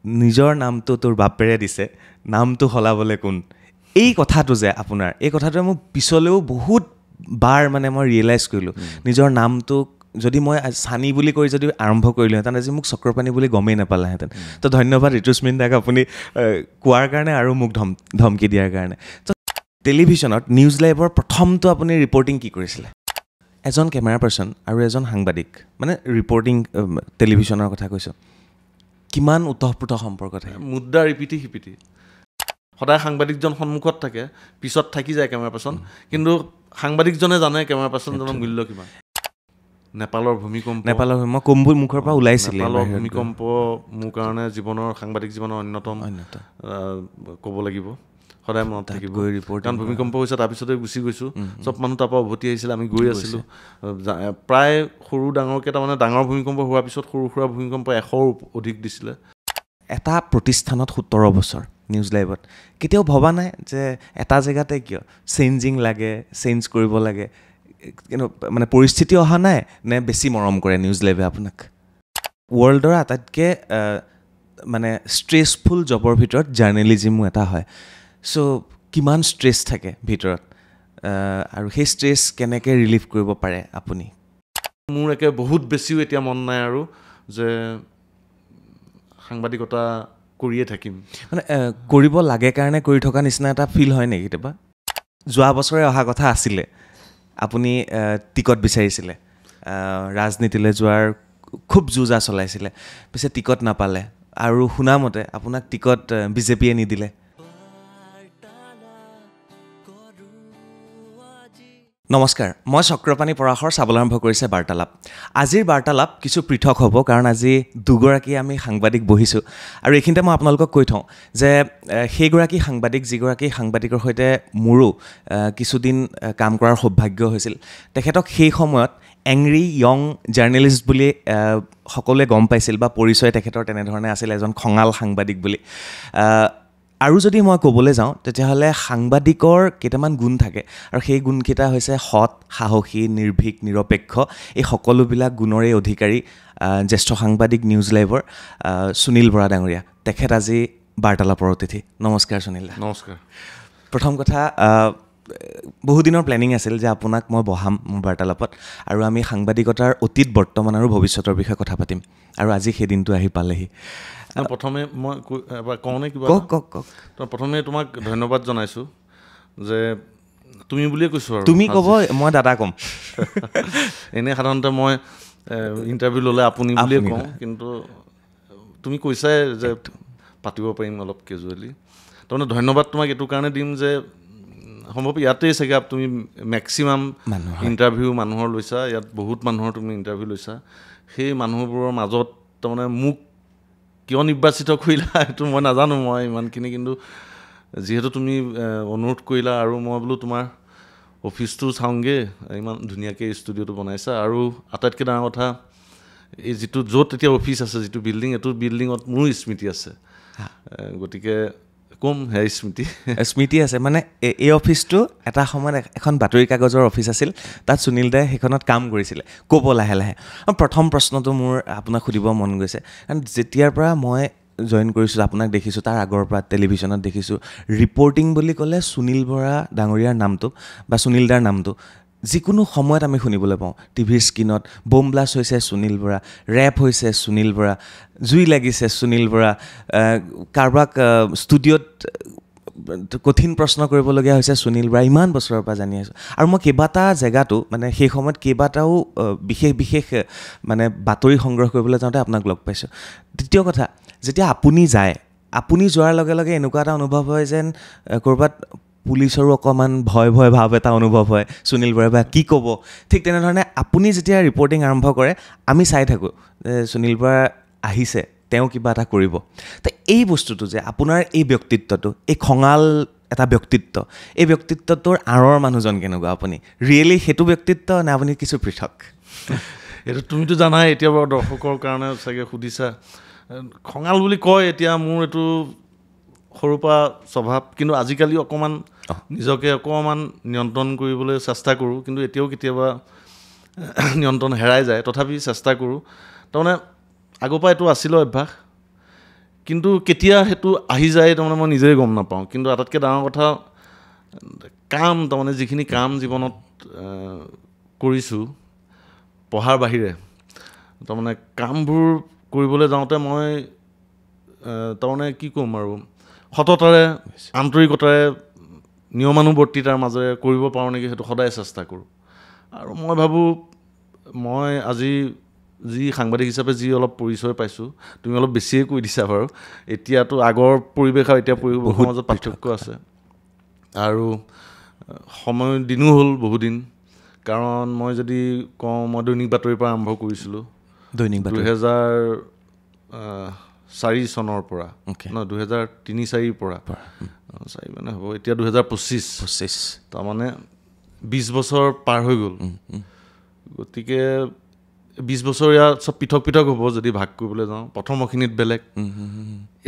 নিজৰ নামটো তোৰ বাপেৰে দিছে নামটো সলাবলৈ কোন এই কথাটো যে আপোনাৰ এই কথাটোৱে মোক পিছলৈও বহুত বাৰ মানে মই ৰিয়েলাইজ কৰিলোঁ নিজৰ নামটোক যদি মই সানি বুলি কৈ যদি আৰম্ভ কৰিলোহেঁতেন আজি মোক চক্ৰপাণি বুলি গমেই নাপালেহেঁতেন তো ধন্যবাদ ঋতুস্মিন দাক আপুনি কোৱাৰ কাৰণে আৰু মোক ধমকি দিয়াৰ কাৰণে তো টেলিভিশ্যনত নিউজ লাইভৰ প্ৰথমটো আপুনি ৰিপৰ্টিং কি কৰিছিলে এজন কেমেৰা পাৰ্চন আৰু এজন সাংবাদিক মানে ৰিপৰ্টিং টেলিভিশ্যনৰ কথা কৈছোঁ কিমান উতঃপুত সম্পৰ্ক থাকে মুদ্ৰা ৰিপিটি সিপিটি সদায় সাংবাদিকজন সন্মুখত থাকে পিছত থাকি যায় কেমেৰা পাৰ্চন কিন্তু সাংবাদিকজনে জানে কেমেৰা পাৰ্চনজনৰ মূল্য কিমান নেপালৰ ভূমিকম্প মই কম্বুৰ মুখৰ পৰা ওলাইছিল নেপালৰ ভূমিকম্প মোৰ কাৰণে জীৱনৰ সাংবাদিক জীৱনৰ অন্যতম ক'ব লাগিব সদায় মনত থাকিব কাৰণ ভূমিকম্প হৈছে তাৰপিছতে গুচি গৈছোঁ চব মানুহ তাৰপৰা উভতি আহিছিলে আমি গৈ আছিলোঁ প্ৰায় সৰু ডাঙৰকৈ তাৰমানে ডাঙৰ ভূমিকম্প হোৱাৰ পিছত সৰু সুৰা ভূমিকম্প 100ৰ অধিক দিছিলে এটা প্ৰতিষ্ঠানত 17 বছৰ নিউজ লাইভত কেতিয়াও ভবা নাই যে এটা জেগাতে কিয় চেঞ্জিং লাগে চেঞ্জ কৰিব লাগে কিন্তু মানে পৰিস্থিতি অহা নাই নে বেছি মৰম কৰে নিউজ লাইভে আপোনাক ৱৰ্ল্ডৰ আটাইতকৈ মানে ষ্ট্ৰেছফুল জবৰ ভিতৰত জাৰ্নেলিজিমো এটা হয় চ' কিমান ষ্ট্ৰেছ থাকে ভিতৰত আৰু সেই ষ্ট্ৰেছ কেনেকৈ ৰিলিভ কৰিব পাৰে আপুনি মোৰ একে বহুত বেছিও এতিয়া মন নাই আৰু যে সাংবাদিকতা কৰিয়ে থাকিম মানে কৰিব লাগে কাৰণে কৰি থকা নিচিনা এটা ফিল হয় নেকি কেতিয়াবা যোৱা বছৰে অহা কথা আছিলে আপুনি টিকট বিচাৰিছিলে ৰাজনীতিলৈ যোৱাৰ খুব যুঁজা চলাইছিলে পিছে টিকট নাপালে আৰু শুনামতে আপোনাক টিকট বিজেপিয়ে নিদিলে নমস্কাৰ মই চক্ৰপাণি পৰাশৰ চাবলৈ আৰম্ভ কৰিছে বাৰ্তালাপ আজিৰ বাৰ্তালাপ কিছু পৃথক হ'ব কাৰণ আজি দুগৰাকী আমি সাংবাদিক বহিছোঁ আৰু এইখিনিতে মই আপোনালোকক কৈ থওঁ যে সেইগৰাকী সাংবাদিক যিগৰাকী সাংবাদিকৰ সৈতে মোৰো কিছুদিন কাম কৰাৰ সৌভাগ্য হৈছিল তেখেতক সেই সময়ত এংৰি য়ং জাৰ্নেলিষ্ট বুলি সকলোৱে গম পাইছিল বা পৰিচয় তেখেতৰ তেনেধৰণে আছিল এজন খঙাল সাংবাদিক বুলি আৰু যদি মই ক'বলৈ যাওঁ তেতিয়াহ'লে সাংবাদিকৰ কেইটামান গুণ থাকে আৰু সেই গুণকেইটা হৈছে সৎ সাহসী নিৰ্ভীক নিৰপেক্ষ এই সকলোবিলাক গুণৰে অধিকাৰী জ্যেষ্ঠ সাংবাদিক নিউজ লাইভৰ সুনীল বৰা ডাঙৰীয়া তেখেত আজি বাৰ্তালাপৰ অতিথি নমস্কাৰ সুনীল দা নমস্কাৰ প্ৰথম কথা বহুদিনৰ প্লেনিং আছিল যে আপোনাক মই বহাম মোৰ বাৰ্তালাপত আৰু আমি সাংবাদিকতাৰ অতীত বৰ্তমান আৰু ভৱিষ্যতৰ বিষয়ে কথা পাতিম আৰু আজি সেই দিনটো আহি পালেহি প্ৰথমে মই এবাৰ কওঁনে কিবা কওক প্ৰথমে তোমাক ধন্যবাদ জনাইছোঁ যে তুমি বুলিয়ে কৈছোঁ আৰু তুমি ক'ব মই দাদা ক'ম এনেই সাধাৰণতে মই ইণ্টাৰভিউ ল'লে আপুনি বুলিয়ে কওঁ কিন্তু তুমি কৈছাই যে পাতিব পাৰিম অলপ কেজুৱেলি তাৰমানে ধন্যবাদ তোমাক এইটো কাৰণে দিম যে সম্ভৱ ইয়াতেই চাগে তুমি মেক্সিমাম ইণ্টাৰভিউ মানুহৰ লৈছা ইয়াত বহুত মানুহৰ তুমি ইণ্টাৰভিউ লৈছা সেই মানুহবোৰৰ মাজত তাৰমানে মোক কিয় নিৰ্বাচিত কৰিলা সেইটো মই নাজানো মই ইমানখিনি কিন্তু যিহেতু তুমি অনুৰোধ কৰিলা আৰু মই বোলো তোমাৰ অফিচটো চাওঁগৈ ইমান ধুনীয়াকৈ ষ্টুডিঅ'টো বনাইছা আৰু আটাইতকৈ ডাঙৰ কথা এই যিটো য'ত এতিয়া অফিচ আছে যিটো বিল্ডিং এইটো বিল্ডিঙত মোৰ স্মৃতি আছে গতিকে কম হে স্মৃতি আছে মানে এই অফিচটো এটা সময়ত এখন বাতৰি কাগজৰ অফিচ আছিল তাত সুনীল দাই সেইখনত কাম কৰিছিলে ক'ব লাহে লাহে প্ৰথম প্ৰশ্নটো মোৰ আপোনাক সুধিব মন গৈছে কাৰণ যেতিয়াৰ পৰা মই জইন কৰিছোঁ আপোনাক দেখিছোঁ তাৰ আগৰ পৰা টেলিভিশ্যনত দেখিছোঁ ৰিপৰ্টিং বুলি ক'লে সুনীল বৰা ডাঙৰীয়াৰ নামটো বা সুনীল দাৰ নামটো যিকোনো সময়ত আমি শুনিবলৈ পাওঁ টিভিৰ স্ক্ৰীণত বম ব্লাষ্ট হৈছে সুনীল বৰা ৰেপ হৈছে সুনীল বৰা জুই লাগিছে সুনীল বৰা কাৰোবাক ষ্টুডিঅ'ত কঠিন প্ৰশ্ন কৰিবলগীয়া হৈছে সুনীল বৰা ইমান বছৰৰ পৰা জানি আছোঁ আৰু মই কেইবাটা জেগাতো মানে সেই সময়ত কেইবাটাও বিশেষ মানে বাতৰি সংগ্ৰহ কৰিবলৈ যাওঁতে আপোনাক লগ পাইছোঁ দ্বিতীয় কথা যেতিয়া আপুনি যায় আপুনি যোৱাৰ লগে লগে এনেকুৱা এটা অনুভৱ হয় যেন ক'ৰবাত পুলিচৰো অকণমান ভয় ভাৱ এটা অনুভৱ হয় সুনীল বৰাই বা কি ক'ব ঠিক তেনেধৰণে আপুনি যেতিয়া ৰিপৰ্টিং আৰম্ভ কৰে আমি চাই থাকোঁ যে সুনীল বৰা আহিছে তেওঁ কিবা এটা কৰিব তো এই বস্তুটো যে আপোনাৰ এই ব্যক্তিত্বটো এই খঙাল এটা ব্যক্তিত্ব এই ব্যক্তিত্বটোৰ আঁৰৰ মানুহজন কেনেকুৱা আপুনি ৰিয়েলি সেইটো ব্যক্তিত্ব নে আপুনি কিছু পৃথক এইটো তুমিতো জানাই এতিয়া বাৰু দৰ্শকৰ কাৰণে চাগে সুধিছা খঙাল বুলি কয় এতিয়া মোৰ এইটো সৰুৰ পৰা স্বভাৱ কিন্তু আজিকালি অকণমান নিজকে অকণমান নিয়ন্ত্ৰণ কৰিবলৈ চেষ্টা কৰোঁ কিন্তু এতিয়াও কেতিয়াবা নিয়ন্ত্ৰণ হেৰাই যায় তথাপি চেষ্টা কৰোঁ তাৰমানে আগৰ পৰা এইটো আছিলে অভ্যাস কিন্তু কেতিয়া সেইটো আহি যায় তাৰমানে মই নিজেই গম নাপাওঁ কিন্তু আটাইতকৈ ডাঙৰ কথা কাম তাৰমানে যিখিনি কাম জীৱনত কৰিছোঁ পঢ়াৰ বাহিৰে তাৰমানে কামবোৰ কৰিবলৈ যাওঁতে মই তাৰমানে কি ক'ম আৰু সততাৰে আন্তৰিকতাৰে নিয়মানুৱৰ্তিতাৰ মাজেৰে কৰিব পাৰোঁ নেকি সেইটো সদায় চেষ্টা কৰোঁ আৰু মই ভাবোঁ মই আজি যি সাংবাদিক হিচাপে যি অলপ পৰিচয় পাইছোঁ তুমি অলপ বেছিয়ে কৈ দিছা বাৰু এতিয়াতো আগৰ পৰিৱেশ আৰু এতিয়া পৰিৱেশৰ মাজত পাৰ্থক্য আছে আৰু সময় দিনো হ'ল বহুদিন কাৰণ মই যদি কওঁ মই দৈনিক বাতৰিৰ পৰা আৰম্ভ কৰিছিলোঁ 2004 চনৰ পৰা 2003-04 পৰা 4 মানে হ'ব এতিয়া 2025 তাৰমানে 20 বছৰ পাৰ হৈ গ'ল গতিকে 20 বছৰ ইয়াত চব পৃথক পৃথক হ'ব যদি ভাগ কৰিবলৈ যাওঁ প্ৰথমখিনিত বেলেগ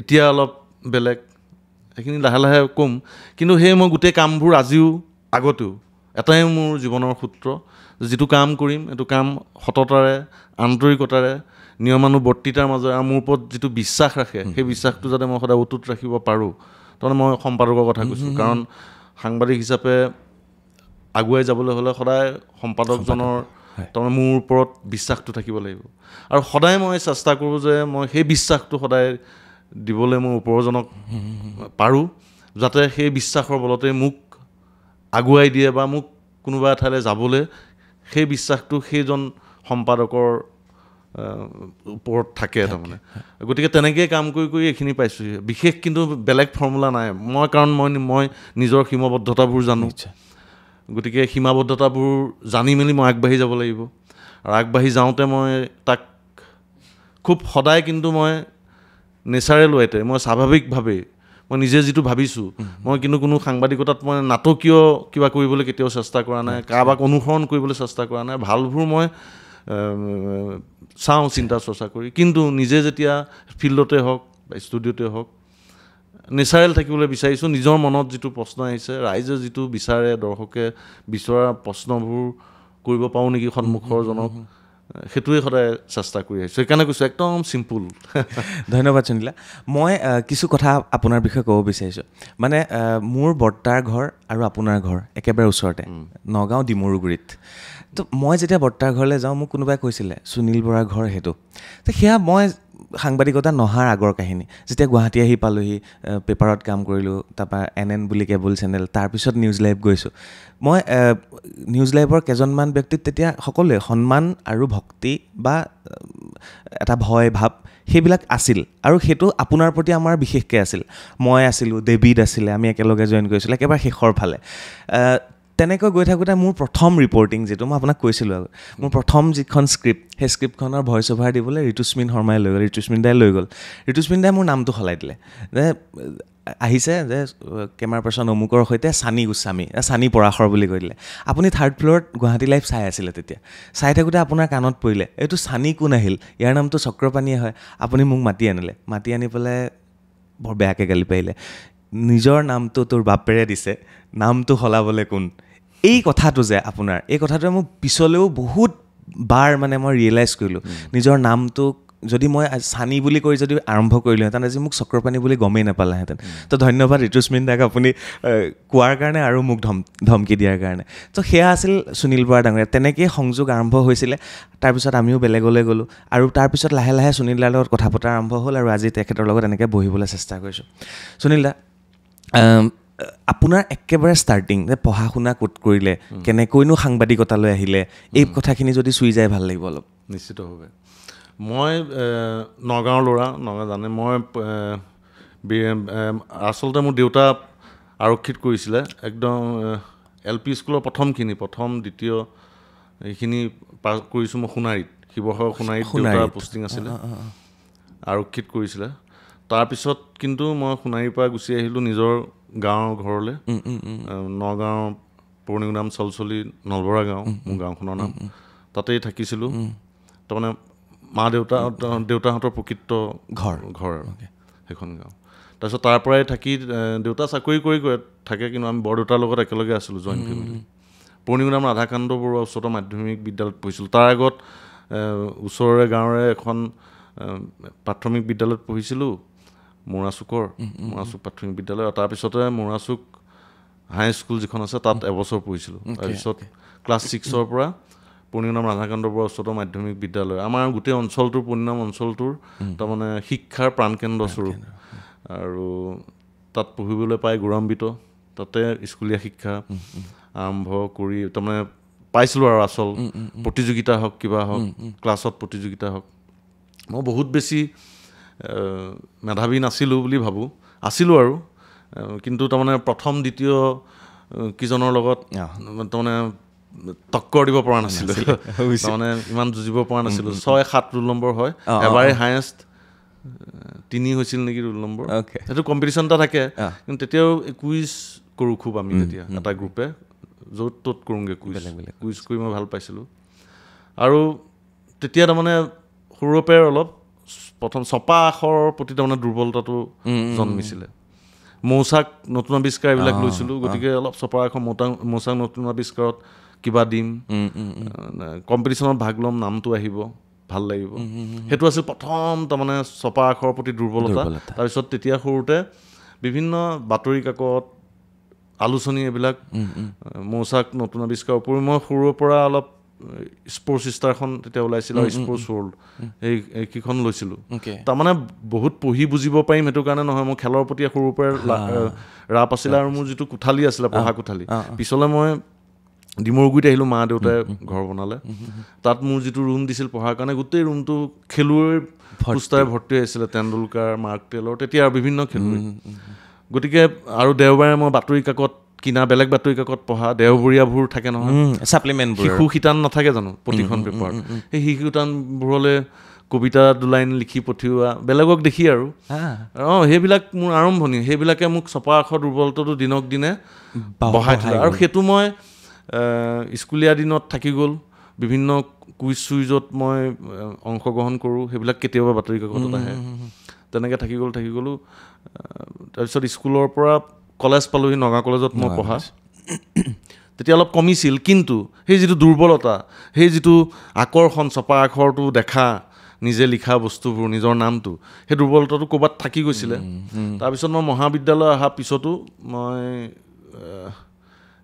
এতিয়া অলপ বেলেগ সেইখিনি লাহে লাহে কম কিন্তু সেই মই গোটেই কামবোৰ আজিও আগতেও এটাই মোৰ জীৱনৰ সূত্ৰ যিটো কাম কৰিম এইটো কাম সততাৰে আন্তৰিকতাৰে নিয়মানুৱৰ্তিতাৰ মাজেৰে আৰু মোৰ ওপৰত যিটো বিশ্বাস ৰাখে সেই বিশ্বাসটো যাতে মই সদায় অটুট ৰাখিব পাৰোঁ তাৰমানে মই সম্পাদকৰ কথা কৈছোঁ কাৰণ সাংবাদিক হিচাপে আগুৱাই যাবলৈ হ'লে সদায় সম্পাদকজনৰ তাৰমানে মোৰ ওপৰত বিশ্বাসটো থাকিব লাগিব আৰু সদায় মই চেষ্টা কৰোঁ যে মই সেই বিশ্বাসটো সদায় দিবলৈ মই ওপৰজনক পাৰোঁ যাতে সেই বিশ্বাসৰ বলতে মোক আগুৱাই দিয়ে বা মোক কোনোবা এঠাইলৈ যাবলৈ সেই বিশ্বাসটো সেইজন সম্পাদকৰ ওপৰত থাকে তাৰমানে গতিকে তেনেকৈয়ে কাম কৰি কৰি এইখিনি পাইছোঁ বিশেষ কিন্তু বেলেগ ফৰ্মুলা নাই মই কাৰণ মই নিজৰ সীমাবদ্ধতাবোৰ জানো গতিকে সীমাবদ্ধতাবোৰ জানি মেলি মই আগবাঢ়ি যাব লাগিব আৰু আগবাঢ়ি যাওঁতে মই তাক খুব সদায় কিন্তু মই নেচাৰেল ৱেতে মই স্বাভাৱিকভাৱেই মই নিজে যিটো ভাবিছোঁ মই কিন্তু কোনো সাংবাদিকতাত মই নাটকীয় কিবা কৰিবলৈ কেতিয়াও চেষ্টা কৰা নাই কাৰোবাক অনুসৰণ কৰিবলৈ চেষ্টা কৰা নাই ভালবোৰ মই চাওঁ চিন্তা চৰ্চা কৰি কিন্তু নিজে যেতিয়া ফিল্ডতে হওক বা ষ্টুডিঅ'তে হওক নেচাৰেল থাকিবলৈ বিচাৰিছোঁ নিজৰ মনত যিটো প্ৰশ্ন আহিছে ৰাইজে যিটো বিচাৰে দৰ্শকে বিচৰা প্ৰশ্নবোৰ কৰিব পাৰোঁ নেকি সন্মুখৰজনক সেইটোৱে সদায় চেষ্টা কৰি আহিছোঁ সেইকাৰণে কৈছোঁ একদম চিম্পুল ধন্যবাদ সুনীলা মই কিছু কথা আপোনাৰ বিষয়ে ক'ব বিচাৰিছোঁ মানে মোৰ বৰ্তাৰ ঘৰ আৰু আপোনাৰ ঘৰ একেবাৰে ওচৰতে নগাঁও ডিমৰুগুৰিত তো মই যেতিয়া বৰ্তাৰ ঘৰলৈ যাওঁ মোক কোনোবাই কৈছিলে সুনীল বৰাৰ ঘৰ সেইটো তো সেয়া মই সাংবাদিকতা নহাৰ আগৰ কাহিনী যেতিয়া গুৱাহাটী আহি পালোঁহি পেপাৰত কাম কৰিলোঁ তাৰপৰা NN বুলি কেবল চেনেল তাৰপিছত নিউজ লাইভ গৈছোঁ মই নিউজ লাইভৰ কেইজনমান ব্যক্তিত তেতিয়া সকলোৱে সন্মান আৰু ভক্তি বা এটা ভয় ভাৱ সেইবিলাক আছিল আৰু সেইটো আপোনাৰ প্ৰতি আমাৰ বিশেষকৈ আছিল মই আছিলোঁ ডেভিড আছিলে আমি একেলগে জইন কৰিছিলোঁ একেবাৰে শেষৰ ফালে তেনেকৈ গৈ থাকোঁতে মোৰ প্ৰথম ৰিপৰ্টিং যিটো মই আপোনাক কৈছিলোঁ আগত মোৰ প্ৰথম যিখন স্ক্ৰিপ্ট সেই স্ক্ৰিপ্টখনৰ ভইচ অভাৰ দিবলৈ ঋতুস্মিন শৰ্মাই লৈ গ'ল ঋতুস্মিন দাই লৈ গ'ল ঋতুস্মিন দাই মোৰ নামটো সলাই দিলে যে আহিছে যে কেমেৰা পাৰ্চন অমুকৰ সৈতে চানী গোস্বামী চানী পৰাশৰ বুলি কৈ দিলে আপুনি 3rd ফ্ল'ৰত গুৱাহাটী লাইভ চাই আছিলে তেতিয়া চাই থাকোঁতে আপোনাৰ কাণত পৰিলে এইটো চানী কোন আহিল ইয়াৰ নামটো চক্ৰপাণীয়ে হয় আপুনি মোক মাতি আনি পেলাই বৰ বেয়াকৈ গালি পাৰিলে নিজৰ নামটো তোৰ বাপেৰে দিছে নামটো সলাবলৈ কোন এই কথাটো যে আপোনাৰ এই কথাটোৱে মোক পিছলৈও বহুত বাৰ মানে মই ৰিয়েলাইজ কৰিলোঁ নিজৰ নামটোক যদি মই চানী বুলি কৈ যদি আৰম্ভ কৰিলোঁহেঁতেন আজি মোক চক্ৰপাণী বুলি গমেই নাপালেহেঁতেন তো ধন্যবাদ ঋতুস্মিন দাক আপুনি কোৱাৰ কাৰণে আৰু মোক ধমকি দিয়াৰ কাৰণে তো সেয়া আছিল সুনীল বৰা ডাঙৰীয়া তেনেকৈয়ে সংযোগ আৰম্ভ হৈছিলে তাৰপিছত আমিও বেলেগলৈ গ'লোঁ আৰু তাৰপিছত লাহে লাহে সুনীল দাৰ লগত কথা পতা আৰম্ভ হ'ল আৰু আজি তেখেতৰ লগত এনেকৈ বহিবলৈ চেষ্টা কৰিছোঁ সুনীল দা আপোনাৰ একেবাৰে ষ্টাৰ্টিং যে পঢ়া শুনা ক'ত কৰিলে কেনেকৈনো সাংবাদিকতালৈ আহিলে এই কথাখিনি যদি চুই যায় ভাল লাগিব অলপ নিশ্চিতভাৱে মই নগাঁৱৰ ল'ৰা নগাঁও জানে মই আচলতে মোৰ দেউতা আৰক্ষীত কৰিছিলে একদম LP স্কুলৰ প্ৰথম দ্বিতীয় এইখিনি পাছ কৰিছোঁ মই সোণাৰীত শিৱসাগৰ সোণাৰীত দেউতাৰ পষ্টিং আছিলে আৰক্ষীত কৰিছিলে তাৰপিছত কিন্তু মই সোণাৰীৰ পৰা গুচি আহিলোঁ নিজৰ গাঁৱৰ ঘৰলৈ নগাঁৱৰ পুৰণি নাম চলচলি নলবৰা গাঁও মোৰ গাঁওখনৰ নাম তাতেই থাকিছিলোঁ তাৰমানে মা দেউতাহঁতৰ প্ৰকৃত ঘৰ আৰু সেইখন গাঁও তাৰপিছত তাৰ পৰাই থাকি দেউতা চাকৰি কৰি থাকে কিন্তু আমি বৰদেউতাৰ লগত একেলগে আছিলোঁ জইন ফেমিলি পুৰণি নাম ৰাধাকান্ত বৰুৱা উচ্চতৰ মাধ্যমিক বিদ্যালয়ত পঢ়িছিলোঁ তাৰ আগত ওচৰৰে গাঁৱৰে এখন প্ৰাথমিক বিদ্যালয়ত পঢ়িছিলোঁ মৰাচুকৰ মৰাচুক প্ৰাথমিক বিদ্যালয়, আৰু তাৰপিছতে মৰাচুক হাই স্কুল যিখন আছে তাত এবছৰ পঢ়িছিলোঁ। তাৰপিছত ক্লাছ 6ৰ পৰা পূৰ্ণিনাম ৰাধাকান্ত বৰুৱা উচ্চতৰ মাধ্যমিক বিদ্যালয়, আমাৰ গোটেই অঞ্চলটোৰ পূৰ্ণিনাম অঞ্চলটোৰ তাৰমানে শিক্ষাৰ প্ৰাণকেন্দ্ৰ স্বৰূপ, আৰু তাত পঢ়িবলৈ পাই গৌৰৱান্বিত। তাতে স্কুলীয়া শিক্ষা আৰম্ভ কৰি তাৰমানে পাইছিলোঁ আৰু আচল প্ৰতিযোগিতা হওক কিবা হওক, ক্লাছত প্ৰতিযোগিতা হওক। মই বহুত বেছি মেধাৱী নাছিলোঁ বুলি ভাবোঁ, আছিলোঁ আৰু, কিন্তু তাৰমানে প্ৰথম দ্বিতীয় কিজনৰ লগত তাৰমানে টক্কৰ দিব পৰা নাছিলোঁ, তাৰমানে ইমান যুঁজিব পৰা নাছিলোঁ। 6-7 ৰোল নম্বৰ হয়, এবাৰে হায়েষ্ট 3 হৈছিল নেকি ৰোল নম্বৰ। সেইটো কম্পিটিশ্যন এটা থাকে, কিন্তু তেতিয়াও কুইজ কৰোঁ খুব আমি তেতিয়া এটা গ্ৰুপে, য'ত ত'ত কৰোঁগৈ কুইজ কৰি মই ভাল পাইছিলোঁ। আৰু তেতিয়া তাৰমানে সৰুৰে পৰাই অলপ প্ৰথম ছপা আখৰৰ প্ৰতি তাৰমানে দুৰ্বলতাটো জন্মিছিলে। মৌচাক নতুন আৱিষ্কাৰ এইবিলাক লৈছিলোঁ, গতিকে অলপ ছপা আখৰ মৌচাক নতুন আৱিষ্কাৰত কিবা দিম, কম্পিটিশ্যনত ভাগ ল'ম, নামটো আহিব, ভাল লাগিব, সেইটো আছিল প্ৰথম তাৰমানে ছপা আখৰৰ প্ৰতি দুৰ্বলতা। তাৰপিছত তেতিয়া সৰুতে বিভিন্ন বাতৰি কাকত, আলোচনী এইবিলাক, মৌচাক নতুন আৱিষ্কাৰৰ উপৰিও মই সৰুৰে পৰা অলপ স্পৰ্টছ ষ্টাৰখন তেতিয়া ওলাইছিল আৰু স্পৰ্টছ ৱৰ্ল্ড, এইকেইখন লৈছিলোঁ। তাৰমানে বহুত পঢ়ি বুজিব পাৰিম সেইটো কাৰণে নহয়, মোৰ খেলৰ প্ৰতি সৰুৰ পৰাই ৰাপ আছিলে, আৰু মোৰ যিটো কোঠালি আছিলে পঢ়া কোঠালি, পিছলৈ মই ডিমৰুগুৰিত আহিলোঁ, মা দেউতাই ঘৰ বনালে, তাত মোৰ যিটো ৰুম দিছিল পঢ়াৰ কাৰণে, গোটেই ৰুমটো খেলুৱৈৰ পোষ্টাৰে ভৰ্তি হৈছিলে, তেণ্ডুলকাৰ, মাৰ্ক টেইলৰ, তেতিয়া আৰু বিভিন্ন খেলুৱৈ। গতিকে আৰু দেওবাৰে মই বাতৰি কাকত কিনা, বেলেগ বাতৰি কাকত পঢ়া, দেওবৰীয়াবোৰ থাকে নহয়, ছাপ্লিমেণ্টবোৰ, শিশু শিতান নাথাকে জানো প্ৰতিখন পেপাৰত, সেই শিশু শিতানবোৰলৈ কবিতা 2 লাইন লিখি পঠিওৱা, বেলেগক দেখি আৰু সেইবিলাক মোৰ আৰম্ভণি। সেইবিলাকে মোক ছপা আখৰ দুৰ্বলতাটো দিনক দিনে বঢ়াই থ'লে, আৰু সেইটো মই স্কুলীয়া দিনত থাকি গ'ল। বিভিন্ন কুইজ চুইজত মই অংশগ্ৰহণ কৰোঁ, সেইবিলাক কেতিয়াবা বাতৰি কাকতত আহে, তেনেকৈ থাকি গ'লোঁ। তাৰপিছত স্কুলৰ পৰা কলেজ পালোঁহি, নগাঁও কলেজত মই পঢ়া, তেতিয়া অলপ কমিছিল, কিন্তু সেই যিটো দুৰ্বলতা, সেই যিটো আকৰ্ষণ, ছপা আখৰটো দেখা, নিজে লিখা বস্তুবোৰ, নিজৰ নামটো, সেই দুৰ্বলতাটো ক'ৰবাত থাকি গৈছিলে। তাৰপিছত মই মহাবিদ্যালয় অহাৰ পিছতো মই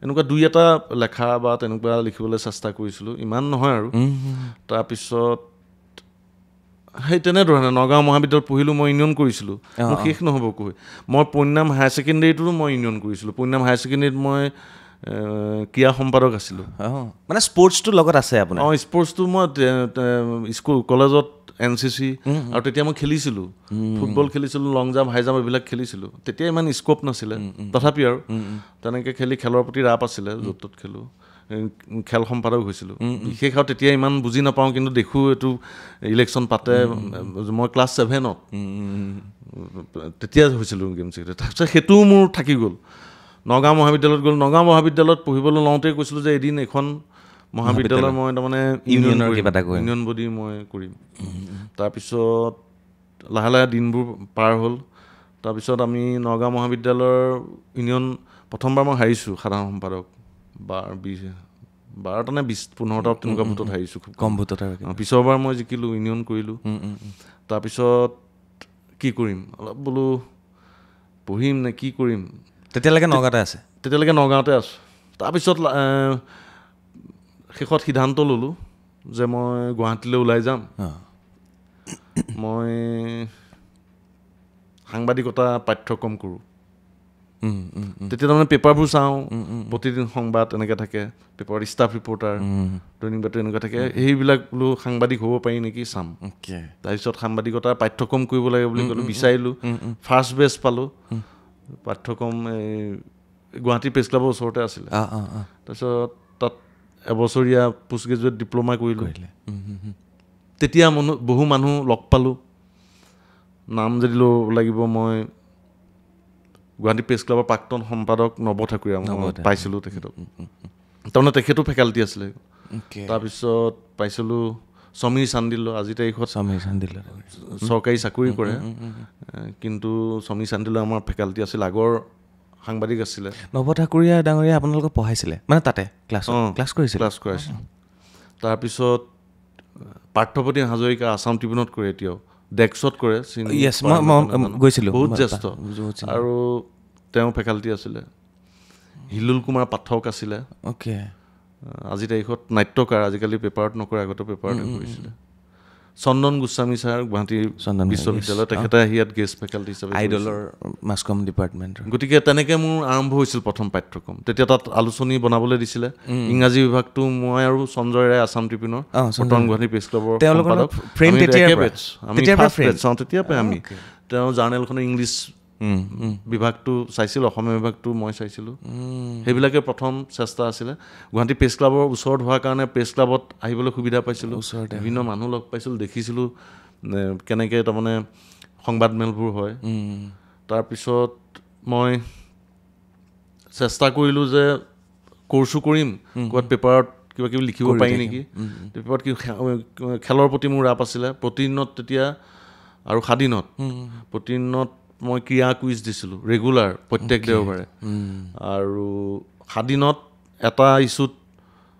এনেকুৱা 2-এটা লেখা বা তেনেকুৱা লিখিবলৈ চেষ্টা কৰিছিলোঁ, ইমান নহয় আৰু। তাৰপিছত সেই তেনেধৰণে নগাঁও মহাবিদ্যালয়ত পঢ়িলোঁ, মই ইউনিয়ন কৰিছিলোঁ, মোৰ শেষ নহ'ব কৈ। মই পূৰ্ণিনাম হায়াৰ ছেকেণ্ডেৰীটো মই ইউনিয়ন কৰিছিলোঁ। পূৰ্ণিনাম হায়াৰ ছেকেণ্ডেৰীত মই ক্ৰীড়া সম্পাদক আছিলোঁ। মানে স্পৰ্টছটো লগত আছে আপোনাৰ? স্পৰ্টছটো মই স্কুল কলেজত NCC, আৰু তেতিয়া মই খেলিছিলোঁ, ফুটবল খেলিছিলোঁ, লং জাম্প, হাই জাম্প এইবিলাক খেলিছিলোঁ। তেতিয়া ইমান স্ক'প নাছিলে, তথাপি আৰু তেনেকৈ খেলৰ প্ৰতি ৰাপ আছিলে, য'ত ত'ত খেলোঁ, খেল সম্পাদক হৈছিলোঁ। বিশেষ আৰু তেতিয়া ইমান বুজি নাপাওঁ, কিন্তু দেখোঁ এইটো ইলেকশ্যন পাতে, মই ক্লাছ 7ত তেতিয়া হৈছিলোঁ গেম ছেক্ৰেটাৰী। তাৰপিছত সেইটোও মোৰ থাকি গ'ল। নগাঁও মহাবিদ্যালয়ত গ'ল, নগাঁও মহাবিদ্যালয়ত পঢ়িবলৈ লওঁতেই কৈছিলোঁ যে এদিন এখন মহাবিদ্যালয় মই তাৰমানে ইউনিয়ন বডি মই কৰিম। তাৰপিছত লাহে লাহে দিনবোৰ পাৰ হ'ল। তাৰপিছত আমি নগাঁও মহাবিদ্যালয়ৰ ইউনিয়ন প্ৰথমবাৰ মই হাৰিছোঁ সাধাৰণ সম্পাদক, 12টা নে 15টা তেনেকুৱা ভোটত হাৰিছোঁ, খুব কম ভোটত। পিছৰবাৰ মই জিকিলোঁ, ইউনিয়ন কৰিলোঁ। তাৰপিছত কি কৰিম, অলপ বোলো পঢ়িম নে কি কৰিম, তেতিয়ালৈকে নগাঁৱতে আছোঁ। তাৰপিছত শেষত সিদ্ধান্ত ল'লোঁ যে মই গুৱাহাটীলৈ ওলাই যাম, মই সাংবাদিকতা পাঠ্যক্ৰম কৰোঁ। তেতিয়া তাৰমানে পেপাৰবোৰ চাওঁ, প্ৰতিদিন সংবাদ এনেকৈ থাকে, পেপাৰত ষ্টাফ ৰিপৰ্টাৰ, দৈনিক বাতৰি এনেকুৱা থাকে, সেইবিলাক বোলো সাংবাদিক হ'ব পাৰি নেকি চাম। তাৰপিছত সাংবাদিকতাৰ পাঠ্যক্ৰম কৰিব লাগে বুলি ক'লোঁ, বিচাৰিলোঁ, ফাৰ্ষ্ট বেচ পালোঁ। পাঠ্যক্ৰম গুৱাহাটী প্ৰেছ ক্লাবৰ ওচৰতে আছিলে। তাৰপিছত তাত এবছৰীয়া পোষ্ট গ্ৰেজুৱেট ডিপ্ল'মা কৰিলোঁ। তেতিয়া বহু মানুহ লগ পালোঁ। নাম যদি ল'ব লাগিব, মই গুৱাহাটী প্ৰেছ ক্লাবৰ প্ৰাক্তন সম্পাদক নৱ ঠাকুৰীয়া পাইছিলোঁ তেখেতক, তাৰমানে তেখেতো ফেকাল্টি আছিলে। তাৰপিছত পাইছিলোঁ সমীৰ চান্দিল্য, আজিৰ তাৰিখত চৰকাৰী চাকৰি কৰে, কিন্তু সমীৰ চান্দিল্য আমাৰ ফেকাল্টি আছিল, আগৰ সাংবাদিক আছিলে। নৱ ঠাকুৰীয়া ডাঙৰীয়া আপোনালোকক পঢ়াইছিলে মানে তাতে ক্লাছ কৰিছিল? ক্লাছ কৰাইছিল। তাৰপিছত পাৰ্থপ্ৰতিম হাজৰিকা আছাম ট্ৰিবিউনত কৰে এতিয়াও, ডেক্সত কৰে গৈছিলোঁ বহুত জ্যেষ্ঠ আৰু তেওঁ ফেকাল্টি আছিলে হিলুল কুমাৰ পাঠক আছিলে অ'কে আজি তাৰিখত নাট্যকাৰ আজিকালি পেপাৰত নকৰে আগতে পেপাৰতে কৰিছিলে চন্দন গোস্বামী ছাৰ গুৱাহাটী বিশ্ববিদ্যালয় তেখেতে আহি ইয়াত গেষ্ট ফেকাল্টি হিচাপে আইডলৰ মাছ কম ডিপাৰ্টমেণ্টৰ গতিকে তেনেকৈ মোৰ আৰম্ভ হৈছিল প্ৰথম পাঠ্যক্ৰম তেতিয়া তাত আলোচনী বনাবলৈ দিছিলে ইংৰাজী বিভাগটো মই আৰু সঞ্জয় ৰায় আছাম ট্ৰিবিউনৰ বৰ্তমান গুৱাহাটী প্ৰেছ ক্লাবৰ তেতিয়াৰ পৰাই আমি তেওঁ জাৰ্নেলখনৰ ইংলিছ বিভাগটো চাইছিলোঁ অসমীয়া বিভাগটো মই চাইছিলোঁ সেইবিলাকে প্ৰথম চেষ্টা আছিলে গুৱাহাটী প্ৰেছ ক্লাবৰ ওচৰত হোৱাৰ কাৰণে প্ৰেছ ক্লাবত আহিবলৈ সুবিধা পাইছিলোঁ বিভিন্ন মানুহ লগ পাইছিলোঁ দেখিছিলোঁ কেনেকৈ তাৰমানে সংবাদমেলবোৰ হয় তাৰপিছত মই চেষ্টা কৰিলোঁ যে কৰ্চো কৰিম ক'ৰবাত পেপাৰত কিবা কিবি লিখিব পাৰি নেকি পেপাৰত কি খেলৰ প্ৰতি মোৰ ৰাপ আছিলে প্ৰতিদিনত তেতিয়া আৰু স্বাধীনত প্ৰতিদিনত মই ক্ৰীড়া কুইজ দিছিলোঁ ৰেগুলাৰ প্ৰত্যেক দেওবাৰে আৰু স্বাধীনত এটা ইছ্যুত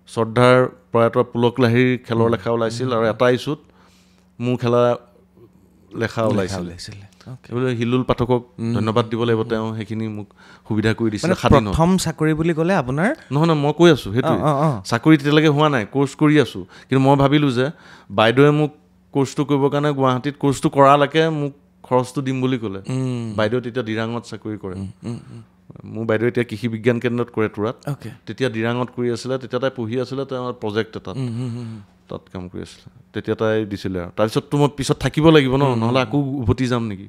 শ্ৰদ্ধাৰ প্ৰয়াত পুলক লাহিৰীৰ খেলৰ লেখা ওলাইছিল আৰু এটা ইছ্যুত মোৰ খেলা লেখা ওলাইছিলে হিলুল পাঠকক ধন্যবাদ দিব লাগিব তেওঁ সেইখিনি মোক সুবিধা কৰি দিছিলে প্ৰথম চাকৰি বুলি ক'লে আপোনাৰ নহয় মই কৈ আছোঁ সেইটো চাকৰি তেতিয়ালৈকে হোৱা নাই কৰ্চ কৰি আছোঁ কিন্তু মই ভাবিলোঁ যে বাইদেৱে মোক কৰ্চটো কৰিবৰ কাৰণে গুৱাহাটীত কৰ্চটো কৰালৈকে মোক খৰচটো দিম বুলি ক'লে বাইদেউ তেতিয়া ডিৰাঙত চাকৰি কৰে মোৰ বাইদেউ এতিয়া কৃষি বিজ্ঞান কেন্দ্ৰত কৰে তোৰাত তেতিয়া ডিৰাঙত কৰি আছিলে তেতিয়া তাই পঢ়ি আছিলে তেওঁৰ প্ৰজেক্ট এটাত তাত কাম কৰি আছিলে তেতিয়া তাই দিছিলে আৰু তাৰপিছততো মই পিছত থাকিব লাগিব নহ'লে আকৌ উভতি যাম নেকি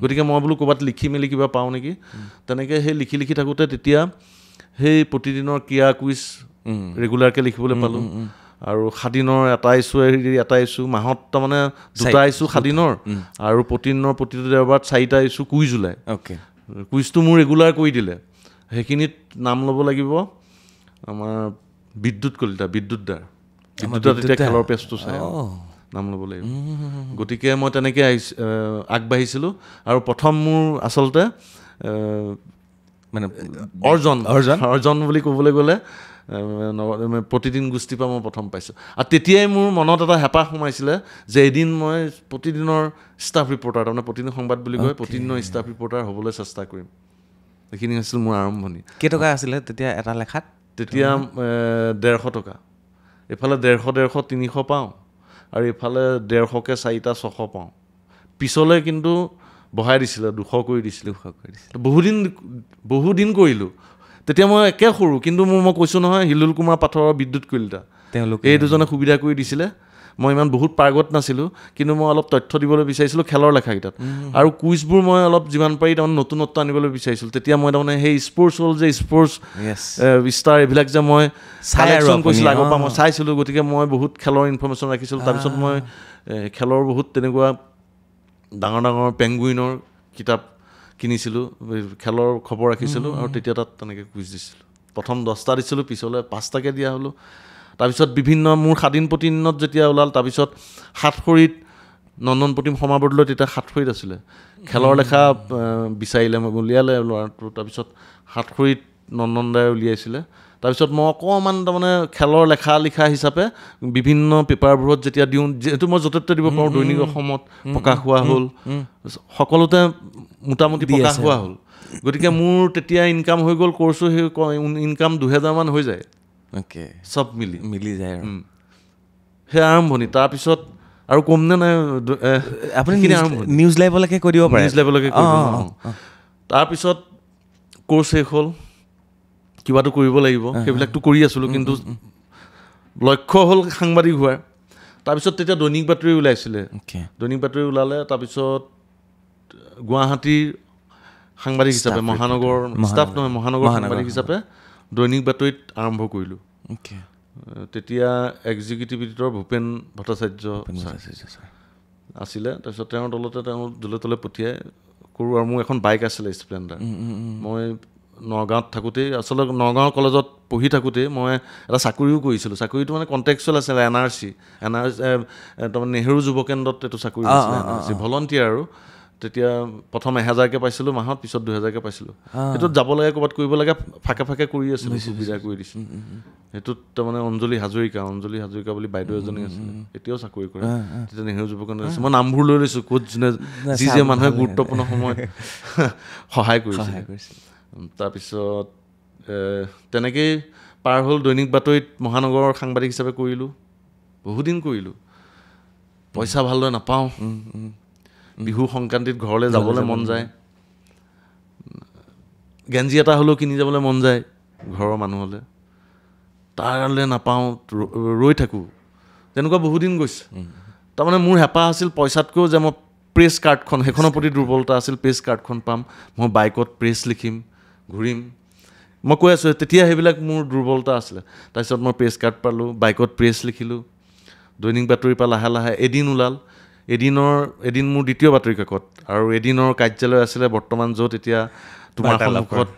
গতিকে মই বোলো ক'ৰবাত লিখি মেলি কিবা পাওঁ নেকি তেনেকৈ সেই লিখি থাকোঁতে তেতিয়া সেই প্ৰতিদিনৰ ক্ৰীড়া কুইজ ৰেগুলাৰকৈ লিখিবলৈ পালোঁ আৰু স্বাধীনৰ এটা ইছ্যু মাহত তাৰমানে দুটা ইছ্যু স্বাধীনৰ আৰু প্ৰতিদিনৰ প্ৰতিটো দেওবাৰত 4টা ইছ্যু কুইজ ওলায় কুইজটো মোৰ ৰেগুলাৰ কৰি দিলে সেইখিনিত নাম ল'ব লাগিব আমাৰ বিদ্যুৎ কলিতা বিদ্যুৎদাৰ তেতিয়া খেলৰ পেজটো চাই নাম ল'ব লাগিব গতিকে মই তেনেকৈ আগবাঢ়িছিলোঁ আৰু প্ৰথম মোৰ আচলতে মানে অৰ্জন বুলি ক'বলৈ গ'লে প্ৰতিদিন গোষ্ঠীৰ পৰা মই প্ৰথম পাইছোঁ আৰু তেতিয়াই মোৰ মনত এটা হেঁপাহ সোমাইছিলে যে এদিন মই প্ৰতিদিনৰ ষ্টাফ ৰিপৰ্টাৰ তাৰমানে প্ৰতিদিন সংবাদ বুলি কয় প্ৰতিদিনৰ ষ্টাফ ৰিপৰ্টাৰ হ'বলৈ চেষ্টা কৰিম সেইখিনি আছিল মোৰ আৰম্ভণি কেইটকা আছিলে তেতিয়া এটা লেখাত তেতিয়া 150 টকা এইফালে 150 300 পাওঁ আৰু এইফালে 150কে 4টা 600 পাওঁ পিছলৈ কিন্তু বঢ়াই দিছিলে 200 কৰি দিছিলে বহুদিন কৰিলোঁ তেতিয়া মই একে সৰু কিন্তু মই কৈছোঁ নহয় হিলুল কুমাৰ পাঠক আৰু বিদ্যুৎ কলিতা তেওঁলোকে এই দুজনে সুবিধা কৰি দিছিলে মই ইমান বহুত পাৰ্গত নাছিলোঁ কিন্তু মই অলপ তথ্য দিবলৈ বিচাৰিছিলোঁ খেলৰ লেখাকেইটাত আৰু কুইজবোৰ মই অলপ যিমান পাৰি তাৰমানে নতুনত্ব আনিবলৈ বিচাৰিছিলোঁ তেতিয়া মই তাৰমানে সেই স্পৰ্টছ হ'ল যে স্পৰ্টছ ষ্টাৰ এইবিলাক যে মই কালেকশ্যন কৰিছিলোঁ আগৰ পৰা মই চাইছিলোঁ গতিকে মই বহুত খেলৰ ইনফৰ্মেশ্যন ৰাখিছিলোঁ তাৰপিছত মই খেলৰ বহুত তেনেকুৱা ডাঙৰ ডাঙৰ পেংগুইনৰ কিতাপ কিনিছিলোঁ খেলৰ খবৰ ৰাখিছিলোঁ আৰু তেতিয়া তাত তেনেকৈ কুইজ দিছিলোঁ প্ৰথম 10টা দিছিলোঁ পিছলৈ 5টাকৈ দিয়া হ'লোঁ তাৰপিছত বিভিন্ন মোৰ স্বাধীন প্ৰতিদিনত যেতিয়া ওলাল তাৰপিছত সাতসৰীত নন্দন প্ৰতিম সমাবৰ্তলৈ তেতিয়া সাতসৰীত আছিলে খেলৰ লেখা বিচাৰিলে মই উলিয়ালে ল'ৰাটো তাৰপিছত সাতসৰীত নন্দন দাই উলিয়াইছিলে তাৰপিছত মই অকণমান তাৰমানে খেলৰ লেখা লিখা হিচাপে বিভিন্ন পেপাৰবোৰত যেতিয়া দিওঁ যিহেতু মই য'তে ত'তে দিব পাৰোঁ দৈনিক অসমত প্ৰকাশ হোৱা হ'ল সকলোতে মোটামুটি প্ৰকাশ হোৱা হ'ল গতিকে মোৰ তেতিয়া ইনকাম হৈ গ'ল কৰ্চো সেই ইনকাম 2000 মান হৈ যায় চব মিলি যায় আৰু সেই আৰম্ভণি তাৰপিছত আৰু কম নে নাই আপুনি নিউজ লাইভলৈকে কৈ দিব পাৰে নিউজ লাইভলৈকে কৈ দিওঁ তাৰপিছত কৰ্চ শেষ হ'ল কিবাটো কৰিব লাগিব সেইবিলাকতো কৰি আছিলোঁ কিন্তু লক্ষ্য হ'ল সাংবাদিক হোৱাৰ তাৰপিছত তেতিয়া দৈনিক বাতৰি ওলাইছিলে দৈনিক বাতৰি ওলালে তাৰপিছত গুৱাহাটীৰ সাংবাদিক হিচাপে মহানগৰ ষ্টাফ নহয় মহানগৰ সাংবাদিক হিচাপে দৈনিক বাতৰিত আৰম্ভ কৰিলোঁ তেতিয়া এক্সিকিউটিভ এডিটৰ ভূপেন ভট্টাচাৰ্য আছিলে তাৰপিছত তেওঁৰ দলতে তেওঁ দলে তলে পঠিয়াই কৰোঁ আৰু মোৰ এখন বাইক আছিলে স্প্লেণ্ডাৰ মই নগাঁৱত থাকোঁতেই আচলতে নগাঁও কলেজত পঢ়ি থাকোঁতেই মই এটা চাকৰিও কৰিছিলোঁ চাকৰিটো মানে কণ্টেক্সুৱেল আছিলে NRC তাৰমানে নেহেৰু যুৱ কেন্দ্ৰত এইটো চাকৰি আছিলে NRC ভলণ্টিয়াৰ আৰু তেতিয়া প্ৰথম 1000কে পাইছিলোঁ মাহত, পিছত 2000কে পাইছিলোঁ। সেইটোত যাব লাগে, ক'ৰবাত কৰিব লাগে, ফাকে ফাকে কৰি আছিলোঁ, সুবিধা কৰি দিছোঁ। সেইটোত তাৰমানে অঞ্জলি হাজৰিকা বুলি বাইদেউ এজনী আছিলে, এতিয়াও চাকৰি কৰে, তেতিয়া নেহেৰু যুৱ কেন্দ্ৰত আছে। মই নামবোৰ লৈ লৈছোঁ, ক'ত যি মানুহে গুৰুত্বপূৰ্ণ সময়ত সহায় কৰিছিলে। তাৰপিছত তেনেকেই পাৰ হ'ল। দৈনিক বাতৰিত মহানগৰৰ সাংবাদিক হিচাপে কৰিলোঁ, বহুদিন কৰিলোঁ। পইচা ভালদৰে নাপাওঁ, বিহু সংক্ৰান্তিত ঘৰলৈ যাবলৈ মন যায়, গেঞ্জি এটা হ'লেও কিনি যাবলৈ মন যায় ঘৰৰ মানুহলৈ, তাৰলৈ নাপাওঁ, ৰৈ থাকোঁ। তেনেকুৱা বহুদিন গৈছে। তাৰমানে মোৰ হেঁপাহ আছিল পইচাতকৈও যে মই প্ৰেছ কাৰ্ডখন, সেইখনৰ প্ৰতি দুৰ্বলতা আছিল, প্ৰেছ কাৰ্ডখন পাম, মই বাইকত প্ৰেছ লিখিম, ঘূৰিম। মই কৈ আছোঁ তেতিয়া সেইবিলাক মোৰ দুৰ্বলতা আছিলে। তাৰপিছত মই প্ৰেছ কাৰ্ড পালোঁ, বাইকত প্ৰেছ লিখিলোঁ। দৈনিক বাতৰিৰ পৰা লাহে লাহে এদিন ওলাল। এদিন মোৰ দ্বিতীয় বাতৰি কাকত, আৰু এদিনৰ কাৰ্যালয় আছিলে বৰ্তমান য'ত এতিয়া তোমাৰ সন্মুখত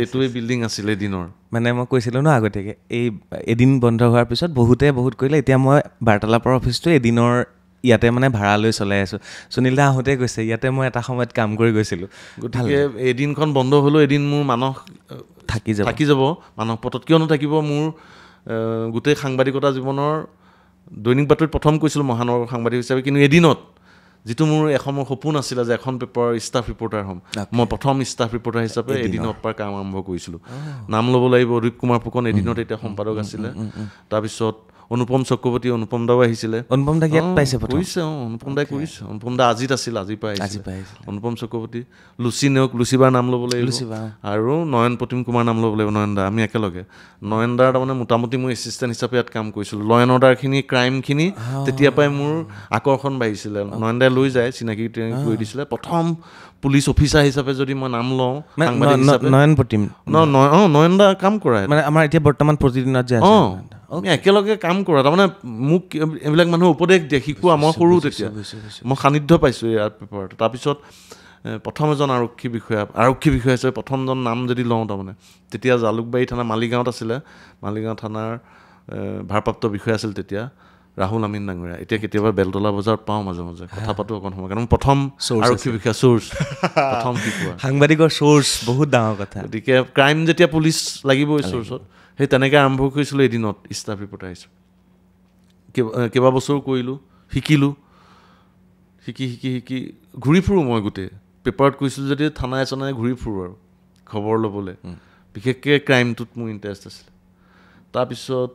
এইটোৱে বিল্ডিং আছিলে এদিনৰ। মানে মই কৈছিলোঁ ন আগতীয়াকৈ, এই এদিন বন্ধ হোৱাৰ পিছত বহুতে বহুত কৰিলে, এতিয়া মই বাৰ্তালাপৰ অফিচটো এদিনৰ ইয়াতে মানে ভাড়া লৈ চলাই আছোঁ। সুনীল দা আহোঁতে কৈছে ইয়াতে মই এটা সময়ত কাম কৰি গৈছিলোঁ। গতিকে এদিনখন বন্ধ হ'লেও এদিন মোৰ মানস থাকি যাব মানস পথত। কিয় নাথাকিব? মোৰ গোটেই সাংবাদিকতা জীৱনৰ দৈনিক বাতৰিত প্ৰথম কৈছিলোঁ মহানগৰ সাংবাদিক হিচাপে, কিন্তু এদিনত যিটো মোৰ এসময়ৰ সপোন আছিলে যে এখন পেপাৰৰ ষ্টাফ ৰিপৰ্টাৰ হ'ম, মই প্ৰথম ষ্টাফ ৰিপৰ্টাৰ হিচাপে এদিনৰ পৰা কাম আৰম্ভ কৰিছিলোঁ। নাম ল'ব লাগিব, অদীপ কুমাৰ ফুকন এদিনত এতিয়া সম্পাদক আছিলে। তাৰপিছত অনুপম চক্ৰৱৰ্তী, অনুপম দাও আহিছিলে। অনুপম দা ইয়াত পাইছে কৰিছে, অনুপম দাই কৰিছে। অনুপম দা আজিত আছিল, আজিৰ পৰা আহিছিলে। অনুপম চক্ৰৱৰ্তী, লুচি নেওগ, লুচিবাৰ নাম ল'ব লাগিব, আৰু নয়ন প্ৰতিম কুমাৰ নাম ল'ব লাগিব, নয়ন দা। আমি একেলগে নয়ন দাৰ তাৰমানে মোটামুটি মই এছিষ্টেণ্ট হিচাপে ইয়াত কাম কৰিছিলোঁ। ল এণ্ড অৰ্ডাৰখিনি, ক্ৰাইমখিনি তেতিয়াৰ পৰাই মোৰ আকৰ্ষণ বাঢ়িছিলে। নয়ন দাই লৈ যায়, চিনাকি কৰি দিছিলে। প্ৰথম পুলিচ অফিচাৰ হিচাপে যদি মই নাম লওঁ সাংবাদিক হিচাপে, নয়ন প্ৰতিম নয়ন দা কাম কৰা, মানে আমাৰ এতিয়া বৰ্তমান প্ৰতিদিনত যে আমি একেলগে কাম কৰা। তাৰমানে মোক এইবিলাক মানুহে উপদেশ দিয়ে, শিকোৱা। মই সৰু তেতিয়া, মই সান্নিধ্য পাইছোঁ ইয়াৰ পেপাৰত। তাৰপিছত প্ৰথম এজন আৰক্ষী বিষয়া হিচাপে প্ৰথমজন নাম যদি লওঁ, তাৰমানে তেতিয়া জালুকবাৰী থানা, মালিগাঁৱত আছিলে, মালিগাঁও থানাৰ ভাৰপ্ৰাপ্ত বিষয়া আছিল তেতিয়া ৰাহুল আমিন ডাঙৰীয়া। এতিয়া কেতিয়াবা বেলতলা বজাৰত পাওঁ, মাজে মাজে কথা পাতোঁ অকণ সময়, কাৰণ প্ৰথম আৰক্ষী বিষয়া চ'ৰ্চ, প্ৰথম শিকোৱা সাংবাদিকৰ চ'ৰ্চ বহুত ডাঙৰ কথা। গতিকে ক্ৰাইম যেতিয়া পুলিচ লাগিবই চ'ৰ্চত, সেই তেনেকৈ আৰম্ভ কৰিছিলোঁ এদিনত ষ্টাফ ৰিপৰ্টাৰ হিচাপে। কেইবাবছৰো কৰিলোঁ, শিকিলোঁ, শিকি ঘূৰি ফুৰোঁ। মই গোটেই পেপাৰত কৈছিলোঁ যদি থানাই চানাই ঘূৰি ফুৰোঁ আৰু খবৰ ল'বলৈ। বিশেষকৈ ক্ৰাইমটোত মোৰ ইণ্টাৰেষ্ট আছিলে। তাৰপিছত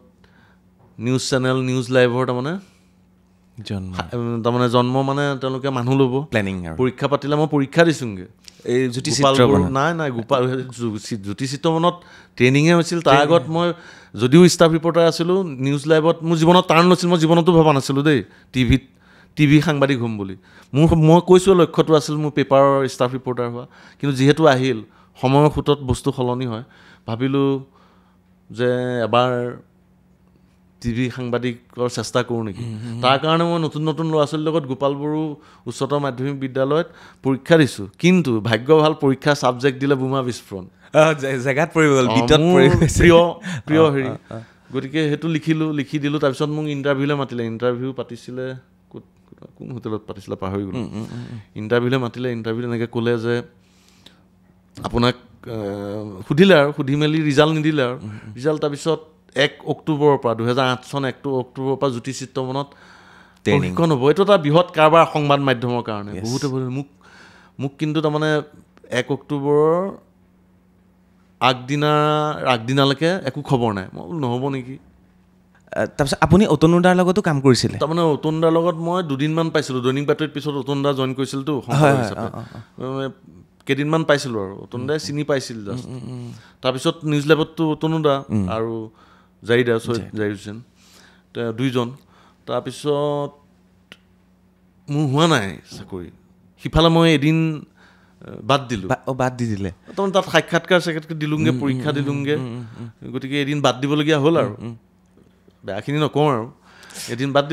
নিউজ চেনেল, নিউজ লাইভৰ তাৰমানে জন্ম, মানে তেওঁলোকে মানুহ ল'ব, প্লেনিং, পৰীক্ষা পাতিলে মই পৰীক্ষা দিছোঁগৈ। এই নাই গোপাল জ্যোতি চিত্ৰবনত ট্ৰেইনিঙে হৈছিল। তাৰ আগত মই যদিও ষ্টাফ ৰিপৰ্টাৰ আছিলোঁ, নিউজ লাইভত মোৰ জীৱনত টাৰ্ণ লৈছিল। মই জীৱনতো ভবা নাছিলোঁ দেই টিভি সাংবাদিক হ'ম বুলি। মই কৈছোঁ লক্ষ্যটো আছিল মোৰ পেপাৰৰ ষ্টাফ ৰিপৰ্টাৰ হোৱা, কিন্তু যিহেতু আহিল সময়ৰ সোঁতত বস্তু সলনি হয়, ভাবিলোঁ যে এবাৰ টিভি সাংবাদিকৰ চেষ্টা কৰোঁ নেকি। তাৰ কাৰণে মই নতুন ল'ৰা ছোৱালীৰ লগত গোপাল বড়ো উচ্চতৰ মাধ্যমিক বিদ্যালয়ত পৰীক্ষা দিছোঁ। কিন্তু ভাগ্য ভাল, পৰীক্ষা ছাবজেক্ট দিলে বোমা বিস্ফোৰণ, জেগাত পৰি গ'ল, প্ৰিয় হেৰি। গতিকে সেইটো লিখি দিলোঁ। তাৰপিছত মোক ইণ্টাৰভিউলৈ মাতিলে। ইণ্টাৰভিউ পাতিছিলে কোন হোটেলত পাতিছিলে পাহৰি গ'লোঁ। ইণ্টাৰভিউলৈ মাতিলে। ইণ্টাৰভিউত এনেকৈ ক'লে যে আপোনাক সুধিলে, আৰু সুধি মেলি ৰিজাল্ট নিদিলে, আৰু ৰিজাল্ট তাৰপিছত 1 অক্টোবৰৰ পৰা 2008 চন 1 অক্টোবৰৰ পৰা জ্যোতি চিত্ৰবনত প্ৰশিক্ষণ হ'ব। এইটো এটা বৃহৎ কাৰবাৰ সংবাদ মাধ্যমৰ কাৰণে। বহুতে মোক কিন্তু তাৰমানে 1 অক্টোবৰৰ আগদিনালৈকে একো খবৰ নাই। মই বোলো নহ'ব নেকি। তাৰপিছত আপুনি অতনুদাৰ লগতো কাম কৰিছিলে? তাৰমানে অতনুদাৰ লগত মই 2 দিনমান পাইছিলোঁ। দৈনিক বাতৰিত পিছত অতনুদা জইন কৰিছিলতো সম্পাদক হিচাপে, কেইদিনমান পাইছিলোঁ, আৰু অতনুদাই চিনি পাইছিল জাষ্ট। তাৰপিছত নিউজ লাইভততো অতনুদা আৰু জাহিদা জাহিদ হুছেইন, 2জন। তাৰপিছত মোৰ হোৱা নাই চাকৰি। সিফালে মই এদিন বাদ দিলোঁ। বাদ দি দিলে? তাৰমানে তাত সাক্ষাৎকাৰ দিলোঁগৈ, পৰীক্ষা দিলোঁগৈ। গতিকে এদিন বাদ দিবলগীয়া হ'ল, আৰু বেয়াখিনি নকওঁ, আৰু এদিন বাদ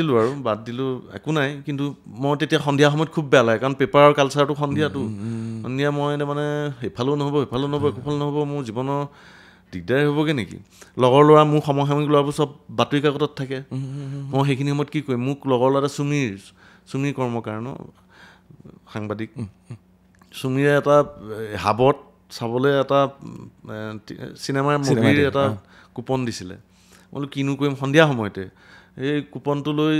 দিলোঁ, একো নাই। কিন্তু মই তেতিয়া সন্ধিয়া সময়ত খুব বেয়া লাগে, কাৰণ পেপাৰৰ কালচাৰটো সন্ধিয়া মই মানে সেইফালেও নহ'ব, একোফালে নহ'ব, মোৰ জীৱনৰ দিগদাৰ হ'বগৈ নেকি। লগৰ ল'ৰা, মোৰ সমসাময়িক ল'ৰাবোৰ চব বাতৰি কাকতত থাকে। মই সেইখিনি সময়ত কি কৰিম? মোক লগৰ ল'ৰা চুমিৰ কৰ্মকাৰ ন, সাংবাদিক চুমিৰে এটা হাবত চাবলৈ এটা চিনেমাৰ মুভিৰ এটা কুপন দিছিলে মই বোলো কিনো কৰিম সন্ধিয়া সময়তে এই কুপনটো লৈ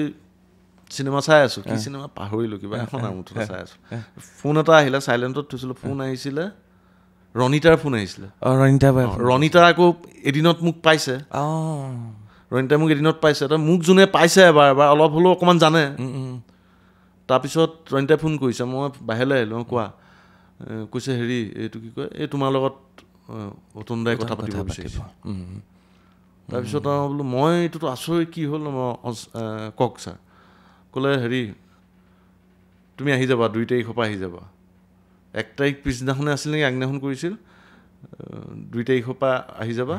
চিনেমা চাই আছোঁ কি চিনেমা পাহৰিলোঁ কিবা এখন আৰু মুঠতে চাই আছোঁ ফোন এটা আহিলে চাইলেণ্টত থৈছিলোঁ ফোন আহিছিলে ৰণিতাৰ ফোন আহিছিলে ৰণিতা আকৌ এদিনত মোক পাইছে ৰণিতাই মোক এদিনত পাইছে তো মোক যোনে পাইছে এবাৰ অলপ হ'লেও অকণমান জানে তাৰপিছত ৰণিতাই ফোন কৰিছে মই বাহিৰলৈ আহিলোঁ কোৱা কৈছে হেৰি এইটো কি কয় এই তোমাৰ লগত অতুন দাই কথা পাতিব বিচাৰিছোঁ তাৰপিছত বোলো মই এইটোতো আচৰিত কি হ'ল কওক ছাৰ ক'লে হেৰি তুমি আহি যাবা 2 তাৰিখৰ পৰা আহি যাবা 1 তাৰিখ পিছদিনাখনে আছিল নেকি আগদিনাখন কৰিছিল 2 তাৰিখৰ পৰা আহি যাবা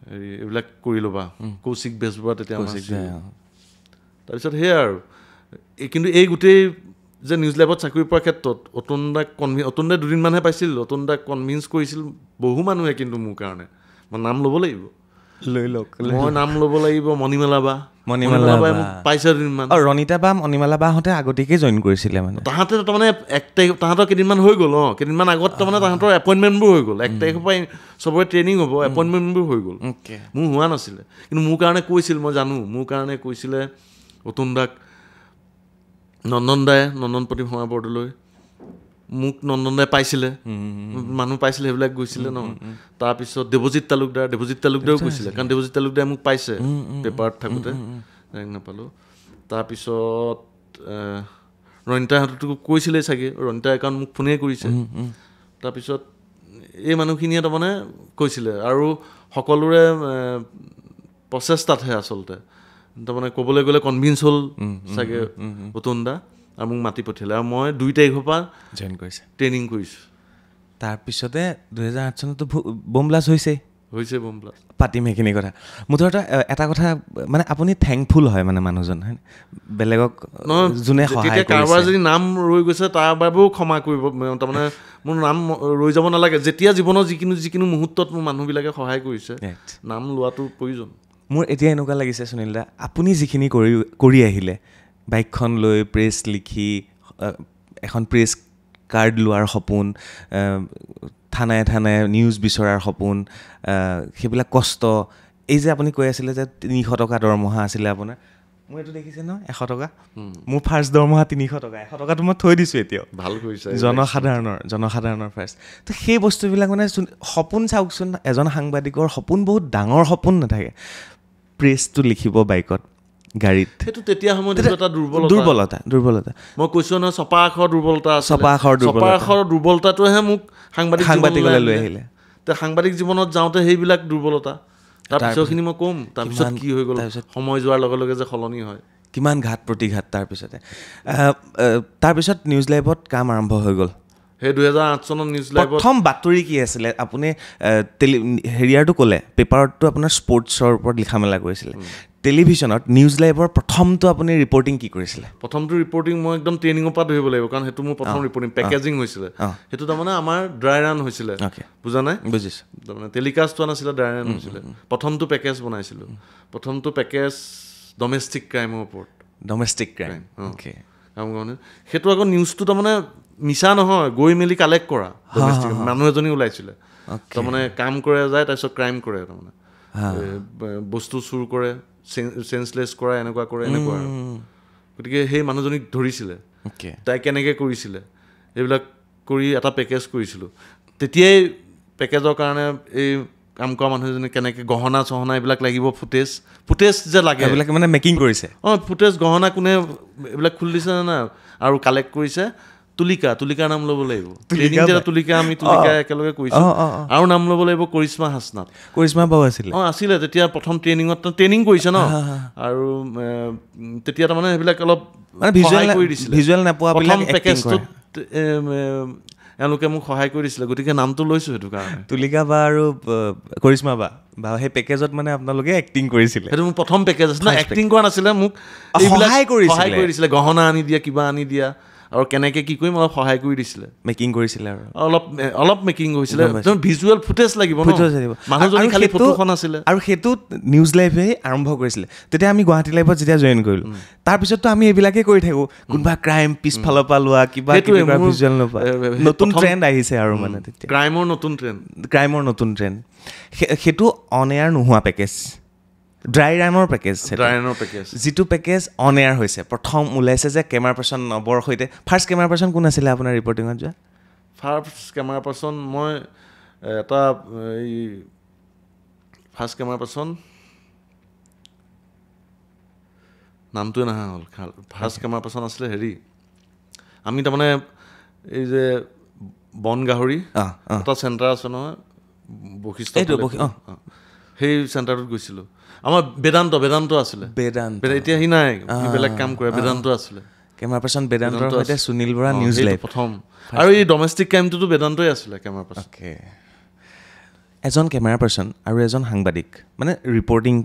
হেৰি এইবিলাক কৰি ল'বা কৌশিক বেজবৰুৱা তেতিয়া তাৰপিছত সেয়া আৰু কিন্তু এই গোটেই যে নিউজ লাইভত চাকৰি পোৱাৰ ক্ষেত্ৰত অতুন দাই 2 দিনমানহে পাইছিল অতুন দাক কনভিন্স কৰিছিল বহু মানুহে কিন্তু মোৰ কাৰণে মই নাম ল'ব লাগিব মই নাম ল'ব লাগিব মণিমালা বা মোক পাইছে 2 দিনমান ৰণিতা বা মণিমালা বাহঁতে আগতীয়াকৈ জইন কৰিছিলে মানে তাহাঁতে তাৰমানে 1 তাৰিখ তাহাঁতৰ কেইদিনমান হৈ গ'ল কেইদিনমান আগত তাৰমানে তাহাঁতৰ এপইণ্টমেণ্টবোৰ হৈ গ'ল 1 তাৰিখৰ পৰা চবৰে ট্ৰেইনিং হ'ব এপইণ্টমেণ্টবোৰ হৈ গ'ল মোৰ হোৱা নাছিলে কিন্তু মোৰ কাৰণে কৈছিল মই জানো মোৰ কাৰণে কৈছিলে অতুন দাক নন্দন প্ৰদীপ শৰ্মা বৰদলৈ মোক নন্দন দাই পাইছিলে মানুহ পাইছিলে সেইবিলাক গৈছিলে ন তাৰপিছত দেৱজিৎ তালুকদাৰো কৈছিলে কাৰণ দেৱজিৎ তালুকদাৰে মোক পাইছে পেপাৰত থাকোঁতে নাপালোঁ তাৰপিছত ৰণিতাহঁতকো কৈছিলে চাগে ৰণিতাই কাৰণ মোক ফোনেই কৰিছে তাৰপিছত এই মানুহখিনিয়ে তাৰমানে কৈছিলে আৰু সকলোৰে প্ৰচেষ্টাতহে আচলতে তাৰমানে ক'বলৈ গ'লে কনভিন্স হ'ল চাগে অতুন দা আৰু মোক মাতি পঠিয়ালে আৰু মই 2 তাৰিখৰ পৰা জইন কৰিছে ট্ৰেইনিং কৰিছোঁ তাৰপিছতে 2008 চনতো বম ব্লাষ্ট হৈছে বম ব্লাষ্ট পাতিম সেইখিনি কথা মুঠতে এটা কথা মানে আপুনি থেংকফুল হয় মানে মানুহজন হয় বেলেগক যোনে সহায় কৰিছে কাৰোবাৰ যদি নাম ৰৈ গৈছে তাৰ বাবেও ক্ষমা কৰিব তাৰমানে মোৰ নাম ৰৈ যাব নালাগে যেতিয়া জীৱনৰ যিকোনো মুহূৰ্তত মোৰ মানুহবিলাকে সহায় কৰিছে নাম লোৱাটো প্ৰয়োজন মোৰ এতিয়া এনেকুৱা লাগিছে সুনীল দা আপুনি যিখিনি কৰি আহিলে বাইকখন লৈ প্ৰেছ লিখি এখন প্ৰেছ কাৰ্ড লোৱাৰ সপোন থানাই নিউজ বিচৰাৰ সপোন সেইবিলাক কষ্ট এই যে আপুনি কৈ আছিলে যে 300 টকা দৰমহা আছিলে আপোনাৰ মই এইটো দেখিছে ন 100 টকা মোৰ ফাৰ্ষ্ট দৰমহা 300 টকা 100 টকাটো মই থৈ দিছোঁ এতিয়াও ভাল কৰিছে জনসাধাৰণৰ ফাৰ্ষ্ট তো সেই বস্তুবিলাক মানে সপোন চাওকচোন এজন সাংবাদিকৰ সপোন বহুত ডাঙৰ সপোন নাথাকে প্ৰেছটো লিখিব বাইকত গাড়ীত সেইটো তেতিয়া সময়ত এটা দুৰ্বলতা মই কৈছোঁ নহয় ছপা আখৰ দুৰ্বলতাটোহে মোক সাংবাদিকলৈ লৈ আহিলে সাংবাদিক জীৱনত যাওঁতে সেইবিলাক দুৰ্বলতা তাৰপিছতখিনি মই ক'ম তাৰপিছত কি হৈ গ'ল সময় যোৱাৰ লগে লগে যে সলনি হয় কিমান ঘাত প্ৰতিঘাত তাৰপিছত নিউজ লাইভত কাম আৰম্ভ হৈ গ'ল সেই 2008 চনত নিউজ লাইভত প্ৰথম বাতৰি কি আছিলে আপুনি হেৰিয়াৰটো ক'লে পেপাৰতটো আপোনাৰ স্পৰ্টছৰ ওপৰত লিখা মেলা কৰিছিলে টেলিভিশ্যনত নিউজ লাইভৰ প্ৰথমটো আপুনি ৰিপৰ্টিং কি কৰিছিলে প্ৰথমটো ৰিপৰ্টিং মই একদম ট্ৰেইনিঙৰ পৰা ধৰিব লাগিব কাৰণ সেইটো মোৰ প্ৰথম ৰিপৰ্টিং পেকেজিং হৈছিলে সেইটো তাৰমানে আমাৰ ড্ৰাই ৰান হৈছিলে বুজা নাই বুজিছোঁ তাৰমানে টেলিকাষ্ট হোৱা নাছিলে ড্ৰাই ৰান হৈছিলে প্ৰথমটো পেকেজ বনাইছিলোঁ প্ৰথমটো পেকেজ ডমেষ্টিক ক্ৰাইমৰ ওপৰত সেইটো আকৌ নিউজটো তাৰমানে মিছা নহয় গৈ মেলি কালেক্ট কৰা মানুহ এজনী ওলাইছিলে তাৰমানে কাম কৰে যায় তাৰপিছত ক্ৰাইম কৰে তাৰমানে বস্তু চুৰ কৰে চেঞ্চলেছ কৰা এনেকুৱা কৰে এনেকুৱা আৰু গতিকে সেই মানুহজনীক ধৰিছিলে তাই কেনেকৈ কৰিছিলে এইবিলাক কৰি এটা পেকেজ কৰিছিলোঁ তেতিয়াই পেকেজৰ কাৰণে এই কাম কৰা মানুহজনী কেনেকৈ গহনা চহনা এইবিলাক লাগিব ফুটেজ যে লাগে এইবিলাক মানে মেকিং কৰিছে ফুটেজ গহনা কোনে এইবিলাক খুলি দিছে না আৰু কালেক্ট কৰিছে তুলিকাৰ নাম ল'ব লাগিব তুলিকা একেলগে কৰিছোঁ আৰু নাম ল'ব লাগিব কৰিশ্মা বাবু আছিলে তেতিয়া প্ৰথম ট্ৰেইনিং কৰিছে ন আৰু তেতিয়া তাৰমানে সেইবিলাক অলপ ভিজুৱেল নোপোৱা প্ৰথম পেকেজটোত এওঁলোকে মোক সহায় কৰি দিছিলে গতিকে নামটো লৈছোঁ সেইটো কাৰণে তুলিকা বা আৰু কৰিশ্মা বা সেই পেকেজত মানে আপোনালোকে এক্টিং কৰিছিলে সেইটো মোৰ প্ৰথম পেকেজ আছিলে এক্টিং কৰা নাছিলে মোক সহায় কৰি দিছিলে গহনা আনি দিয়া কিবা আনি দিয়া আৰু কেনেকৈ কি কৰিম অলপ সহায় কৰি দিছিলে মেকিং কৰিছিলে আৰু অলপ মেকিং হৈছিলে ভিজুৱেল ফুটেজ লাগিব মানুহজনী খালি ফটোখন আছিলে আৰু সেইটো নিউজ লাইভে আৰম্ভ কৰিছিলে তেতিয়া আমি গুৱাহাটী লাইভত যেতিয়া জইন কৰিলোঁ তাৰপিছতো আমি এইবিলাকেই কৰি থাকোঁ কোনোবা ক্ৰাইম পিছফালৰ পৰা লোৱা কিবা ভিজুৱেল নোপোৱা নতুন ট্ৰেণ্ড আহিছে আৰু মানে তেতিয়া ক্ৰাইমৰ নতুন ট্ৰেণ্ড সেইটো অন এয়াৰ নোহোৱা পেকেজ ড্ৰাই ৰাইমৰ পেকেজ যিটো পেকেজ অন এয়াৰ হৈছে প্ৰথম ওলাইছে যে কেমেৰা পাৰ্চন নৱৰ সৈতে ফাৰ্ষ্ট কেমেৰা পাৰ্চন কোন আছিলে আপোনাৰ ৰিপৰ্টিঙত যোৱা ফাৰ্ষ্ট কেমেৰা পাৰ্চন মই এটা এই ফাৰ্ষ্ট কেমেৰা পাৰ্চন নামটোৱে নহা হ'ল ফাৰ্ষ্ট কেমেৰা পাৰ্চন আছিলে হেৰি আমি তাৰমানে এই যে বন গাহৰি এটা চেণ্টাৰ আছে নহয় বশিষ্ঠ সেই চেণ্টাৰটোত গৈছিলোঁ আমাৰ বেদান্ত আছিলে এতিয়া সি নাই বেলেগ কাম কৰে বেদান্ত আছিলে কেমেৰা পাৰ্চন বেদান্তৰ সৈতে সুনীল বৰা নিউজ লাইভ প্ৰথম আৰু এই ডমেষ্টিক ক্ৰাইমটোতো বেদান্তই আছিলে কেমেৰা পাৰ্চন এজন কেমেৰা পাৰ্চন আৰু এজন সাংবাদিক মানে ৰিপৰ্টিং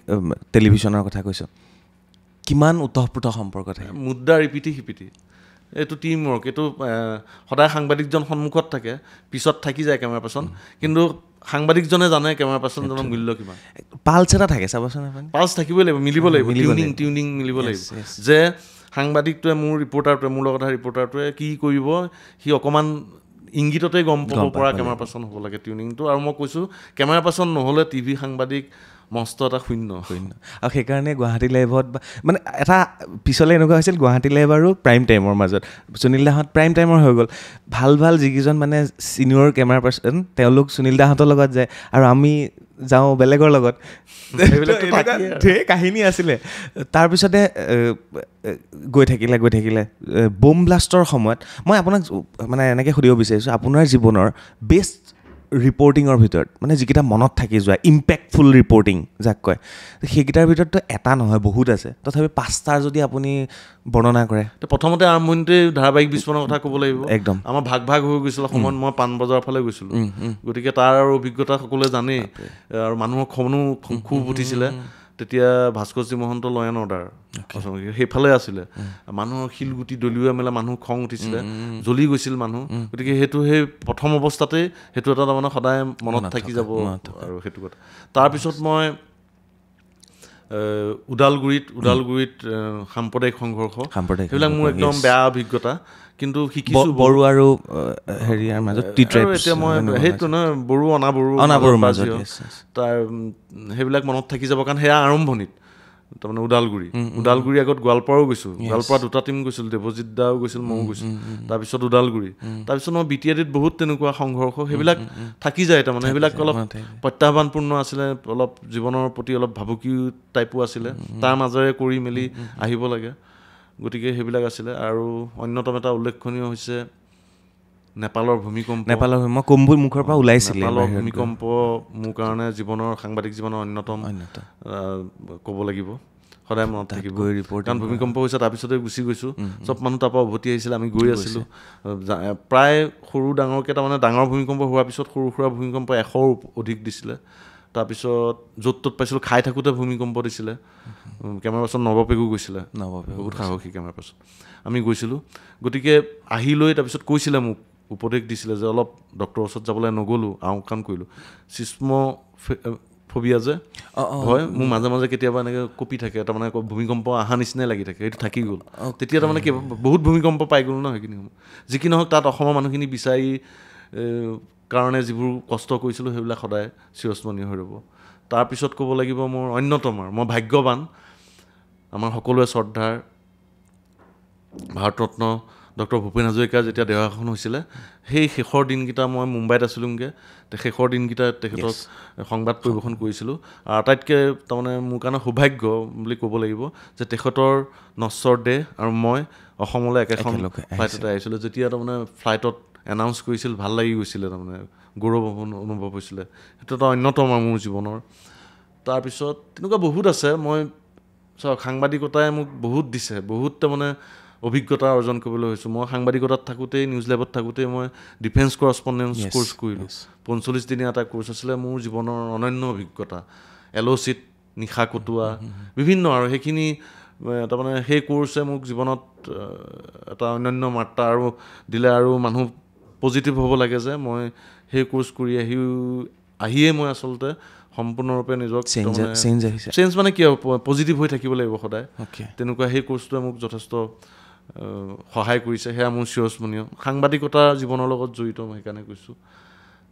টেলিভিশ্যনৰ কথা কৈছোঁ কিমান উতঃপুত সম্পৰ্ক থাকে মুদ্ৰা ৰিপিটি সিপিটি এইটো টিম ৱৰ্ক এইটো সদায় সাংবাদিকজন সন্মুখত থাকে পিছত থাকি যায় কেমেৰা পাৰ্চন কিন্তু সাংবাদিকজনে জানে কেমেৰা পাৰ্চনজনৰ মূল্য কিমান পালছ এটা থাকে চাবচোন পালছ থাকিবই লাগিব মিলিব লাগিব টিউনিং মিলিব লাগিব যে সাংবাদিকটোৱে মোৰ ৰিপৰ্টাৰটোৱে মোৰ লগত ৰিপৰ্টাৰটোৱে কি কৰিব সি অকণমান ইংগিততে গম পাব পৰা কেমেৰা পাৰ্চন হ'ব লাগে টিউনিংটো আৰু মই কৈছোঁ কেমেৰা পাৰ্চন নহ'লে টিভি সাংবাদিক মস্ত এটা শূন্য আৰু সেইকাৰণে গুৱাহাটী লাইভত মানে এটা পিছলৈ এনেকুৱা হৈছিল গুৱাহাটী লাইভ আৰু প্ৰাইম টাইমৰ মাজত সুনীল দাহঁত প্ৰাইম টাইমৰ হৈ গ'ল ভাল যিকেইজন মানে ছিনিয়ৰ কেমেৰা পাৰ্চন তেওঁলোক সুনীল দাহঁতৰ লগত যায় আৰু আমি যাওঁ বেলেগৰ লগত ঢেৰ কাহিনী আছিলে তাৰপিছতে গৈ থাকিলে বোম ব্লাষ্টৰ সময়ত মই আপোনাক মানে এনেকৈ সুধিব বিচাৰিছোঁ আপোনাৰ জীৱনৰ বেষ্ট ৰিপৰ্টিঙৰ ভিতৰত মানে যিকেইটা মনত থাকি যোৱা ইম্পেক্টফুল ৰিপৰ্টিং যাক কয় সেইকেইটাৰ ভিতৰততো এটা নহয় বহুত আছে তথাপি 5টাৰ যদি আপুনি বৰ্ণনা কৰে প্ৰথমতে আৰম্ভণিতে ধাৰাবাহিক বিস্ফোৰণৰ কথা ক'ব লাগিব একদম আমাৰ ভাগ হৈ গৈছিল সময়ত মই পাণবজাৰৰ ফালে গৈছিলোঁ গতিকে তাৰ আৰু অভিজ্ঞতা সকলোৱে জানেই আৰু মানুহৰ খুব উঠিছিলে তেতিয়া ভাস্কৰজী মহন্ত ল এণ্ড অৰ্ডাৰ সেইফালে আছিলে মানুহৰ শিলগুটি দলিওৱা মেলা মানুহ খং উঠিছিলে জ্বলি গৈছিল মানুহ গতিকে সেইটো সেই প্ৰথম অৱস্থাতেই সেইটো এটা তাৰমানে সদায় মনত থাকি যাব আৰু সেইটো কথা তাৰপিছত মই ওদালগুৰিত সাম্প্ৰদায়িক সংঘৰ্ষ সেইবিলাক মোৰ একদম বেয়া অভিজ্ঞতা কিন্তু শিকিছোঁ বড়ো আৰু হেৰিয়াৰ মাজত এতিয়া মই সেইটো নহয় বড়ো অনাবড়োৰ মাজত তাৰ সেইবিলাক মনত থাকি যাব কাৰণ সেয়া আৰম্ভণিত তাৰমানে ওদালগুৰি আগত গোৱালপাৰাও গৈছোঁ গোৱালপাৰা 2টা টিম গৈছিল দেৱজিৎ দাও গৈছিল ময়ো গৈছিলোঁ তাৰপিছত ওদালগুৰি তাৰপিছত মই BTADত বহুত তেনেকুৱা সংঘৰ্ষ সেইবিলাক থাকি যায় তাৰমানে সেইবিলাক অলপ প্ৰত্যাহ্বানপূৰ্ণ আছিলে অলপ জীৱনৰ প্ৰতি অলপ ভাবুকি টাইপো আছিলে তাৰ মাজেৰে কৰি মেলি আহিব লাগে গতিকে সেইবিলাক আছিলে আৰু অন্যতম এটা উল্লেখনীয় হৈছে নেপালৰ ভূমিকম্প মই কম্বুৰ মুখৰ পৰা ওলাইছিল নেপালৰ ভূমিকম্প মোৰ কাৰণে সাংবাদিক জীৱনৰ অন্যতম ক'ব লাগিব সদায় মনত থাকিব কাৰণ ভূমিকম্প হৈছে তাৰপিছতে গুচি গৈছোঁ চব মানুহ তাৰপৰা উভতি আহিছিলে আমি গৈ আছিলোঁ প্ৰায় সৰু ডাঙৰকৈ তাৰমানে ডাঙৰ ভূমিকম্প হোৱাৰ পিছত সৰু সুৰা ভূমিকম্প 100ৰ অধিক দিছিলে তাৰপিছত য'ত পাইছিলোঁ খাই থাকোঁতে ভূমিকম্প দিছিলে কেমেৰা পাৰ্চন নৱপেগু গৈছিলে বহুত সাহসী কেমেৰা পাৰ্চন আমি গৈছিলোঁ গতিকে আহি লৈ তাৰপিছত কৈছিলে মোক উপদেশ দিছিলে যে অলপ ডক্টৰৰ ওচৰত যাবলৈ নগ'লোঁ আওকাণ কৰিলোঁ চিস্ম'ফবিয়া যে হয় মোৰ মাজে মাজে কেতিয়াবা এনেকৈ কঁপি থাকে তাৰমানে ভূমিকম্প অহা নিচিনাই লাগি থাকে সেইটো থাকি গ'ল তেতিয়া তাৰমানে বহুত ভূমিকম্প পাই গ'লো ন সেইখিনি সময় যি কি নহওক তাত অসমৰ মানুহখিনি বিচাৰি কাৰণে যিবোৰ কষ্ট কৰিছিলোঁ সেইবিলাক সদায় চিৰস্মৰণীয় হৈ ৰ'ব তাৰপিছত ক'ব লাগিব মোৰ অন্যতম মই ভাগ্যৱান আমাৰ সকলোৱে শ্ৰদ্ধাৰ ভাৰতৰত্ন ডক্টৰ ভূপেন হাজৰিকাৰ যেতিয়া দেহাৱসান হৈছিলে সেই শেষৰ দিনকেইটা মই মুম্বাইত আছিলোঁগৈ শেষৰ দিনকেইটা তেখেতক সংবাদ পৰিৱেশন কৰিছিলোঁ আৰু আটাইতকৈ তাৰমানে মোৰ কাৰণে সৌভাগ্য বুলি ক'ব লাগিব যে তেখেতৰ নশ্বৰ দেহ আৰু মই অসমলৈ একেখন ফ্লাইটতে আহিছিলোঁ যেতিয়া তাৰমানে ফ্লাইটত এনাউন্স কৰিছিল ভাল লাগি গৈছিলে তাৰমানে গৌৰৱ অনুভৱ হৈছিলে সেইটো এটা অন্যতম মোৰ জীৱনৰ তাৰপিছত তেনেকুৱা বহুত আছে মই চাওক সাংবাদিকতাই মোক বহুত দিছে বহুত তাৰমানে অভিজ্ঞতা অৰ্জন কৰিবলৈ হৈছোঁ মই সাংবাদিকতাত থাকোঁতেই নিউজ লেবত থাকোঁতেই মই ডিফেন্স কৰস্পণ্ডেঞ্চ কোৰ্চ কৰিলোঁ 45 দিনীয়া এটা কোৰ্চ আছিলে মোৰ জীৱনৰ অনন্য অভিজ্ঞতা LOCত নিশা কটোৱা বিভিন্ন আৰু সেইখিনি তাৰমানে সেই কোৰ্ছে মোক জীৱনত এটা অন্যান্য মাত্ৰা আৰু দিলে আৰু মানুহ পজিটিভ হ'ব লাগে যে মই সেই কোৰ্ছ কৰি আহিয়ে মই আচলতে সম্পূৰ্ণৰূপে নিজক চেঞ্জ মানে কি আৰু পজিটিভ হৈ থাকিব লাগিব সদায় তেনেকুৱা সেই কোৰ্ছটোৱে মোক যথেষ্ট সহায় কৰিছে সেয়া মোৰ চিৰস্মৰণীয় সাংবাদিকতা জীৱনৰ লগত জড়িত মই সেইকাৰণে কৈছোঁ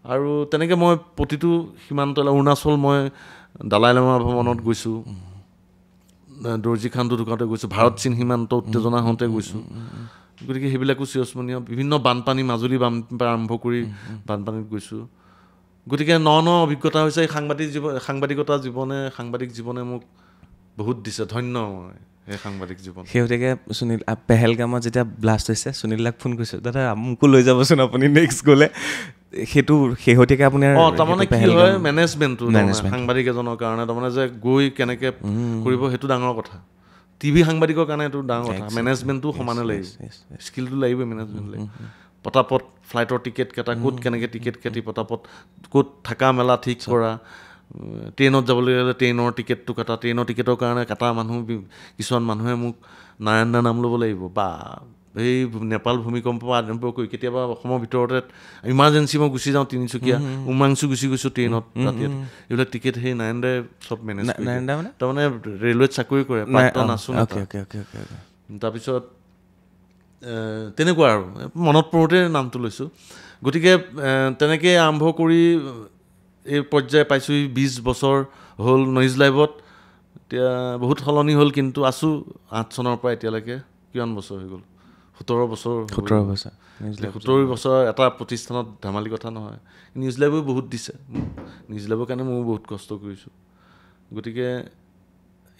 আৰু তেনেকৈ মই প্ৰতিটো সীমান্ত অৰুণাচল মই দালাই লামা ভ্ৰমণত গৈছোঁ দৰ্জী খানটো ঢুকাওঁতে গৈছোঁ ভাৰত চীন সীমান্ত উত্তেজনা হওঁতে গৈছোঁ গতিকে সেইবিলাকো চিৰস্মৰণীয় বিভিন্ন বানপানী মাজুলী বানপানীৰ আৰম্ভ কৰি বানপানীত গৈছোঁ গতিকে ন অভিজ্ঞতা হৈছে সাংবাদিকতা সাংবাদিক জীৱনে মোক বহুত দিছে ধন্য মই সেই সাংবাদিক জীৱন শেহতীয়াকৈ সুনীল পেহেলগামত যেতিয়া ব্লাষ্ট হৈছে সুনীলাক ফোন কৰিছোঁ দাদা মোকো লৈ যাবচোন আপুনি নেক্সট গ'লে সেইটো শেহতীয়াকৈ আপোনাৰ তাৰমানে কি হয় মেনেজমেণ্টটো সাংবাদিক এজনৰ কাৰণে তাৰমানে যে গৈ কেনেকৈ কৰিব সেইটো ডাঙৰ কথা টিভি সাংবাদিকৰ কাৰণে এইটো ডাঙৰ কথা মেনেজমেণ্টটো সমানে লাগিব স্কিলটো লাগিবই মেনেজমেণ্ট লাগিব পটাপট ফ্লাইটৰ টিকেটকেইটা ক'ত কেনেকৈ টিকেট কাটি পটাপট ক'ত থকা মেলা ঠিক কৰা ট্ৰেইনত যাবলৈ হ'লে ট্ৰেইনৰ টিকেটটো কাটা ট্ৰেইনৰ টিকেটৰ কাৰণে কাটা কিছুমান মানুহে মোক নাৰায়ণ দা নাম ল'ব লাগিব বা এই নেপাল ভূমিকম্প আৰম্ভ কৰি কেতিয়াবা অসমৰ ভিতৰতে ইমাৰ্জেঞ্চি মই গুচি যাওঁ তিনিচুকীয়া উমাংচু গুচি গৈছোঁ ট্ৰেইনত ৰাতি এইবিলাক টিকেট সেই নাৰায়ণ দাই চব মেনেজ তাৰমানে ৰেলৱেত চাকৰি কৰে প্ৰাক্তন আছো তাৰপিছত তেনেকুৱা আৰু মনত পৰোঁতে নামটো লৈছোঁ গতিকে তেনেকৈ আৰম্ভ কৰি এই পৰ্যায় পাইছোঁ 20 বছৰ হ'ল নইজ লাইভত এতিয়া বহুত সলনি হ'ল কিন্তু আছোঁ 8 চনৰ পৰা এতিয়ালৈকে কিমান বছৰ হৈ গ'ল 17 বছৰ এটা প্ৰতিষ্ঠানত ধেমালি কথা নহয় নিউজ লাইভো বহুত দিছে নিউজ লাইভৰ কাৰণে ময়ো বহুত কষ্ট কৰিছোঁ গতিকে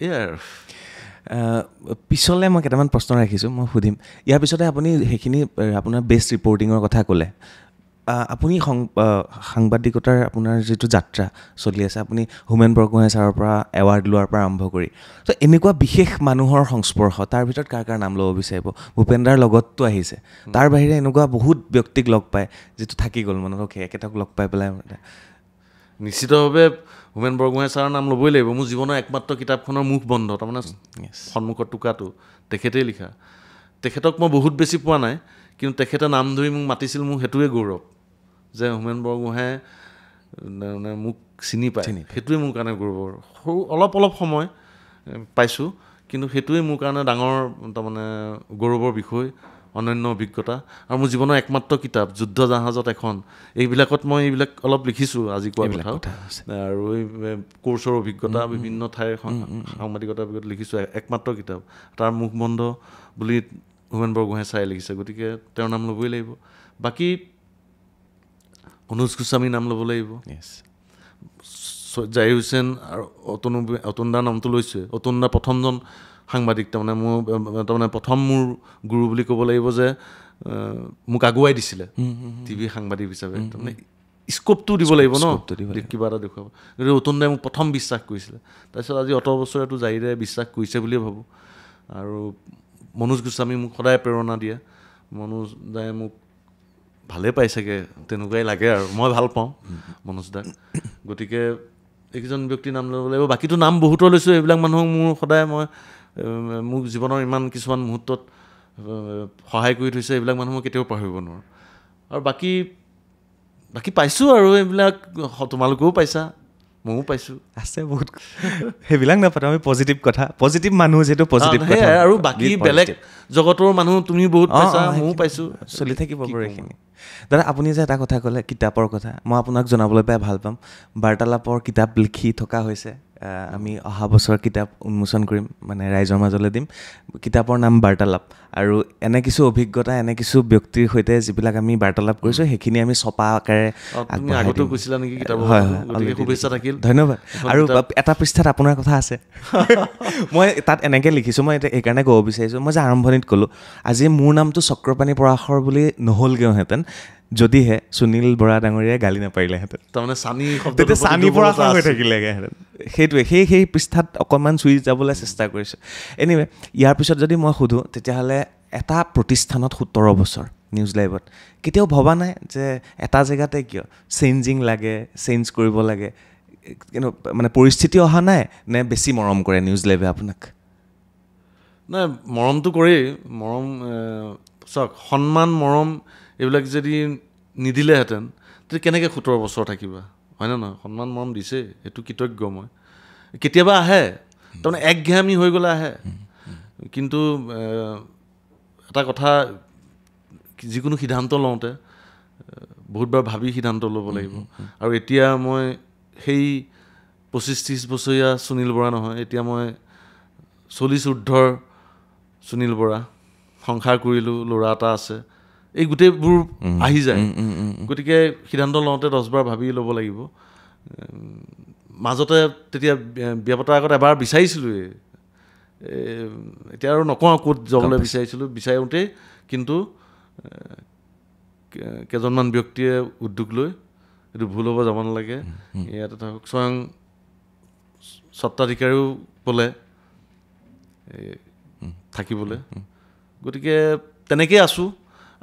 এয়াই আৰু পিছলৈ মই কেইটামান প্ৰশ্ন ৰাখিছোঁ মই সুধিম ইয়াৰ পিছতে আপুনি সেইখিনি আপোনাৰ বেষ্ট ৰিপৰ্টিঙৰ কথা ক'লে আপুনি সাংবাদিকতাৰ আপোনাৰ যিটো যাত্ৰা চলি আছে আপুনি হোমেন বৰগোহাঁই ছাৰৰ পৰা এৱাৰ্ড লোৱাৰ পৰা আৰম্ভ কৰি ত' এনেকুৱা বিশেষ মানুহৰ সংস্পৰ্শ তাৰ ভিতৰত কাৰ নাম ল'ব বিচাৰিব ভূপেন্দাৰ লগততো আহিছে তাৰ বাহিৰে এনেকুৱা বহুত ব্যক্তিক লগ পায় যিটো থাকি গ'ল মনত একেটাক লগ পাই পেলাই নিশ্চিতভাৱে হোমেন বৰগোহাঁই ছাৰৰ নাম ল'বই লাগিব মোৰ জীৱনৰ একমাত্ৰ কিতাপখনৰ মুখ বন্ধ তাৰমানে সন্মুখৰ টুকুৰাটো তেখেতেই লিখা তেখেতক মই বহুত বেছি পোৱা নাই কিন্তু তেখেতে নাম ধৰি মোক মাতিছিল মোৰ সেইটোৱে গৌৰৱ যে হোমেন বৰগোহাঁই মোক চিনি পায় সেইটোৱে মোৰ কাৰণে গৌৰৱৰ সৰু অলপ সময় পাইছোঁ কিন্তু সেইটোৱে মোৰ কাৰণে ডাঙৰ তাৰমানে গৌৰৱৰ বিষয় অনন্য অভিজ্ঞতা আৰু মোৰ জীৱনৰ একমাত্ৰ কিতাপ যুদ্ধ জাহাজত এখন এইবিলাকত মই এইবিলাক অলপ লিখিছোঁ আজি কোৱা কথা আৰু এই কোৰ্চৰ অভিজ্ঞতা বিভিন্ন ঠাইৰ সাংবাদিকতাৰ অভিজ্ঞতা লিখিছোঁ একমাত্ৰ কিতাপ তাৰ মুখ বন্ধ বুলি হোমেন বৰগোহাঁই ছাৰে লিখিছে গতিকে তেওঁৰ নাম ল'বই লাগিব বাকী অনুজ গোস্বামীৰ নাম ল'ব লাগিব জাহিৰ হুছেইন আৰু অতুন দাৰ নামটো লৈছে অতুন দা প্ৰথমজন সাংবাদিক তাৰমানে প্ৰথম মোৰ গুৰু বুলি ক'ব লাগিব যে মোক আগুৱাই দিছিলে টিভি সাংবাদিক হিচাপে তাৰমানে স্কোপটো দিব লাগিব ন কিবা এটা দেখুৱাব গতিকে অতুন দাই মোক প্ৰথম বিশ্বাস কৰিছিলে তাৰপিছত আজি অত বছৰেতো জাহিৰে বিশ্বাস কৰিছে বুলিয়ে ভাবোঁ আৰু মনোজ গোস্বামী মোক সদায় প্ৰেৰণা দিয়ে মনোজ দাই মোক ভালে পাই চাগে তেনেকুৱাই লাগে আৰু মই ভাল পাওঁ মনোজ দাক গতিকে এইকেইজন ব্যক্তিৰ নাম ল'ব লাগিব বাকীটো নাম বহুতৰ লৈছোঁ এইবিলাক মানুহক মোৰ সদায় মোক জীৱনৰ ইমান কিছুমান মুহূৰ্তত সহায় কৰি থৈছে এইবিলাক মানুহ মই কেতিয়াও পাহৰিব নোৱাৰোঁ আৰু বাকী পাইছোঁ আৰু এইবিলাক তোমালোকেও পাইছা ময়ো পাইছোঁ আছে বহুত সেইবিলাক নাপাতো আমি পজিটিভ কথা পজিটিভ মানুহ যিহেতু পজিটিভ কথা আৰু বাকী বেলেগ জগতৰ মানুহ তুমি বহুত পাইছা ময়ো পাইছোঁ চলি থাকিব বাৰু এইখিনি দাদা আপুনি যে এটা কথা ক'লে কিতাপৰ কথা মই আপোনাক জনাবলৈ পাই ভাল পাম বাৰ্তালাপৰ কিতাপ লিখি থকা হৈছে আমি অহা বছৰ কিতাপ উন্মোচন কৰিম মানে ৰাইজৰ মাজলৈ দিম কিতাপৰ নাম বাৰ্তালাপ আৰু এনে কিছু অভিজ্ঞতা এনে কিছু ব্যক্তিৰ সৈতে যিবিলাক আমি বাৰ্তালাপ কৰিছোঁ সেইখিনি আমি ছপা আকাৰে ধন্যবাদ আৰু এটা পৃষ্ঠাত আপোনাৰ কথা আছে মই তাত এনেকৈ লিখিছোঁ মই এতিয়া এইকাৰণে ক'ব বিচাৰিছোঁ মই যে আৰম্ভণিত ক'লোঁ আজি মোৰ নামটো চক্ৰপাণি পৰাশৰ বুলি নহ'লগৈহেঁতেন যদিহে সুনীল বৰা ডাঙৰীয়াই গালি নাপাৰিলেহেঁতেন তাৰমানে চানি পৰাশৰ হৈ থাকিলেগৈহেঁতেন সেইটোৱে সেই পৃষ্ঠাত অকণমান চুই যাবলৈ চেষ্টা কৰিছোঁ এনিৱে ইয়াৰ পিছত যদি মই সোধোঁ তেতিয়াহ'লে এটা প্ৰতিষ্ঠানত 17 বছৰ নিউজ লাইভত কেতিয়াও ভবা নাই যে এটা জেগাতে কিয় চেঞ্জিং লাগে চেঞ্জ কৰিব লাগে কিন্তু মানে পৰিস্থিতি অহা নাই নে বেছি মৰম কৰে নিউজ লাইভে আপোনাক নাই মৰমটো কৰেই মৰম চাওক সন্মান মৰম এইবিলাক যদি নিদিলেহেঁতেন তেতিয়া কেনেকৈ 17 বছৰ থাকিবা হয়নে নহয় সন্মান মৰম দিছে সেইটো কৃতজ্ঞ মই কেতিয়াবা আহে তাৰমানে একঘেয়ামী হৈ গ'লে আহে কিন্তু এটা কথা যিকোনো সিদ্ধান্ত লওঁতে বহুতবাৰ ভাবি সিদ্ধান্ত ল'ব লাগিব আৰু এতিয়া মই সেই 25-30 বছৰীয়া সুনীল বৰা নহয় এতিয়া মই 40 ঊৰ্ধৰ সুনীল বৰা সংসাৰ কৰিলোঁ ল'ৰা এটা আছে এই গোটেইবোৰ আহি যায় গতিকে সিদ্ধান্ত লওঁতে 10 বাৰ ভাবি ল'ব লাগিব মাজতে তেতিয়া বিয়া পতাৰ আগত এবাৰ বিচাৰিছিলোঁৱেই এতিয়া আৰু নকওঁ ক'ত যাবলৈ বিচাৰিছিলোঁ বিচাৰোঁতেই কিন্তু কেইজনমান ব্যক্তিয়ে উদ্যোগ লৈ এইটো ভুল হ'ব যাব নালাগে ইয়াতে ধৰক স্বয়ং স্বত্বাধিকাৰীও ক'লে থাকিবলৈ গতিকে তেনেকেই আছোঁ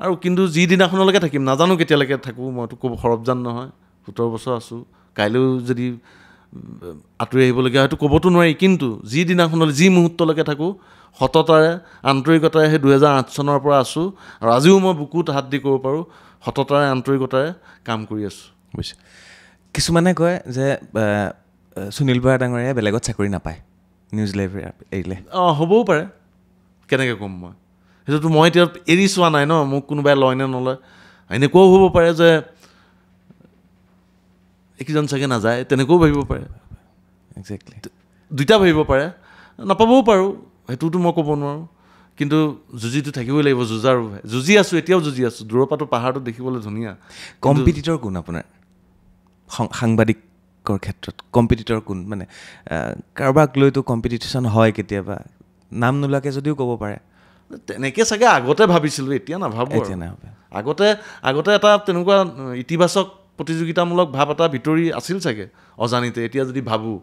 আৰু কিন্তু যিদিনাখনলৈকে থাকিম নাজানো কেতিয়ালৈকে থাকোঁ মইতো ক'ব সৰবজান নহয় 17 বছৰ আছোঁ কাইলৈও যদি আঁতৰি আহিবলগীয়া হয়তো ক'বতো নোৱাৰি কিন্তু যিদিনাখনলৈ যি মুহূৰ্তলৈকে থাকোঁ সততাৰে আন্তৰিকতাৰে সেই 2008 চনৰ পৰা আছোঁ আৰু আজিও মই বুকুত হাত দি ক'ব পাৰোঁ সততাৰে আন্তৰিকতাৰে কাম কৰি আছোঁ বুজিছোঁ কিছুমানে কয় যে সুনীল বৰা ডাঙৰীয়াই বেলেগত চাকৰি নাপায় নিউজ লাইভ এৰিলে হ'বও পাৰে কেনেকৈ ক'ম মই সেইটোতো মই এতিয়া এৰি চোৱা নাই ন মোক কোনোবাই লয় নে নলয় এনেকুৱাও হ'ব পাৰে যে এইকেইজন চাগে নাযায় তেনেকৈও ভাবিব পাৰে একজেক্টলি দুইটা ভাবিব পাৰে নাপাবও পাৰোঁ সেইটোতো মই ক'ব নোৱাৰোঁ কিন্তু যুঁজিটো থাকিবই লাগিব যুঁজাৰু যুঁজি আছোঁ এতিয়াও যুঁজি আছোঁ দূৰৰ পৰাতো পাহাৰটো দেখিবলৈ ধুনীয়া কম্পিটিটৰ কোন আপোনাৰ সাংবাদিকৰ ক্ষেত্ৰত কম্পিটিটৰ কোন মানে কাৰোবাক লৈতো কম্পিটিশ্যন হয় কেতিয়াবা নাম নোলোৱাকৈ যদিও ক'ব পাৰে তেনেকৈ চাগে আগতে ভাবিছিলোঁ এতিয়া নাভাবোঁ এতিয়া নাভাবে আগতে এটা তেনেকুৱা ইতিবাচক প্ৰতিযোগিতামূলক ভাৱ এটা ভিতৰি আছিল চাগে অজানিতে এতিয়া যদি ভাবোঁ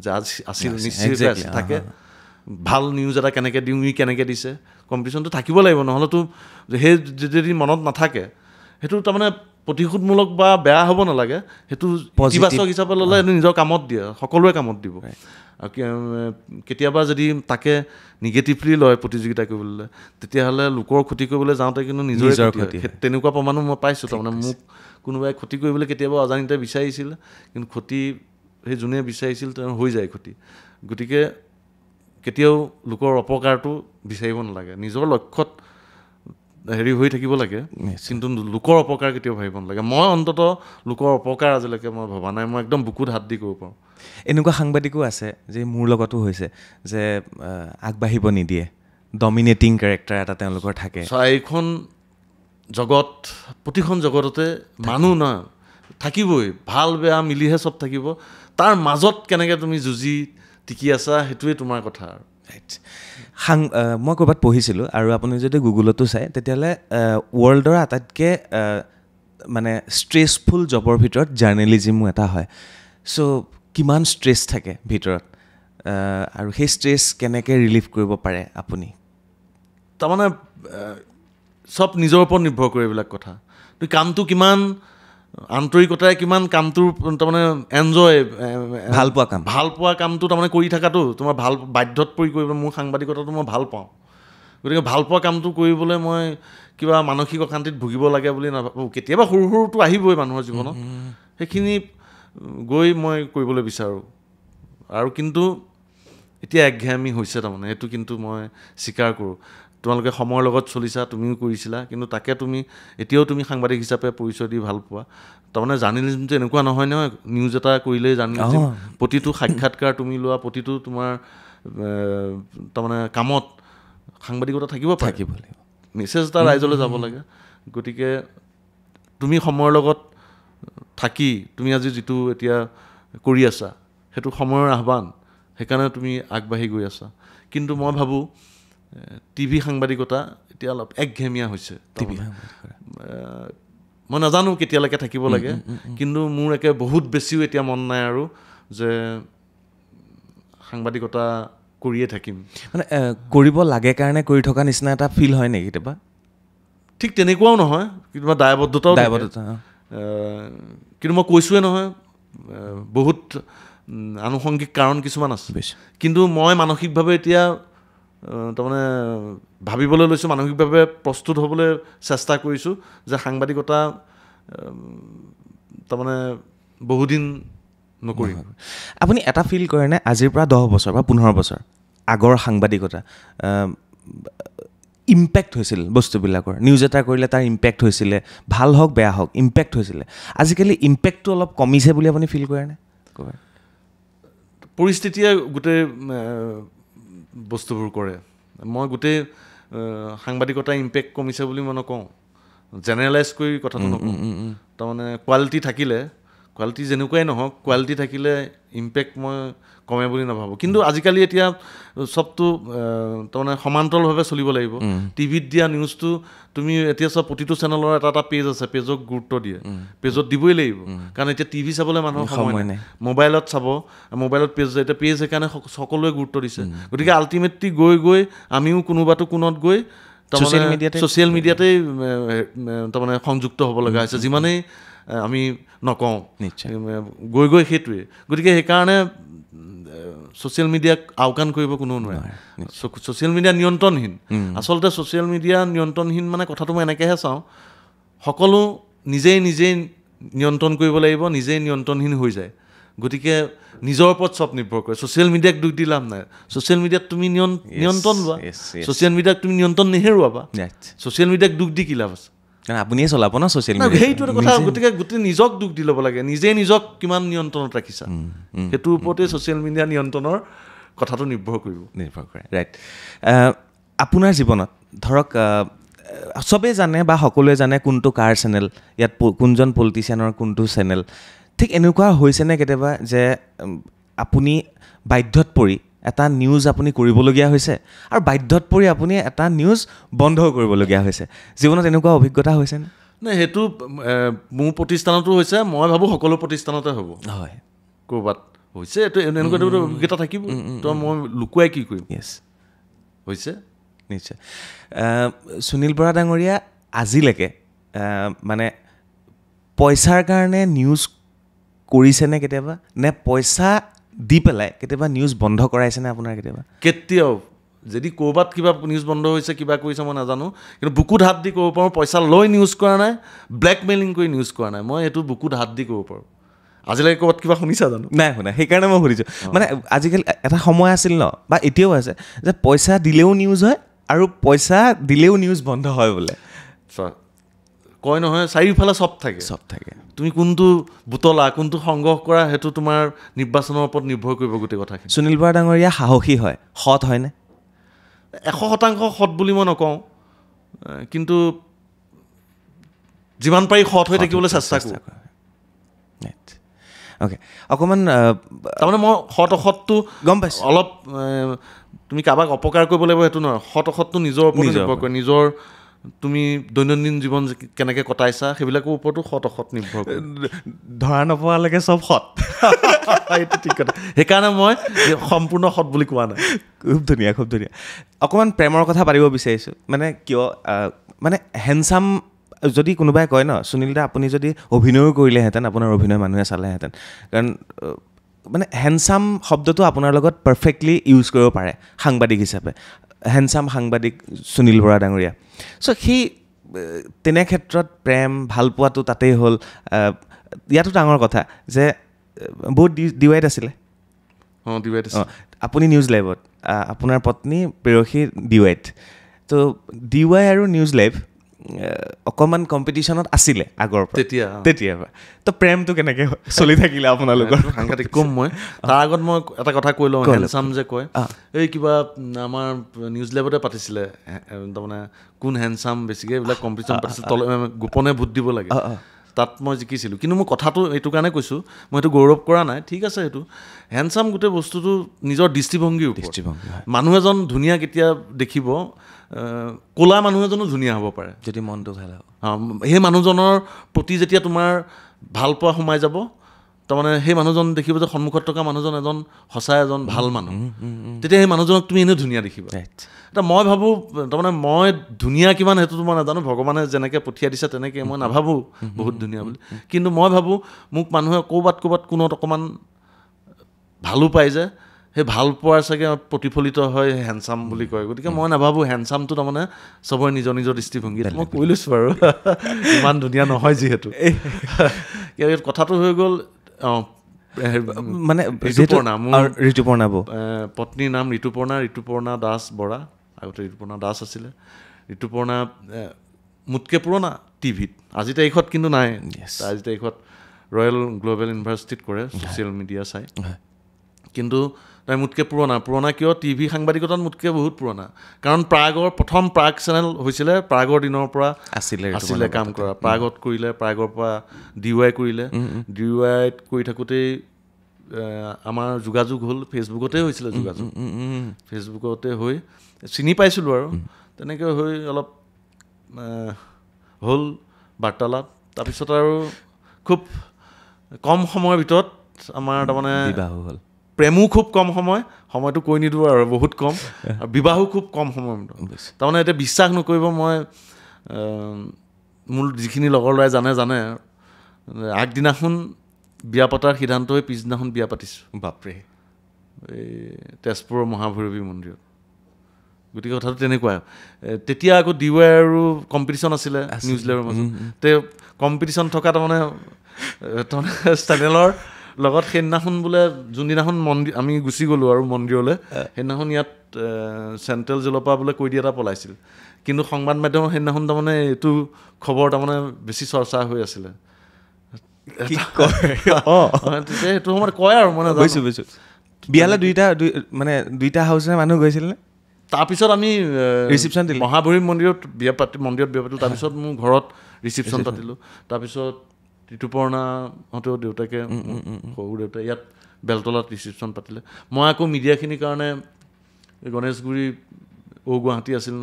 যে আছিল নিশ্চয় থাকে ভাল নিউজ এটা কেনেকৈ দিওঁ ই কেনেকৈ দিছে কম্পিটিশ্যনটো থাকিব লাগিব নহ'লেতো সেই যদি মনত নাথাকে সেইটো তাৰমানে প্ৰতিশোধমূলক বা বেয়া হ'ব নালাগে সেইটো ইতিবাচক হিচাপে ল'লে সেইটো নিজৰ কামত দিয়ে সকলোৱে কামত দিব আৰু কেতিয়াবা যদি তাকে নিগেটিভলি লয় প্ৰতিযোগিতা কৰিবলৈ তেতিয়াহ'লে লোকৰ ক্ষতি কৰিবলৈ যাওঁতে কিন্তু নিজৰ ক্ষতি তেনেকুৱা প্ৰমাণো মই পাইছোঁ তাৰমানে মোক কোনোবাই ক্ষতি কৰিবলৈ কেতিয়াবা অজানিতে বিচাৰিছিল কিন্তু ক্ষতি সেই যোনে বিচাৰিছিল তেওঁ হৈ যায় ক্ষতি গতিকে কেতিয়াও লোকৰ অপকাৰটো বিচাৰিব নালাগে নিজৰ লক্ষ্যত হেৰি হৈ থাকিব লাগে কিন্তু লোকৰ অপকাৰ কেতিয়াও ভাবিব নালাগে মই অন্ততঃ লোকৰ অপকাৰ আজিলৈকে মই ভবা নাই মই একদম বুকুত হাত দি ক'ব পাৰোঁ এনেকুৱা সাংবাদিকো আছে যে মোৰ লগতো হৈছে যে আগবাঢ়িব নিদিয়ে ডমিনেটিং কেৰেক্টাৰ এটা তেওঁলোকৰ থাকে এইখন জগত প্ৰতিখন জগততে মানুহ নহয় থাকিবই ভাল বেয়া মিলিহে চব থাকিব তাৰ মাজত কেনেকৈ তুমি যুঁজি টিকি আছা সেইটোৱে তোমাৰ কথা আৰু মই ক'ৰবাত পঢ়িছিলোঁ আৰু আপুনি যদি গুগলতো চায় তেতিয়াহ'লে ৱৰ্ল্ডৰ আটাইতকৈ মানে ষ্ট্ৰেছফুল জবৰ ভিতৰত জাৰ্নেলিজিমো এটা হয় চ' কিমান ষ্ট্ৰেছ থাকে ভিতৰত আৰু সেই ষ্ট্ৰেছ কেনেকৈ ৰিলিভ কৰিব পাৰে আপুনি তাৰমানে চব নিজৰ ওপৰত নিৰ্ভৰ কৰে এইবিলাক কথা তুমি কামটো কিমান আন্তৰিকতাৰে কিমান কামটোৰ তাৰমানে এনজয় ভাল পোৱা কামটো তাৰমানে কৰি থকাটো তোমাৰ ভাল বাধ্যত পৰি কৰিব মোৰ সাংবাদিকতাটো মই ভাল পাওঁ গতিকে ভাল পোৱা কামটো কৰিবলৈ মই কিবা মানসিক অশান্তিত ভুগিব লাগে বুলি নাভাবোঁ কেতিয়াবা সৰু সৰুটো আহিবই মানুহৰ জীৱনত সেইখিনি গৈ মই কৰিবলৈ বিচাৰোঁ আৰু কিন্তু এতিয়া একঘেয়ামী হৈছে তাৰমানে সেইটো কিন্তু মই স্বীকাৰ কৰোঁ তোমালোকে সময়ৰ লগত চলিছা তুমিও কৰিছিলা কিন্তু তাকে তুমি এতিয়াও তুমি সাংবাদিক হিচাপে পৰিচয় দি ভাল পোৱা তাৰমানে জাৰ্নেলিজিমটো এনেকুৱা নহয় নহয় নিউজ এটা কৰিলেই জাৰ্নেলিজিম প্ৰতিটো সাক্ষাৎকাৰ তুমি লোৱা প্ৰতিটো তোমাৰ তাৰমানে কামত সাংবাদিকতা থাকিব লাগিব মেছেজ এটা ৰাইজলৈ যাব লাগে গতিকে তুমি সময়ৰ লগত থাকি তুমি আজি যিটো এতিয়া কৰি আছা সেইটো সময়ৰ আহ্বান সেইকাৰণে তুমি আগবাঢ়ি গৈ আছা কিন্তু মই ভাবোঁ টিভি সাংবাদিকতা এতিয়া অলপ একঘেমীয়া হৈছে মই নাজানো কেতিয়ালৈকে থাকিব লাগে কিন্তু মোৰ একে বহুত বেছিও এতিয়া মন নাই আৰু যে সাংবাদিকতা কৰিয়ে থাকিম মানে কৰিব লাগে কাৰণে কৰি থকা নিচিনা এটা ফিল হয় নেকি কেতিয়াবা ঠিক তেনেকুৱাও নহয় কেতিয়াবা দায়বদ্ধতাও কিন্তু মই কৈছোঁৱে নহয় বহুত আনুষংগিক কাৰণ কিছুমান আছে কিন্তু মই মানসিকভাৱে এতিয়া তাৰমানে ভাবিবলৈ লৈছোঁ, মানসিকভাৱে প্ৰস্তুত হ'বলৈ চেষ্টা কৰিছোঁ যে সাংবাদিকতা তাৰমানে বহুদিন নকৰিম। আপুনি এটা ফিল কৰেনে আজিৰ পৰা 10 বছৰ বা 15 বছৰ আগৰ সাংবাদিকতা ইম্পেক্ট হৈছিল বস্তুবিলাকৰ, নিউজ এটা কৰিলে তাৰ ইম্পেক্ট হৈছিলে, ভাল হওক বেয়া হওক ইম্পেক্ট হৈছিলে, আজিকালি ইম্পেক্টটো অলপ কমিছে বুলি আপুনি ফিল কৰেনে? পৰিস্থিতিয়ে গোটেই বস্তুবোৰ কৰে। মই গোটেই সাংবাদিকতা ইম্পেক্ট কমিছে বুলি মই নকওঁ, জেনেৰেলাইজ কৰি কথাটো নকওঁ। তাৰমানে কোৱালিটি থাকিলে, কোৱালিটি যেনেকুৱাই নহওক, কোৱালিটি থাকিলে ইম্পেক্ট মই কমে বুলি নাভাবোঁ। কিন্তু আজিকালি এতিয়া চবটো তাৰমানে সমান্তৰালভাৱে চলিব লাগিব। টিভিত দিয়া নিউজটো তুমি এতিয়া চব প্ৰতিটো চেনেলৰ এটা এটা পেজ আছে, পেজক গুৰুত্ব দিয়ে, পেজত দিবই লাগিব। কাৰণ এতিয়া টিভি চাবলৈ মানুহৰ সময় নাই, মোবাইলত চাব, মোবাইলত পেজ, এতিয়া পেজ সেইকাৰণে সকলোৱে গুৰুত্ব দিছে। গতিকে আল্টিমেটলি গৈ গৈ আমিও কোনোবাটো কোণত গৈ ছ'চিয়েল মিডিয়াতেই তাৰমানে সংযুক্ত হ'ব লগা হৈছে, যিমানেই আমি নকওঁ গৈ গৈ সেইটোৱে। গতিকে সেইকাৰণে ছ'চিয়েল মিডিয়াক আওকাণ কৰিব কোনেও নোৱাৰে। ছ'চিয়েল মিডিয়া নিয়ন্ত্ৰণহীন, আচলতে ছ'চিয়েল মিডিয়া নিয়ন্ত্ৰণহীন মানে কথাটো মই এনেকৈহে চাওঁ, সকলো নিজেই নিয়ন্ত্ৰণ কৰিব লাগিব, নিজেই নিয়ন্ত্ৰণহীন হৈ যায়। গতিকে নিজৰ ওপৰত চব নিৰ্ভৰ কৰে। ছ'চিয়েল মিডিয়াক দুখ দি লাভ নাই, ছ'চিয়েল মিডিয়াত তুমি নিয়ন্ত্ৰণ লোৱা, ছ'চিয়েল মিডিয়াক তুমি নিয়ন্ত্ৰণ নেহেৰুৱাবা। ছ'চিয়েল মিডিয়াক দুখ দি কি লাভ আছে? আপুনিয়ে চলাব ন ছ'চিয়েল মিডিয়া, সেইটো এটা কথা। গতিকে গোটেই নিজক দুখ দি ল'ব লাগে, নিজক কিমান নিয়ন্ত্ৰণত ৰাখিছা, সেইটোৰ ওপৰতে ছ'চিয়েল মিডিয়া নিয়ন্ত্ৰণৰ কথাটো নিৰ্ভৰ কৰে। ৰাইট। আপোনাৰ জীৱনত ধৰক চবেই জানে বা সকলোৱে জানে কোনটো কাৰ চেনেল, ইয়াত কোনজন পলিটিচিয়ানৰ কোনটো চেনেল। ঠিক এনেকুৱা হৈছেনে কেতিয়াবা যে আপুনি বাধ্যত পৰি এটা নিউজ আপুনি কৰিবলগীয়া হৈছে আৰু বাধ্যত পৰি আপুনি এটা নিউজ বন্ধ কৰিবলগীয়া হৈছে? জীৱনত এনেকুৱা অভিজ্ঞতা হৈছেনে? নাই, সেইটো মোৰ প্ৰতিষ্ঠানতো হৈছে, মই ভাবোঁ সকলো প্ৰতিষ্ঠানতে হ'ব। হয়, ক'ৰবাত হৈছে, এইটো এনেকুৱা অভিজ্ঞতা থাকিব, তো মই লুকুৱাই কি কৰিম? হৈছে নিশ্চয়। সুনীল বৰা ডাঙৰীয়া আজিলৈকে মানে পইচাৰ কাৰণে নিউজ কৰিছেনে কেতিয়াবা, নে পইচা দি পেলাই কেতিয়াবা নিউজ বন্ধ কৰাইছেনে আপোনাৰ কেতিয়াবা? কেতিয়াও যদি ক'ৰবাত কিবা নিউজ বন্ধ হৈছে, কিবা কৰিছে মই নাজানো, কিন্তু বুকুত হাত দি ক'ব পাৰোঁ পইচা লৈ নিউজ কৰা নাই, ব্লেকমেইলিং কৰি নিউজ কৰা নাই। মই এইটো বুকুত হাত দি ক'ব পাৰোঁ। আজিলৈকে ক'ৰবাত কিবা শুনিছা জানো? নাই শুনা, সেইকাৰণে মই সুধিছোঁ। মানে আজিকালি এটা সময় আছিল ন, বা এতিয়াও আছে, যে পইচা দিলেও নিউজ হয় আৰু পইচা দিলেও নিউজ বন্ধ হয় বোলে। কয় নহয়, চাৰিওফালে চব থাকে। তুমি কোনটো বুটলা, কোনটো সংগ্ৰহ কৰা, সেইটো তোমাৰ নিৰ্বাচনৰ ওপৰত নিৰ্ভৰ কৰিব গোটেই কথাখিনি। সুনীল বৰা ডাঙৰীয়া সাহসী হয়, সৎ হয়নে? 100% সৎ বুলি মই নকওঁ, কিন্তু যিমান পাৰি সৎ হৈ থাকিবলৈ চেষ্টা কৰোঁ। অ'কে, অকণমান তাৰমানে মই অসৎটো গম পাইছোঁ। অলপ তুমি কাৰোবাক অপকাৰ কৰিব লাগিব সেইটো নহয়, অসৎটো নিজৰ ওপৰত নিৰ্ভৰ কৰে। নিজৰ তুমি দৈনন্দিন জীৱন কেনেকৈ কটাইছা সেইবিলাকৰ ওপৰতো অসৎ নিৰ্ভৰ কৰে। ধৰা নপৰালৈকে চব সৎ, এইটো ঠিক কথা। সেইকাৰণে মই সম্পূৰ্ণ সৎ বুলি কোৱা নাই। খুব ধুনীয়া, খুব ধুনীয়া। অকণমান প্ৰেমৰ কথা পাতিব বিচাৰিছোঁ। মানে কিয়, মানে হেণ্ডচাম যদি কোনোবাই কয় ন, সুনীল দা আপুনি যদি অভিনয়ো কৰিলেহেঁতেন, আপোনাৰ অভিনয় মানুহে চালেহেঁতেন, কাৰণ মানে হেণ্ডচাম শব্দটো আপোনাৰ লগত পাৰফেক্টলি ইউজ কৰিব পাৰে সাংবাদিক হিচাপে। হেণ্ডচাম সাংবাদিক সুনীল বৰা ডাঙৰীয়া। চ' সেই তেনে ক্ষেত্ৰত প্ৰেম ভাল পোৱাটো তাতেই হ'ল। ইয়াতো ডাঙৰ কথা যে বহুত ডিৱাইড আছিলে। আপুনি নিউজ লাইভত, আপোনাৰ পত্নী প্ৰেয়সী ডিৱাইড। তো ডিৱাই আৰু নিউজ লাইভ অকণমান কম্পিটিশ্যনত আছিলে আগৰ পৰা, তেতিয়াৰ পৰা। তো প্ৰেমটো কেনেকৈ চলি থাকিলে আপোনালোকৰ? সাংঘাতিক কম। মই তাৰ আগত মই এটা কথা কৈ লওঁ, হেণ্ডচাম যে কয়, এই কিবা আমাৰ নিউজ লাইভতে পাতিছিলে, তাৰমানে কোন হেণ্ডচাম বেছিকৈ এইবিলাক কম্পিটিশ্যন পাতিছিলে, গোপনে ভোট দিব লাগে। তাত মই জিকিছিলোঁ। কিন্তু মই কথাটো এইটো কাৰণে কৈছোঁ, মই সেইটো গৌৰৱ কৰা নাই, ঠিক আছে। সেইটো হেণ্ডচাম গোটেই বস্তুটো নিজৰ দৃষ্টিভংগীৰ ওপৰত। মানুহ এজন ধুনীয়া কেতিয়া দেখিব, ক'লা মানুহ এজনো ধুনীয়া হ'ব পাৰে যদি মনটো ভাল হ'ব। সেই মানুহজনৰ প্ৰতি যেতিয়া তোমাৰ ভাল পোৱা সোমাই যাব, তাৰমানে সেই মানুহজন দেখিব যে সন্মুখত থকা মানুহজন এজন সঁচাই এজন ভাল মানুহ, তেতিয়া সেই মানুহজনক তুমি এনেও ধুনীয়া দেখিবা। এতিয়া মই ভাবোঁ, তাৰমানে মই ধুনীয়া কিমান সেইটোতো মই নাজানো, ভগৱানে যেনেকৈ পঠিয়াই দিছে তেনেকৈ মই নাভাবোঁ বহুত ধুনীয়া বুলি। কিন্তু মই ভাবোঁ মোক মানুহে ক'ৰবাত কোনত অকণমান ভালো পায় যে, সেই ভাল পোৱাৰ চাগে প্ৰতিফলিত হয় হেণ্ডচাম বুলি কয় গতিকে মই নাভাবোঁ হেণ্ডচামটো তাৰমানে চবৰে নিজৰ নিজৰ দৃষ্টিভংগীত মই কৈ লৈছোঁ আৰু ইমান ধুনীয়া নহয় যিহেতু কথাটো হৈ গ'ল মানে ঋতুপৰ্ণা বৌ পত্নীৰ নাম ঋতুপৰ্ণা দাস বৰা আগতে ঋতুপৰ্ণা দাস আছিলে ঋতুপৰ্ণা মোতকৈ পুৰণা টিভিত আজি তাৰিখত কিন্তু নাই আজি তাৰিখত ৰয়েল গ্ল'বেল ইউনিভাৰ্চিটিত কৰে ছ'চিয়েল মিডিয়া চাই কিন্তু তাই মোতকৈ পুৰণা কিয় টিভি সাংবাদিকতাত মোতকৈ বহুত পুৰণা কাৰণ প্ৰথম প্ৰাগ চেনেল হৈছিলে প্ৰাগৰ দিনৰ পৰা আছিলে কাম কৰা প্ৰাগত কৰিলে প্ৰাগৰ পৰা DY কৰিলে DYত কৰি থাকোঁতেই আমাৰ যোগাযোগ হ'ল ফেচবুকতে হৈছিলে যোগাযোগ ফেচবুকতে হৈ চিনি পাইছিলোঁ আৰু তেনেকৈ হৈ অলপ হ'ল বাৰ্তালাপ তাৰপিছত আৰু খুব কম সময়ৰ ভিতৰত আমাৰ তাৰমানে বিবাহ হ'ল প্ৰেমো খুব কম সময়টো কৈ নিদিওঁ আৰু বহুত কম আৰু বিবাহো খুব কম সময় তাৰমানে এতিয়া বিশ্বাস নকৰিব মই মোৰ যিখিনি লগৰ ল'ৰাই জানে আগদিনাখন বিয়া পতাৰ সিদ্ধান্ত হৈ পিছদিনাখন বিয়া পাতিছোঁ বাপৰে এই তেজপুৰৰ মহাভৈৰৱী মন্দিৰত গতিকে কথাটো তেনেকুৱা তেতিয়া আকৌ DY আৰু কম্পিটিশ্যন আছিলে নিউজ লেবৰ মাজত তে কম্পিটিশ্যন থকা তাৰমানে চেনেলৰ লগত সেইদিনাখন বোলে যোনদিনাখন আমি গুচি গ'লোঁ আৰু মন্দিৰলৈ সেইদিনাখন ইয়াত চেণ্ট্ৰেল জেলৰ পৰা বোলে কৈদি এটা পলাইছিল কিন্তু সংবাদ মাধ্যমৰ সেইদিনাখন তাৰমানে এইটো খবৰ তাৰমানে বেছি চৰ্চা হৈ আছিলে সেইটো সময়ত কয় আৰু মানে বিয়ালৈ দুইটা হাউচৰ মানুহ গৈছিল নে তাৰপিছত আমি ৰিচিপশ্যন দিলোঁ মহাভৈৰৱী মন্দিৰত বিয়া পাতিলোঁ তাৰপিছত মোৰ ঘৰত ৰিচিপশ্যন পাতিলোঁ তাৰপিছত ঋতুপৰ্ণাহঁতেও দেউতাকে সৰু দেউতাই ইয়াত বেলতলাত ৰিচিপশ্যন পাতিলে মই আকৌ মিডিয়াখিনিৰ কাৰণে গণেশগুৰি গুৱাহাটী আছিল ন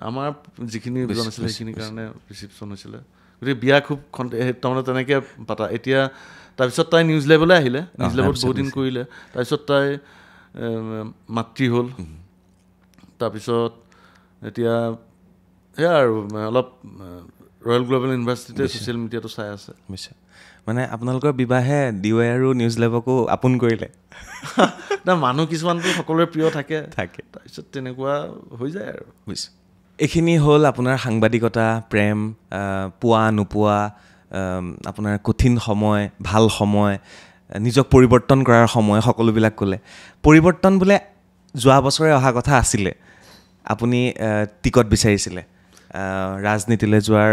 আমাৰ যিখিনি জন আছিলে সেইখিনিৰ কাৰণে ৰিচিপশ্যন হৈছিলে গতিকে বিয়া খুব তাৰমানে তেনেকৈ পাতা এতিয়া তাৰপিছত তাই নিউজ লেবলৈ আহিলে নিউজ লেবত বহুত দিন কৰিলে তাৰপিছত তাই মাতৃ হ'ল তাৰপিছত এতিয়া সেয়া আৰু অলপ ৰয়েল গ্ল'বেল ইউনিভাৰ্চিটিতে ছ'চিয়েল মিডিয়াটো চাই আছে নিশ্চয় মানে আপোনালোকৰ বিবাহে DY আৰু নিউজ লেবকো আপোন কৰিলে মানুহ কিছুমানটো সকলোৰে প্ৰিয় থাকে তাৰপিছত তেনেকুৱা হৈ যায় আৰু বুজিছোঁ এইখিনি হ'ল আপোনাৰ সাংবাদিকতা প্ৰেম পোৱা নোপোৱা আপোনাৰ কঠিন সময় ভাল সময় নিজক পৰিৱৰ্তন কৰাৰ সময় সকলোবিলাক ক'লে পৰিৱৰ্তন বোলে যোৱা বছৰে অহা কথা আছিলে আপুনি টিকট বিচাৰিছিলে ৰাজনীতিলৈ যোৱাৰ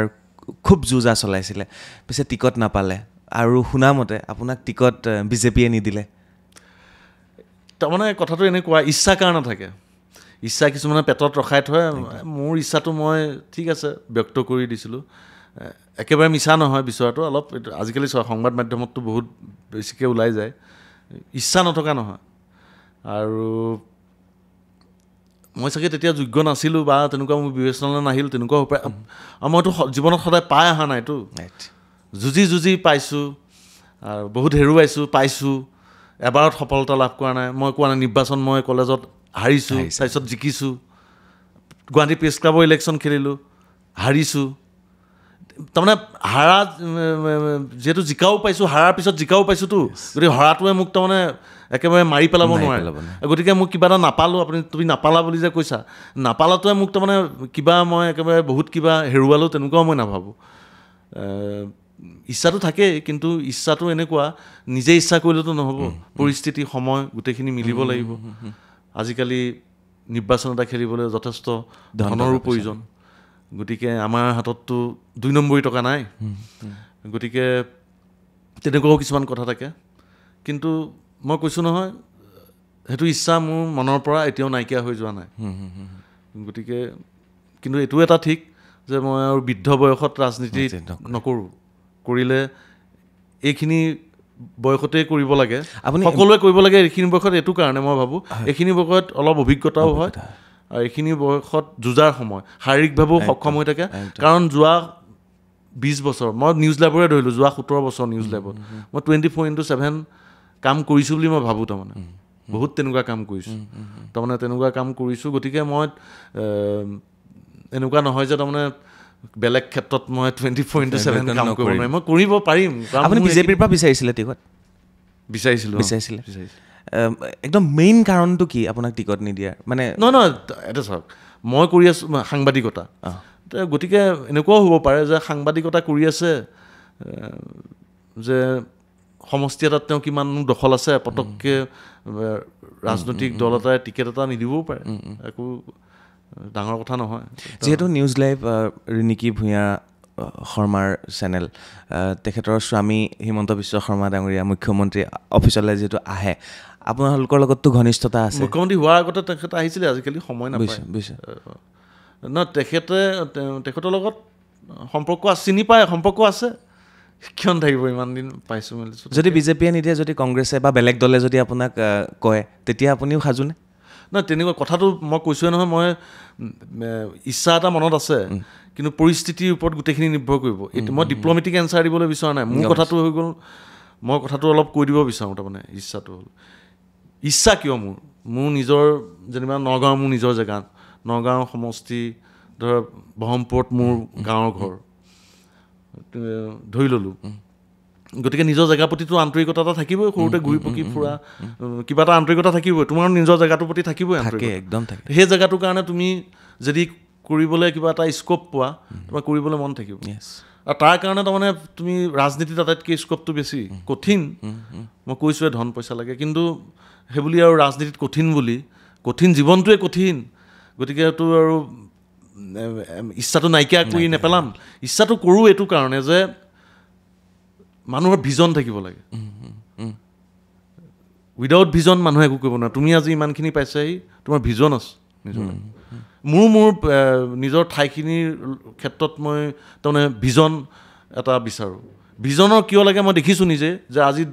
খুব যুঁজা চলাইছিলে পিছে টিকট নাপালে আৰু শুনামতে আপোনাক টিকট বিজেপিয়ে নিদিলে তাৰমানে কথাটো এনেকুৱা ইচ্ছা কাৰণে থাকে ইচ্ছা কিছুমানে পেটত ৰখাই থয় মোৰ ইচ্ছাটো মই ঠিক আছে ব্যক্ত কৰি দিছিলোঁ একেবাৰে মিছা নহয় বিচৰাটো অলপ আজিকালি সংবাদ মাধ্যমততো বহুত বেছিকৈ ওলাই যায় ইচ্ছা নথকা নহয় আৰু মই চাগে তেতিয়া যোগ্য নাছিলোঁ বা তেনেকুৱা মোৰ বিবেচনালৈ নাহিল তেনেকুৱা হ'ব পাৰে আৰু মইতো জীৱনত সদায় পাই অহা নাইতো যুঁজি পাইছোঁ আৰু বহুত হেৰুৱাইছোঁ পাইছোঁ এবাৰত সফলতা লাভ কৰা নাই মই কোৱা নাই নিৰ্বাচন মই কলেজত হাৰিছোঁ তাৰপিছত জিকিছোঁ গুৱাহাটী প্ৰেছ ক্লাবৰ ইলেকশ্যন খেলিলোঁ হাৰিছোঁ তাৰমানে হাৰা যিহেতু জিকাও পাইছোঁ হাৰাৰ পিছত জিকাও পাইছোঁতো গতিকে হৰাটোৱে মোক তাৰমানে একেবাৰে মাৰি পেলাব নোৱাৰে গতিকে মোক কিবা এটা নাপালোঁ তুমি নাপালা বুলি যে কৈছা নাপালাটোৱে মোক তাৰমানে কিবা মই একেবাৰে বহুত কিবা হেৰুৱালোঁ তেনেকুৱাও মই নাভাবোঁ ইচ্ছাটো থাকেই কিন্তু ইচ্ছাটো এনেকুৱা নিজে ইচ্ছা কৰিলেতো নহ'ব পৰিস্থিতি সময় গোটেইখিনি মিলিব লাগিব আজিকালি নিৰ্বাচন এটা খেলিবলৈ যথেষ্ট ধনৰো প্ৰয়োজন গতিকে আমাৰ হাতততো 2 নম্বৰী টকা নাই গতিকে তেনেকুৱাও কিছুমান কথা থাকে কিন্তু মই কৈছোঁ নহয় সেইটো ইচ্ছা মোৰ মনৰ পৰা এতিয়াও নাইকিয়া হৈ যোৱা নাই গতিকে কিন্তু এইটো এটা ঠিক যে মই আৰু বৃদ্ধ বয়সত ৰাজনীতি নকৰোঁ কৰিলে এইখিনি বয়সতেই কৰিব লাগে সকলোৱে কৰিব লাগে এইখিনি বয়সত এইটো কাৰণে মই ভাবোঁ এইখিনি বয়সত অলপ অভিজ্ঞতাও হয় আৰু এইখিনি বয়সত যুঁজাৰ সময় শাৰীৰিকভাৱেও সক্ষম হৈ থাকে কাৰণ যোৱা 20 বছৰ মই নিউজ লেবৰে ধৰিলোঁ যোৱা 17 বছৰ নিউজ লেবত মই 24/7 কাম কৰিছোঁ বুলি মই ভাবোঁ তাৰমানে বহুত তেনেকুৱা কাম কৰিছোঁ তাৰমানে তেনেকুৱা কাম কৰিছোঁ গতিকে মই এনেকুৱা নহয় যে তাৰমানে বেলেগ ক্ষেত্ৰত মই 24/7 কাম কৰিব নোৱাৰিম মই কৰিব পাৰিম আপুনি বিজেপিৰ পৰা বিচাৰিছিলে টিকট বিচাৰিছিলোঁ একদম মেইন কাৰণটো কি আপোনাক টিকট নিদিয়াৰ মানে নহয় এটা চাওক মই কৰি আছোঁ সাংবাদিকতা গতিকে এনেকুৱাও হ'ব পাৰে যে সাংবাদিকতা কৰি আছে যে সমষ্টি এটাত তেওঁ কিমান দখল আছে পটককৈ ৰাজনৈতিক দল এটাই টিকেট এটা নিদিবও পাৰে একো ডাঙৰ কথা নহয় যিহেতু নিউজ লাইভ ৰিণিকী ভূঞা শৰ্মাৰ চেনেল তেখেতৰ স্বামী হিমন্ত বিশ্ব শৰ্মা ডাঙৰীয়া মুখ্যমন্ত্ৰী অফিচলৈ যিহেতু আহে আপোনালোকৰ লগততো ঘনিষ্ঠতা আছে মুখ্যমন্ত্ৰী হোৱাৰ আগতে তেখেত আহিছিলে আজিকালি সময় নাপায় নহয় তেখেতৰ লগত সম্পৰ্ক চিনি পায় সম্পৰ্ক আছে কিয় থাকিব ইমান দিন পাইছোঁ মেলিছোঁ যদি বিজেপিয়ে নিদিয়ে যদি কংগ্ৰেছে বা বেলেগ দলে যদি আপোনাক কয় তেতিয়া আপুনিও সাজুনে নহয় তেনেকুৱা কথাটো মই কৈছোঁৱে নহয় মই ইচ্ছা এটা মনত আছে কিন্তু পৰিস্থিতিৰ ওপৰত গোটেইখিনি নিৰ্ভৰ কৰিব এইটো মই ডিপ্ল'মেটিক এনচাৰ দিবলৈ বিচৰা নাই মোৰ কথাটো হৈ গ'ল মই কথাটো অলপ কৈ দিব বিচাৰোঁ তাৰমানে ইচ্ছাটো হ'ল ইচ্ছা কিয় মোৰ নিজৰ যেনিবা নগাঁও মোৰ নিজৰ জেগা নগাঁও সমষ্টি ধৰ ব্ৰহ্মপুৰত মোৰ গাঁৱৰ ঘৰ ধৰি ল'লোঁ গতিকে নিজৰ জেগাৰ প্ৰতিতো আন্তৰিকতা এটা থাকিবই সৰুতে ঘূৰি পকি ফুৰা কিবা এটা আন্তৰিকতা থাকিবই তোমাৰ নিজৰ জেগাটোৰ প্ৰতি থাকিবই একদম থাকে সেই জেগাটোৰ কাৰণে তুমি যদি কৰিবলৈ কিবা এটা স্ক'প পোৱা তোমাৰ কৰিবলৈ মন থাকিব আৰু তাৰ কাৰণে তাৰমানে তুমি ৰাজনীতিত আটাইতকৈ স্ক'পটো বেছি কঠিন মই কৈছোঁৱে ধন পইচা লাগে কিন্তু সেইবুলি আৰু ৰাজনীতিত কঠিন জীৱনটোৱে কঠিন গতিকে এইটো আৰু ইচ্ছাটো নাইকিয়া কৰি নেপেলাম ইচ্ছাটো কৰোঁ এইটো কাৰণে যে মানুহৰ ভিজন থাকিব লাগে উইদাউট ভিজন মানুহে একো কৰিব নোৱাৰে তুমি আজি ইমানখিনি পাইছাহি তোমাৰ ভিজন আছে নিজৰ মোৰ নিজৰ ঠাইখিনিৰ ক্ষেত্ৰত মই তাৰমানে ভিজন এটা বিচাৰোঁ ভিজনৰ কিয় লাগে মই দেখিছোঁ নিজে যে আজি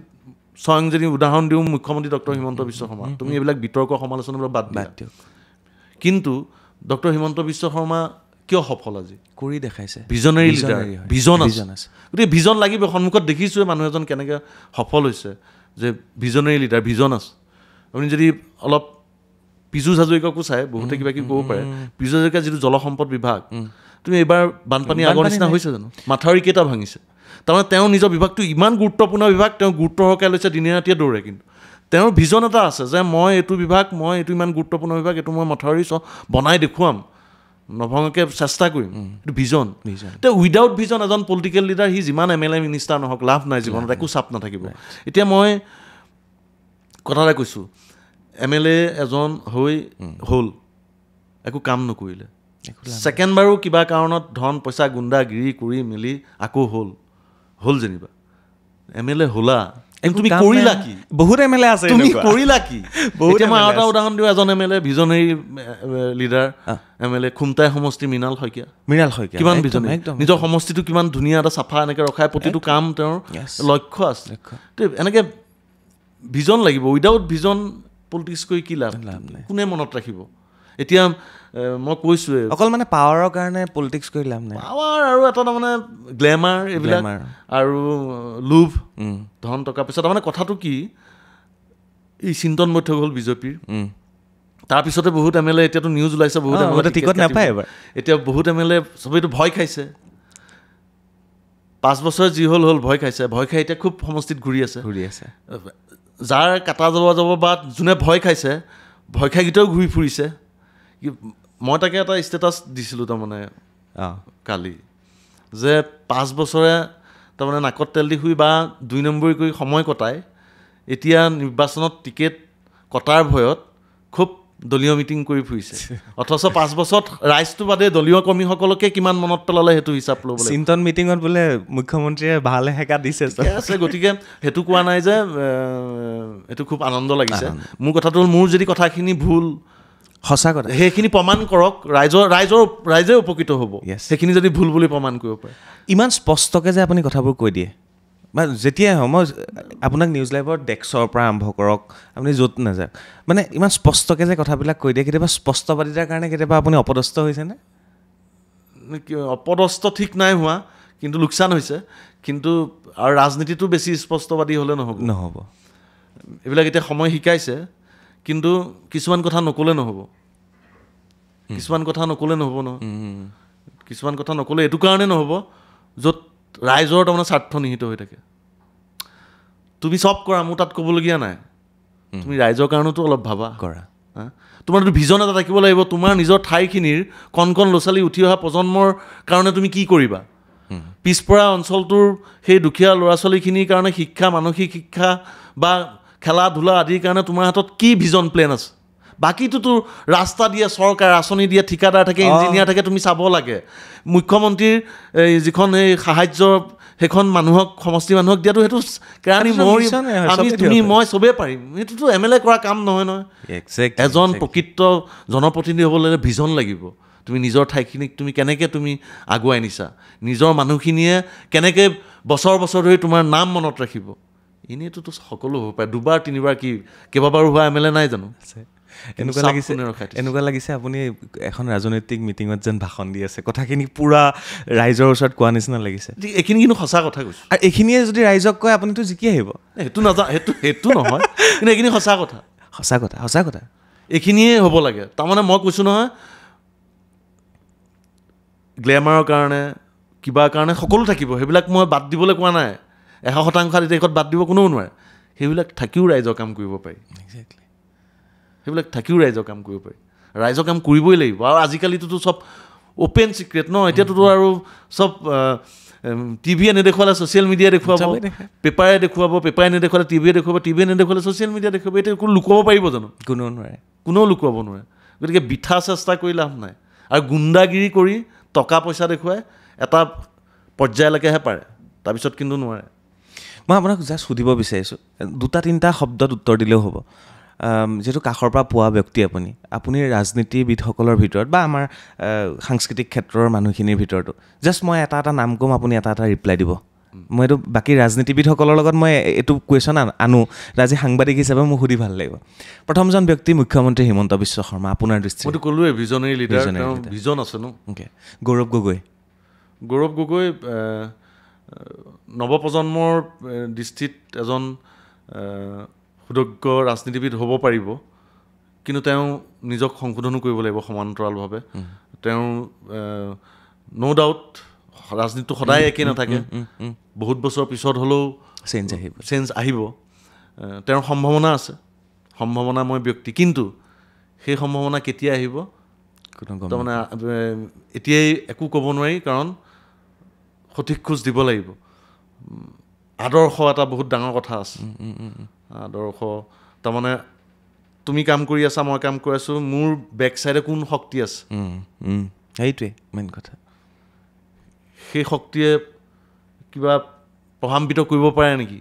স্বয়ং যদি উদাহৰণ দিওঁ মুখ্যমন্ত্ৰী ডক্টৰ হিমন্ত বিশ্ব শৰ্মা তুমি এইবিলাক বিতৰ্ক সমালোচনাবিলাক বাদ দিয়া কিন্তু ডক্টৰ হিমন্ত বিশ্ব শৰ্মা কিয় সফল আজি কৰি দেখাইছে ভিজনেৰী লিডাৰ ভিজন আছে গতিকে ভিজন লাগিব সন্মুখত দেখিছোঁৱে মানুহ এজন কেনেকৈ সফল হৈছে যে ভিজনেৰী লিডাৰ ভিজন আছে আপুনি যদি অলপ পীযুষ হাজৰিকাকো চাই বহুতে কিবা কিবি ক'ব পাৰে পীযুষ হাজৰিকাৰ যিটো জলসম্পদ বিভাগ তুমি এইবাৰ বানপানী আগৰ নিচিনা হৈছে জানো মাথাউৰি কেইটা ভাঙিছে তাৰমানে তেওঁ নিজৰ বিভাগটো ইমান গুৰুত্বপূৰ্ণ বিভাগ তেওঁ গুৰুত্ব সহকাৰে লৈছে দিনে ৰাতিয়ে দৌৰে কিন্তু তেওঁৰ ভিজন এটা আছে যে মই এইটো ইমান গুৰুত্বপূৰ্ণ বিভাগ এইটো মই মাথাউৰি বনাই দেখুৱাম নভঙাকৈ চেষ্টা কৰিম এইটো ভিজন তেওঁ উইদাউট ভিজন এজন পলিটিকেল লিডাৰ সি যিমান MLA মিনিষ্টাৰ নহওক লাভ নাই জীৱনত একো চাপ নাথাকিব এতিয়া মই কথা এটা কৈছোঁ MLA এজন হ'ল একো কাম নকৰিলে ছেকেণ্ড বাৰো কিবা কাৰণত ধন পইচা গুণ্ডাগিৰি কৰি মেলি আকৌ হ'ল যেনিবা MLA হ'লা তুমি কৰিলা কি বহুত MLA আছে তুমি কৰিলা কি এতিয়া মই আৰু এটা উদাহৰণ দিওঁ এজন MLA visionary leader MLA Khumtai সমষ্টি মৃণাল শইকীয়া কিমান ভিজনেৰী নিজৰ সমষ্টিটো কিমান ধুনীয়া এটা চাফা এনেকৈ ৰখাই প্ৰতিটো কাম তেওঁৰ লক্ষ্য আছে এনেকৈ ভিজন লাগিব উইদাউট ভিজন পলিটিক্স কৰি কি লাভ কোনে মনত ৰাখিব এতিয়া মই কৈছোঁৱে অকল মানে পাৱাৰৰ কাৰণে পলিটিক্স কৰি লাভ নাই পাৱাৰ আৰু এটা তাৰমানে গ্লেমাৰ এইবিলাক আৰু লোভ ধন টকা পইচা তাৰমানে কথাটো কি এই চিন্তন বৈঠক হ'ল বিজেপিৰ তাৰপিছতে বহুত MLA এতিয়াতো নিউজ ওলাইছে বহুত MLA টিকট নাপায় এবাৰ এতিয়া বহুত MLA চবেইটো ভয় খাইছে 5 বছৰ যি হ'ল ভয় খাই এতিয়া খুব সমষ্টিত ঘূৰি আছে যাৰ কাটা যাব বা যোনে ভয় খাইছে ভয় খাই গীতেও ঘূৰি ফুৰিছে মই তাকে এটা ষ্টেটাছ দিছিলোঁ তাৰমানে কালি যে 5 বছৰে তাৰমানে নাকত তেল দি শুই বা 2 নম্বৰী কৰি সময় কটায় এতিয়া নিৰ্বাচনত টিকেট কটাৰ ভয়ত খুব দলীয় মিটিং কৰি ফুৰিছে অথচ 5 বছৰত ৰাইজটো বাদে দলীয় কৰ্মীসকলকে কিমান মনত পেলালে সেইটো হিচাপ ল'বলৈ চিন্তন মিটিঙত বোলে মুখ্যমন্ত্ৰীয়ে ভালে হেকা দিছে আছে গতিকে সেইটো কোৱা নাই যে এইটো খুব আনন্দ লাগিছে মোৰ কথাটো হ'ল মোৰ যদি কথাখিনি ভুল সঁচা কথা সেইখিনি প্ৰমাণ কৰক ৰাইজে উপকৃত হ'ব সেইখিনি যদি ভুল বুলি প্ৰমাণ কৰিব পাৰে ইমান স্পষ্টকৈ যে আপুনি কথাবোৰ কৈ দিয়ে বা যেতিয়াই হওঁ মই আপোনাক নিউজ লাইভৰ ডেস্কৰ পৰা আৰম্ভ কৰক আপুনি য'ত নাযাওক মানে ইমান স্পষ্টকৈ যে কথাবিলাক কৈ দিয়ে কেতিয়াবা স্পষ্টবাদিতাৰ কাৰণে কেতিয়াবা আপুনি অপদস্থ হৈছেনে অপদস্থ ঠিক নাই হোৱা কিন্তু লোকচান হৈছে কিন্তু আৰু ৰাজনীতিটো বেছি স্পষ্টবাদী হ'লে নহ'ব এইবিলাক এতিয়া সময় শিকাইছে কিন্তু কিছুমান কথা নক'লে নহ'ব কিছুমান কথা নক'লে এইটো কাৰণে নহ'ব য'ত ৰাইজৰ তাৰমানে স্বাৰ্থ নিহিত হৈ থাকে তুমি চব কৰা মোৰ তাত ক'বলগীয়া নাই তুমি ৰাইজৰ কাৰণেতো অলপ ভাবা কৰা তোমাৰতো ভিজন এটা থাকিব লাগিব তোমাৰ নিজৰ ঠাইখিনিৰ কণ কণ ল'ৰা ছোৱালী উঠি অহা প্ৰজন্মৰ কাৰণে তুমি কি কৰিবা পিছপৰা অঞ্চলটোৰ সেই দুখীয়া ল'ৰা ছোৱালীখিনিৰ কাৰণে শিক্ষা মানসিক শিক্ষা বা খেলা ধূলা আদিৰ কাৰণে তোমাৰ হাতত কি ভিজন প্লেন আছে বাকীটোতো ৰাস্তা দিয়ে চৰকাৰ আঁচনি দিয়ে ঠিকাদাৰ থাকে ইঞ্জিনিয়াৰ থাকে তুমি চাব লাগে মুখ্যমন্ত্ৰীৰ যিখন এই সাহায্য সেইখন মানুহক সমষ্টি মানুহক দিয়াটো সেইটো কেৰাণী আমি তুমি মই চবেই পাৰিম সেইটোতো MLA কৰা কাম নহয় নহয় এজন প্ৰকৃত জনপ্ৰতিনিধি হ'বলৈ ভিজন লাগিব তুমি নিজৰ ঠাইখিনিক তুমি কেনেকৈ তুমি আগুৱাই নিছা নিজৰ মানুহখিনিয়ে কেনেকৈ বছৰ বছৰ ধৰি তোমাৰ নাম মনত ৰাখিব এনেইটোতো সকলো হ'ব পাৰে দুবাৰ তিনিবাৰ কি কেইবাবাৰো হোৱা MLA নাই জানো এনেকুৱা লাগিছে আপুনি এখন ৰাজনৈতিক মিটিঙত যেন ভাষণ দি আছে কথাখিনি পূৰা ৰাইজৰ ওচৰত কোৱা নিচিনা লাগিছে এইখিনি কিন্তু সঁচা কথা কৈছোঁ আৰু এইখিনিয়ে যদি ৰাইজক কয় আপুনিতো জিকি আহিব সেইটো সেইটো নহয় কিন্তু এইখিনি সঁচা কথা এইখিনিয়ে হ'ব লাগে তাৰমানে মই কৈছোঁ নহয় গ্লেমাৰৰ কাৰণে কিবাৰ কাৰণে সকলো থাকিব সেইবিলাক মই বাদ দিবলৈ কোৱা নাই 100% দেশত বাদ দিব কোনেও নোৱাৰে সেইবিলাক থাকিও ৰাইজৰ কাম কৰিব পাৰি সেইবিলাক থাকিও ৰাইজৰ কাম কৰিব পাৰি ৰাইজৰ কাম কৰিবই লাগিব আৰু আজিকালিতো চব অ'পেন চিক্ৰেট ন এতিয়াতো আৰু চব টিভিয়ে নেদেখুৱালে ছ'চিয়েল মিডিয়াই দেখুৱাব পেপাৰে দেখুৱাব পেপাৰে নেদেখুৱালে টিভিয়ে দেখুৱাব টিভিয়ে নেদেখুৱালে ছ'চিয়েল মিডিয়া দেখুৱাব এতিয়া কোনো লুকুৱাব পাৰিব জানো কোনেও লুকুৱাব নোৱাৰে গতিকে বৃথা চেষ্টা কৰি লাভ নাই আৰু গুণ্ডাগিৰি কৰি টকা পইচা দেখুৱাই এটা পৰ্যায়লৈকেহে পাৰে তাৰপিছত কিন্তু নোৱাৰে মই আপোনাক জাষ্ট সুধিব বিচাৰিছোঁ 2-3টা শব্দত উত্তৰ দিলেও হ'ব যিহেতু কাষৰ পৰা পোৱা ব্যক্তি আপুনি ৰাজনীতিবিদসকলৰ ভিতৰত বা আমাৰ সাংস্কৃতিক ক্ষেত্ৰৰ মানুহখিনিৰ ভিতৰতো জাষ্ট মই এটা নাম ক'ম আপুনি এটা ৰিপ্লাই দিব মই এইটো বাকী ৰাজনীতিবিদসকলৰ লগত মই এইটো কুৱেশ্যন আনো আজি সাংবাদিক হিচাপে মোক সুধি ভাল লাগিব প্ৰথমজন ব্যক্তি মুখ্যমন্ত্ৰী হিমন্ত বিশ্ব শৰ্মা আপোনাৰ দৃষ্টিত মইতো ক'লোৱে ভিজনেৰী লিডাৰ ভিজন আছে ন গৌৰৱ গগৈ নৱপ্ৰজন্মৰ দৃষ্টিত এজন সুদক্ষ ৰাজনীতিবিদ হ'ব পাৰিব কিন্তু তেওঁ নিজক সংশোধনো কৰিব লাগিব সমান্তৰালভাৱে তেওঁ ন' ডাউট ৰাজনীতিটো সদায় একেই নাথাকে বহুত বছৰ পিছত হ'লেও চেঞ্জ আহিব তেওঁৰ সম্ভাৱনা আছে সম্ভাৱনাময় ব্যক্তি কিন্তু সেই সম্ভাৱনা কেতিয়া আহিব তাৰমানে এতিয়াই একো ক'ব নোৱাৰি কাৰণ সঠিক খোজ দিব লাগিব আদৰ্শ এটা বহুত ডাঙৰ কথা আছে আদৰ্শ তাৰমানে তুমি কাম কৰি আছা মই কাম কৰি আছোঁ মোৰ বেক চাইডে কোন শক্তি আছে সেইটোৱে মেইন কথা সেই শক্তিয়ে কিবা প্ৰভাৱান্বিত কৰিব পাৰে নেকি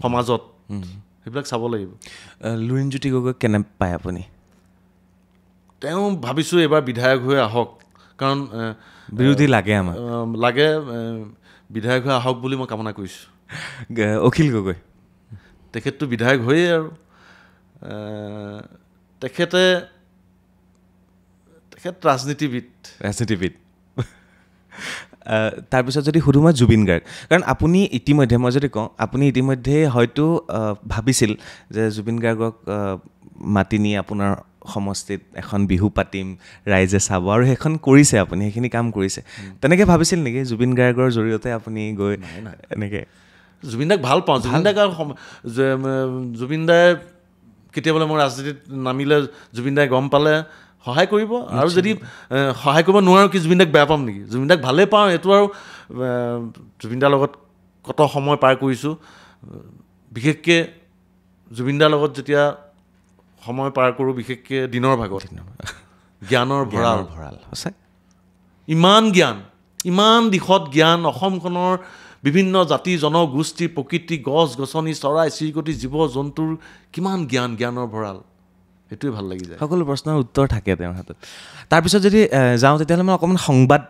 সমাজত সেইবিলাক চাব লাগিব লুৰিণজ্যোতি গগৈক কেনে পায় আপুনি তেওঁ ভাবিছোঁ এইবাৰ বিধায়ক হৈ আহক কাৰণ বিৰোধী লাগে আমাৰ লাগে বিধায়ক হৈ আহক বুলি মই কামনা কৰিছোঁ অখিল গগৈ তেখেতটো বিধায়ক হৈয়ে আৰু তেখেত ৰাজনীতিবিদ তাৰপিছত যদি সুধোঁ মই জুবিন গাৰ্গ কাৰণ আপুনি ইতিমধ্যে মই যদি কওঁ আপুনি ইতিমধ্যে হয়তো ভাবিছিল যে জুবিন গাৰ্গক মাতি নি আপোনাৰ সমষ্টিত এখন বিহু পাতিম ৰাইজে চাব আৰু সেইখন কৰিছে আপুনি সেইখিনি কাম কৰিছে তেনেকৈ ভাবিছিল নেকি জুবিন গাৰ্গৰ জৰিয়তে আপুনি গৈ এনেকৈ জুবিন দাক ভাল পাওঁ জুবিন দাই কেতিয়াবা মই ৰাজনীতিত নামিলে জুবিন দাই গম পালে সহায় কৰিব আৰু যদি সহায় কৰিব নোৱাৰোঁ কি জুবিন দাক বেয়া পাম নেকি জুবিন দাক ভালেই পাওঁ এইটো আৰু জুবিন দাৰ লগত কত সময় পাৰ কৰিছোঁ বিশেষকৈ জুবিন দাৰ লগত যেতিয়া সময় পাৰ কৰোঁ বিশেষকৈ দিনৰ ভাগত জ্ঞানৰ ভঁৰাল সঁচাই ইমান দিশত জ্ঞান অসমখনৰ বিভিন্ন জাতি জনগোষ্ঠী প্ৰকৃতি গছ গছনি চৰাই চিৰিকটি জীৱ জন্তুৰ কিমান জ্ঞানৰ ভঁৰাল সেইটোৱে ভাল লাগি যায় সকলো প্ৰশ্নৰ উত্তৰ থাকে তেওঁৰ হাতত তাৰপিছত যদি যাওঁ তেতিয়াহ'লে মই অকণমান সংবাদ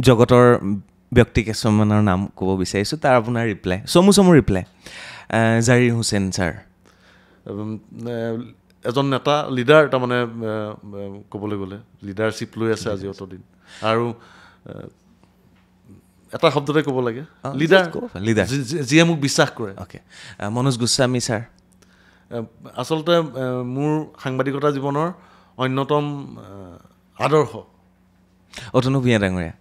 জগতৰ ব্যক্তি কিছুমানৰ নাম ক'ব বিচাৰিছোঁ তাৰ আপোনাৰ ৰিপ্লাই চমু ৰিপ্লাই জাহিৰ হুছেইন ছাৰ এজন নেতা লিডাৰ তাৰমানে ক'বলৈ গ'লে লিডাৰশ্বিপ লৈ আছে আজি অতদিন আৰু এটা শব্দতে ক'ব লাগে লিডাৰ যিয়ে মোক বিশ্বাস কৰে অ'কে মনোজ গোস্বামী ছাৰ আচলতে মোৰ সাংবাদিকতা জীৱনৰ অন্যতম আদৰ্শ অতনু ভূঞা ডাঙৰীয়া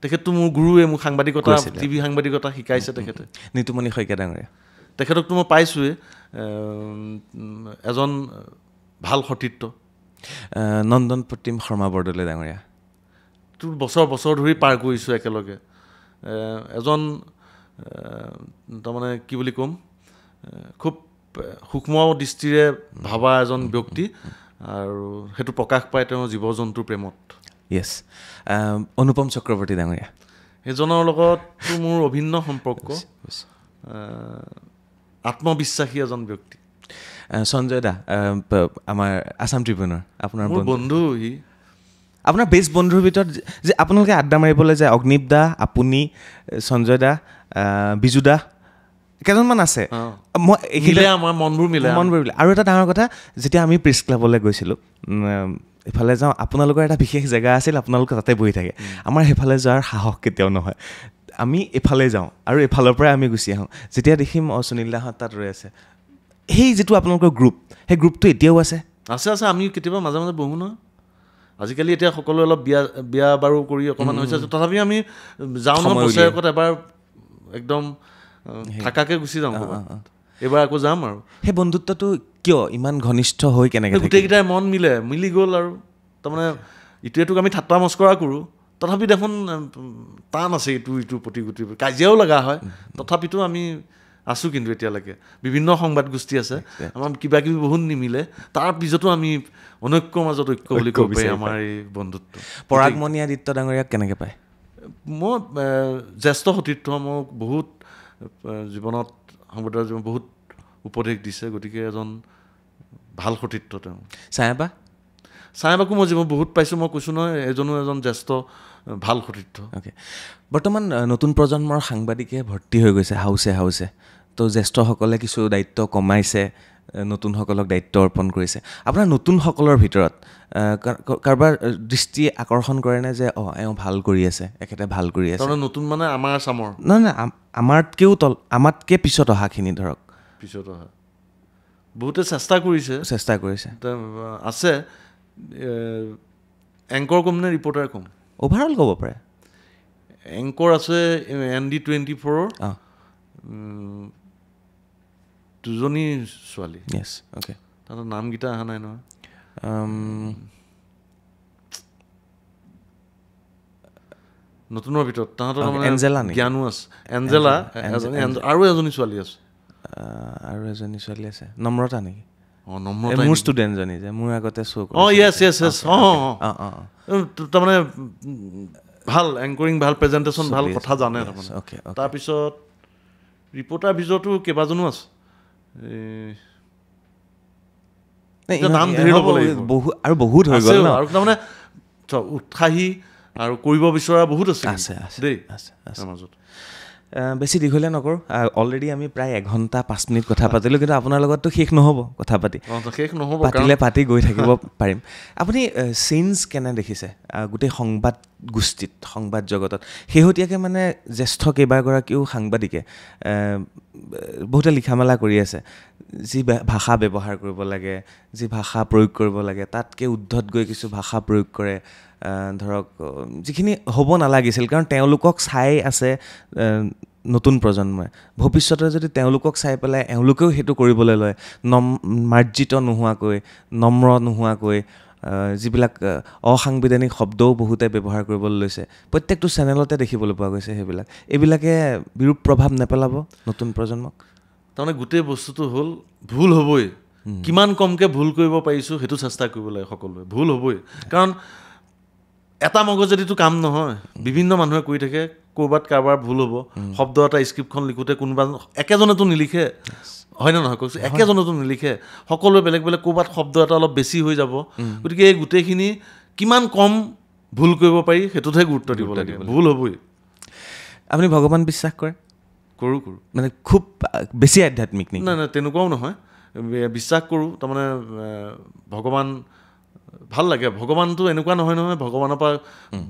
তেখেতটো মোৰ গুৰুৱে মোক সাংবাদিকতা টিভি সাংবাদিকতা শিকাইছে তেখেতে নিতুমণি শইকীয়া ডাঙৰীয়া তেখেতকতো মই পাইছোঁৱে এজন ভাল সতীৰ্থ নন্দন প্ৰতিম শৰ্মা বৰদলৈ ডাঙৰীয়া তোৰ বছৰ ধৰি পাৰ কৰিছোঁ একেলগে এজন তাৰমানে কি বুলি ক'ম খুব সূক্ষ্ম দৃষ্টিৰে ভাবা এজন ব্যক্তি আৰু সেইটো প্ৰকাশ পায় তেওঁৰ জীৱ জন্তুৰ প্ৰেমত য়েছ অনুপম চক্ৰৱৰ্তী ডাঙৰীয়া সেইজনৰ লগততো মোৰ অভিন্ন সম্পৰ্ক আত্মবিশ্বাসী এজন ব্যক্তি সঞ্জয় দা আমাৰ আছাম ট্ৰিবিউনৰ আপোনাৰ বন্ধু সি আপোনাৰ বেষ্ট বন্ধুৰ ভিতৰত যে আপোনালোকে আড্ডা মাৰিবলৈ যায় অগ্নিপ দা আপুনি সঞ্জয় দা বিজু দা কেইজনমান আছে মই আমাৰ মনবোৰ মিলে আৰু এটা ডাঙৰ কথা যেতিয়া আমি প্ৰেছ ক্লাবলৈ গৈছিলোঁ এইফালে যাওঁ আপোনালোকৰ এটা বিশেষ জেগা আছিল আপোনালোকে তাতে বহি থাকে আমাৰ সেইফালে যোৱাৰ সাহস কেতিয়াও নহয় আমি এইফালে যাওঁ আৰু এইফালৰ পৰাই আমি গুচি আহোঁ যেতিয়া দেখিম সুনীল দাহঁত তাত ৰৈ আছে সেই যিটো আপোনালোকৰ গ্ৰুপ সেই গ্ৰুপটো এতিয়াও আছে আমি কেতিয়াবা মাজে মাজে বহোঁ নহয় আজিকালি এতিয়া সকলোৱে অলপ বিয়া বাৰু কৰি অকণমান হৈছে তথাপি আমি যাওঁ নহয় বছৰেকত এবাৰ একদম থাকাকৈ গুচি যাওঁ এইবাৰ আকৌ যাম আৰু সেই বন্ধুত্বটো কিয় ইমান ঘনিষ্ঠ হৈ কেনেকৈ গোটেইকেইটাই মন মিলি গ'ল আৰু তাৰমানে ইটোৱেটোক আমি ঠাট্টা মস্কৰা কৰোঁ তথাপি দেখোন টান আছে ইটোৰ প্ৰতি কাজিয়াও লগা হয় তথাপিতো আমি আছোঁ কিন্তু এতিয়ালৈকে বিভিন্ন সংবাদ গোষ্ঠী আছে আমাৰ কিবা কিবি বহুত নিমিলে তাৰ পিছতো আমি অনৈক্যৰ মাজত ঐক্য বুলি ক'ব পাৰি আমাৰ এই বন্ধুত্ব পৰাগমণি আদিত্য ডাঙৰীয়াক কেনেকৈ পায় মই জ্যেষ্ঠ সতীৰ্থ মোক বহুত জীৱনত সম্প্ৰদায়ৰ জীৱনত বহুত উপদেশ দিছে গতিকে এজন ভাল সতীৰ্থ তেওঁ ছায়াবাকো মই জীৱন বহুত পাইছোঁ মই কৈছোঁ নহয় এজনো এজন জ্যেষ্ঠ ভাল সতীৰ্থ অ'কে বৰ্তমান নতুন প্ৰজন্মৰ সাংবাদিকে ভৰ্তি হৈ গৈছে হাউছে তো জ্যেষ্ঠসকলে কিছু দায়িত্ব কমাইছে নতুনসকলক দায়িত্ব অৰ্পণ কৰিছে আপোনাৰ নতুনসকলৰ ভিতৰত কাৰোবাৰ দৃষ্টি আকৰ্ষণ কৰেনে যে এওঁ ভাল কৰি আছে এখেতে ভাল কৰি আছে নতুন মানে আমাৰ চামৰ নহয় আমাতকৈ পিছত অহাখিনি ধৰক পিছত অহা বহুতে চেষ্টা কৰিছে আছে এংকৰ ক'ম নে ৰিপৰ্টাৰ ক'ম অভাৰঅল ক'ব পাৰে এংকৰ আছে ND24 দুজনী ছোৱালী তাহাঁতৰ নামকেইটা অহা নাই নহয় নতুনৰ ভিতৰত তাহাঁতৰ জ্ঞানো আছে এঞ্জেলা আৰু এজনী ছোৱালী আছে নম্ৰতা নেকি নম্ৰতা মোৰ ষ্টুডেণ্টজনী যে মোৰ আগতে তাৰমানে ভাল এংকৰিং ভাল প্ৰেজেণ্টেশ্যন ভাল কথা জানে তাৰমানে তাৰপিছত ৰিপৰ্টাৰ ভিতৰতো কেইবাজনো আছে নাম ধৰি ল'ব লাগিব আৰু বহুত হৈ গ'ল আৰু তাৰমানে উৎসাহী আৰু কৰিব বিচৰা বহুত আছে দেই মাজত বেছি দীঘলীয়া নকৰোঁ অলৰেডি আমি প্ৰায় 1 ঘণ্টা 5 মিনিট কথা পাতিলোঁ কিন্তু আপোনাৰ লগততো শেষ নহ'ব কথা পাতি গৈ থাকিব পাৰিম আপুনি চেঞ্জ কেনে দেখিছে গোটেই সংবাদ গোষ্ঠীত সংবাদ জগতত শেহতীয়াকৈ মানে জ্যেষ্ঠ কেইবাগৰাকীও সাংবাদিকে বহুতে লিখা মেলা কৰি আছে যি ভাষা ব্যৱহাৰ কৰিব লাগে যি ভাষা প্ৰয়োগ কৰিব লাগে তাতকৈ উদ্ধত গৈ কিছু ভাষা প্ৰয়োগ কৰে ধৰক যিখিনি হ'ব নালাগিছিল কাৰণ তেওঁলোকক চাই আছে নতুন প্ৰজন্মই ভৱিষ্যতে যদি তেওঁলোকক চাই পেলাই এওঁলোকেও সেইটো কৰিবলৈ লয় মাৰ্জিত নোহোৱাকৈ নম্ৰ নোহোৱাকৈ যিবিলাক অসাংবিধানিক শব্দও বহুতে ব্যৱহাৰ কৰিবলৈ লৈছে প্ৰত্যেকটো চেনেলতে দেখিবলৈ পোৱা গৈছে এইবিলাকে বিৰূপ প্ৰভাৱ নেপেলাব নতুন প্ৰজন্মক তাৰমানে গোটেই বস্তুটো হ'ল ভুল হ'বই কিমান কমকৈ ভুল কৰিব পাৰিছোঁ সেইটো চেষ্টা কৰিব লাগে সকলোৱে ভুল হ'বই কাৰণ এটা মগজেদিতো কাম নহয় বিভিন্ন মানুহে কৰি থাকে ক'ৰবাত কাৰোবাৰ ভুল হ'ব শব্দ এটা স্ক্ৰিপ্টখন লিখোঁতে কোনোবা একেজনেতো নিলিখে হয়নে নহয় কৈছোঁ একেজনেতো নিলিখে সকলোৱে বেলেগ বেলেগ ক'ৰবাত শব্দ এটা অলপ বেছি হৈ যাব গতিকে এই গোটেইখিনি কিমান কম ভুল কৰিব পাৰি সেইটোতহে গুৰুত্ব দিব লাগে ভুল হ'বই আপুনি ভগৱান বিশ্বাস কৰে কৰোঁ মানে খুব বেছি আধ্যাত্মিক নেকি নাই তেনেকুৱাও নহয় বিশ্বাস কৰোঁ তাৰমানে ভগৱান ভাল লাগে ভগৱানটো এনেকুৱা নহয় ভগৱানৰ পৰা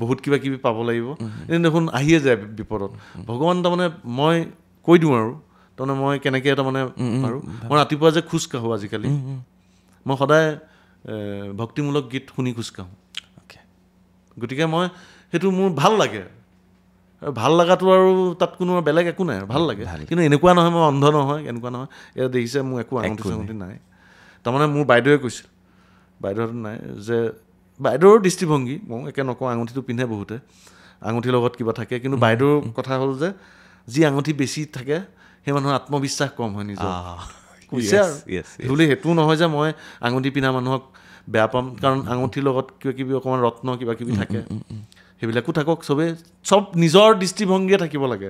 বহুত কিবা কিবি পাব লাগিব এনে দেখোন আহিয়ে যায় বিপদত ভগৱান তাৰমানে মই কৈ দিওঁ আৰু তাৰমানে মই কেনেকৈ তাৰমানে আৰু মই ৰাতিপুৱা যে খোজ কাঢ়োঁ আজিকালি মই সদায় ভক্তিমূলক গীত শুনি খোজ কাঢ়োঁ গতিকে মই সেইটো মোৰ ভাল লাগে ভাল লগাটো আৰু তাত কোনো বেলেগ একো নাই, ভাল লাগে। কিন্তু এনেকুৱা নহয় মই অন্ধ নহয়, এনেকুৱা নহয় এয়া দেখিছে মোৰ একো আঙুঠি চাঙুঠি নাই। তাৰমানে মোৰ বাইদেৱে কৈছিল, বাইদেউহঁতো নাই, যে বাইদেউৰ দৃষ্টিভংগী, মই একে নকওঁ, আঙুঠিটো পিন্ধে বহুতে, আঙুঠিৰ লগত কিবা থাকে, কিন্তু বাইদেউৰ কথা হ'ল যে যি আঙুঠি বেছি থাকে সেই মানুহৰ আত্মবিশ্বাস কম হয় নিজৰ। কৈছে আৰু বুলি সেইটোও নহয় যে মই আঙুঠি পিন্ধা মানুহক বেয়া পাম, কাৰণ আঙুঠিৰ লগত কিবা কিবি অকণমান ৰত্ন কিবা কিবি থাকে, সেইবিলাকো থাকক, চবেই চব নিজৰ দৃষ্টিভংগীয়ে থাকিব লাগে,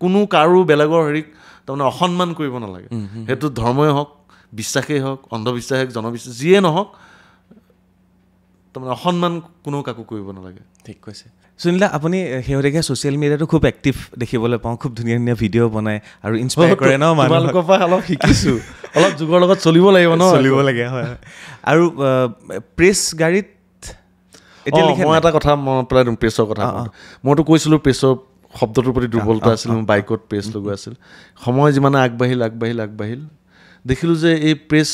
কোনো কাৰো বেলেগৰ হেৰিক তাৰমানে অসন্মান কৰিব নালাগে। সেইটো ধৰ্মই হওক, বিশ্বাসেই হওক, অন্ধবিশ্বাসেই হওক, জনবিশ্বাস যিয়ে নহওক, তাৰমানে অসন্মান কোনো কাকো কৰিব নালাগে। ঠিক কৈছে। সুনীল দা, আপুনি শেহতীয়াকৈ ছ'চিয়েল মিডিয়াটো খুব এক্টিভ দেখিবলৈ পাওঁ, খুব ধুনীয়া ধুনীয়া ভিডিঅ' বনায় আৰু ইনস্পায়াৰ কৰে ন মানুহক। তোমালোকৰ পৰা অলপ শিকিছোঁ, অলপ যুগৰ লগত চলিব লাগিব ন, চলিব লাগে। হয় আৰু প্ৰেছ গাড়ীত এতিয়া মই এটা কথা মনত পেলাই দিওঁ, প্ৰেছৰ কথা। মইতো কৈছিলোঁ প্ৰেছৰ শব্দটোৰ প্ৰতি দুৰ্বলতা আছিল, মোৰ বাইকত প্ৰেছ লগোৱা আছিল। সময় যিমানে আগবাঢ়িল দেখিলোঁ যে এই প্ৰেছ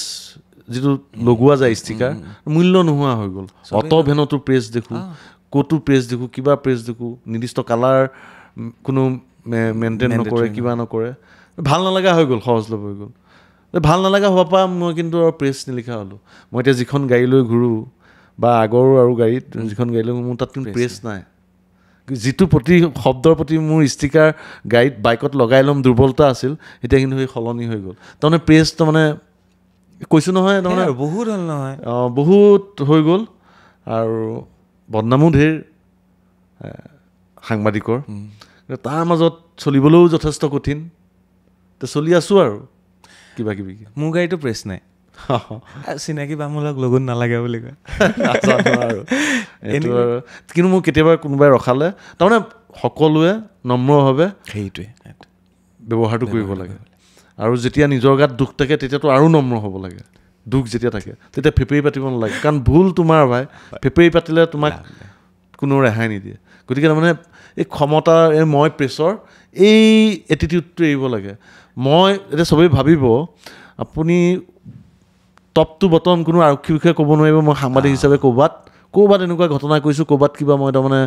যিটো লগোৱা যায় ষ্টিকাৰ, মূল্য নোহোৱা হৈ গ'ল। অট' ভেনতো প্ৰেছ দেখোঁ, ক'তো প্ৰেছ দেখোঁ, কিবা প্ৰেছ দেখোঁ, নিৰ্দিষ্ট কালাৰ কোনো মেইনটেইন নকৰে, কিবা নকৰে, ভাল নালাগা হৈ গ'ল, সহজলভ্য হৈ গ'ল। ভাল নালাগা হোৱাৰ পৰা মই কিন্তু আৰু প্ৰেছ নিলিখা হ'লোঁ। মই এতিয়া যিখন গাড়ী লৈ ঘূৰোঁ বা আগৰো আৰু গাড়ীত যিখন গাড়ী লৈ মোৰ তাত কিন্তু প্ৰেছ নাই। যিটো প্ৰতি শব্দৰ প্ৰতি মোৰ ষ্টিকাৰ গাড়ীত বাইকত লগাই ল'ম দুৰ্বলতা আছিল, এতিয়া কিন্তু সেই সলনি হৈ গ'ল। তাৰমানে প্ৰেছ তাৰমানে কৈছোঁ নহয়, তাৰমানে বহুত হ'ল নহয়, বহুত হৈ গ'ল। আৰু বদনামো ধেৰ সাংবাদিকৰ, তাৰ মাজত চলিবলৈও যথেষ্ট কঠিন। চলি আছোঁ আৰু কিবা কিবি। মোৰ গাড়ীটো প্ৰেছ নাই, চিনাকি বামুলক লগত নালাগে বুলি কয় আৰু এইটো আৰু। কিন্তু মোক কেতিয়াবা কোনোবাই ৰখালে, তাৰমানে সকলোৱে নম্ৰভাৱে সেইটোৱে ব্যৱহাৰটো কৰিব লাগে। আৰু যেতিয়া নিজৰ গাত দুখ থাকে তেতিয়াতো আৰু নম্ৰ হ'ব লাগে। দুখ যেতিয়া থাকে তেতিয়া ফেপেৰি পাতিব নালাগে, কাৰণ ভুল তোমাৰ ভাই, ফেপেৰি পাতিলে তোমাক কোনো ৰেহাই নিদিয়ে। গতিকে তাৰমানে এই ক্ষমতা, এই মই প্ৰেছৰ এই এটিটিউডটো এৰিব লাগে। মই এতিয়া চবেই ভাবিব আপুনি টপ টু বটম কোনো আৰক্ষী বিষয়ে ক'ব নোৱাৰিব মই সাংবাদিক হিচাপে ক'ৰবাত এনেকুৱা ঘটনা কৈছোঁ, ক'ৰবাত কিবা মই তাৰমানে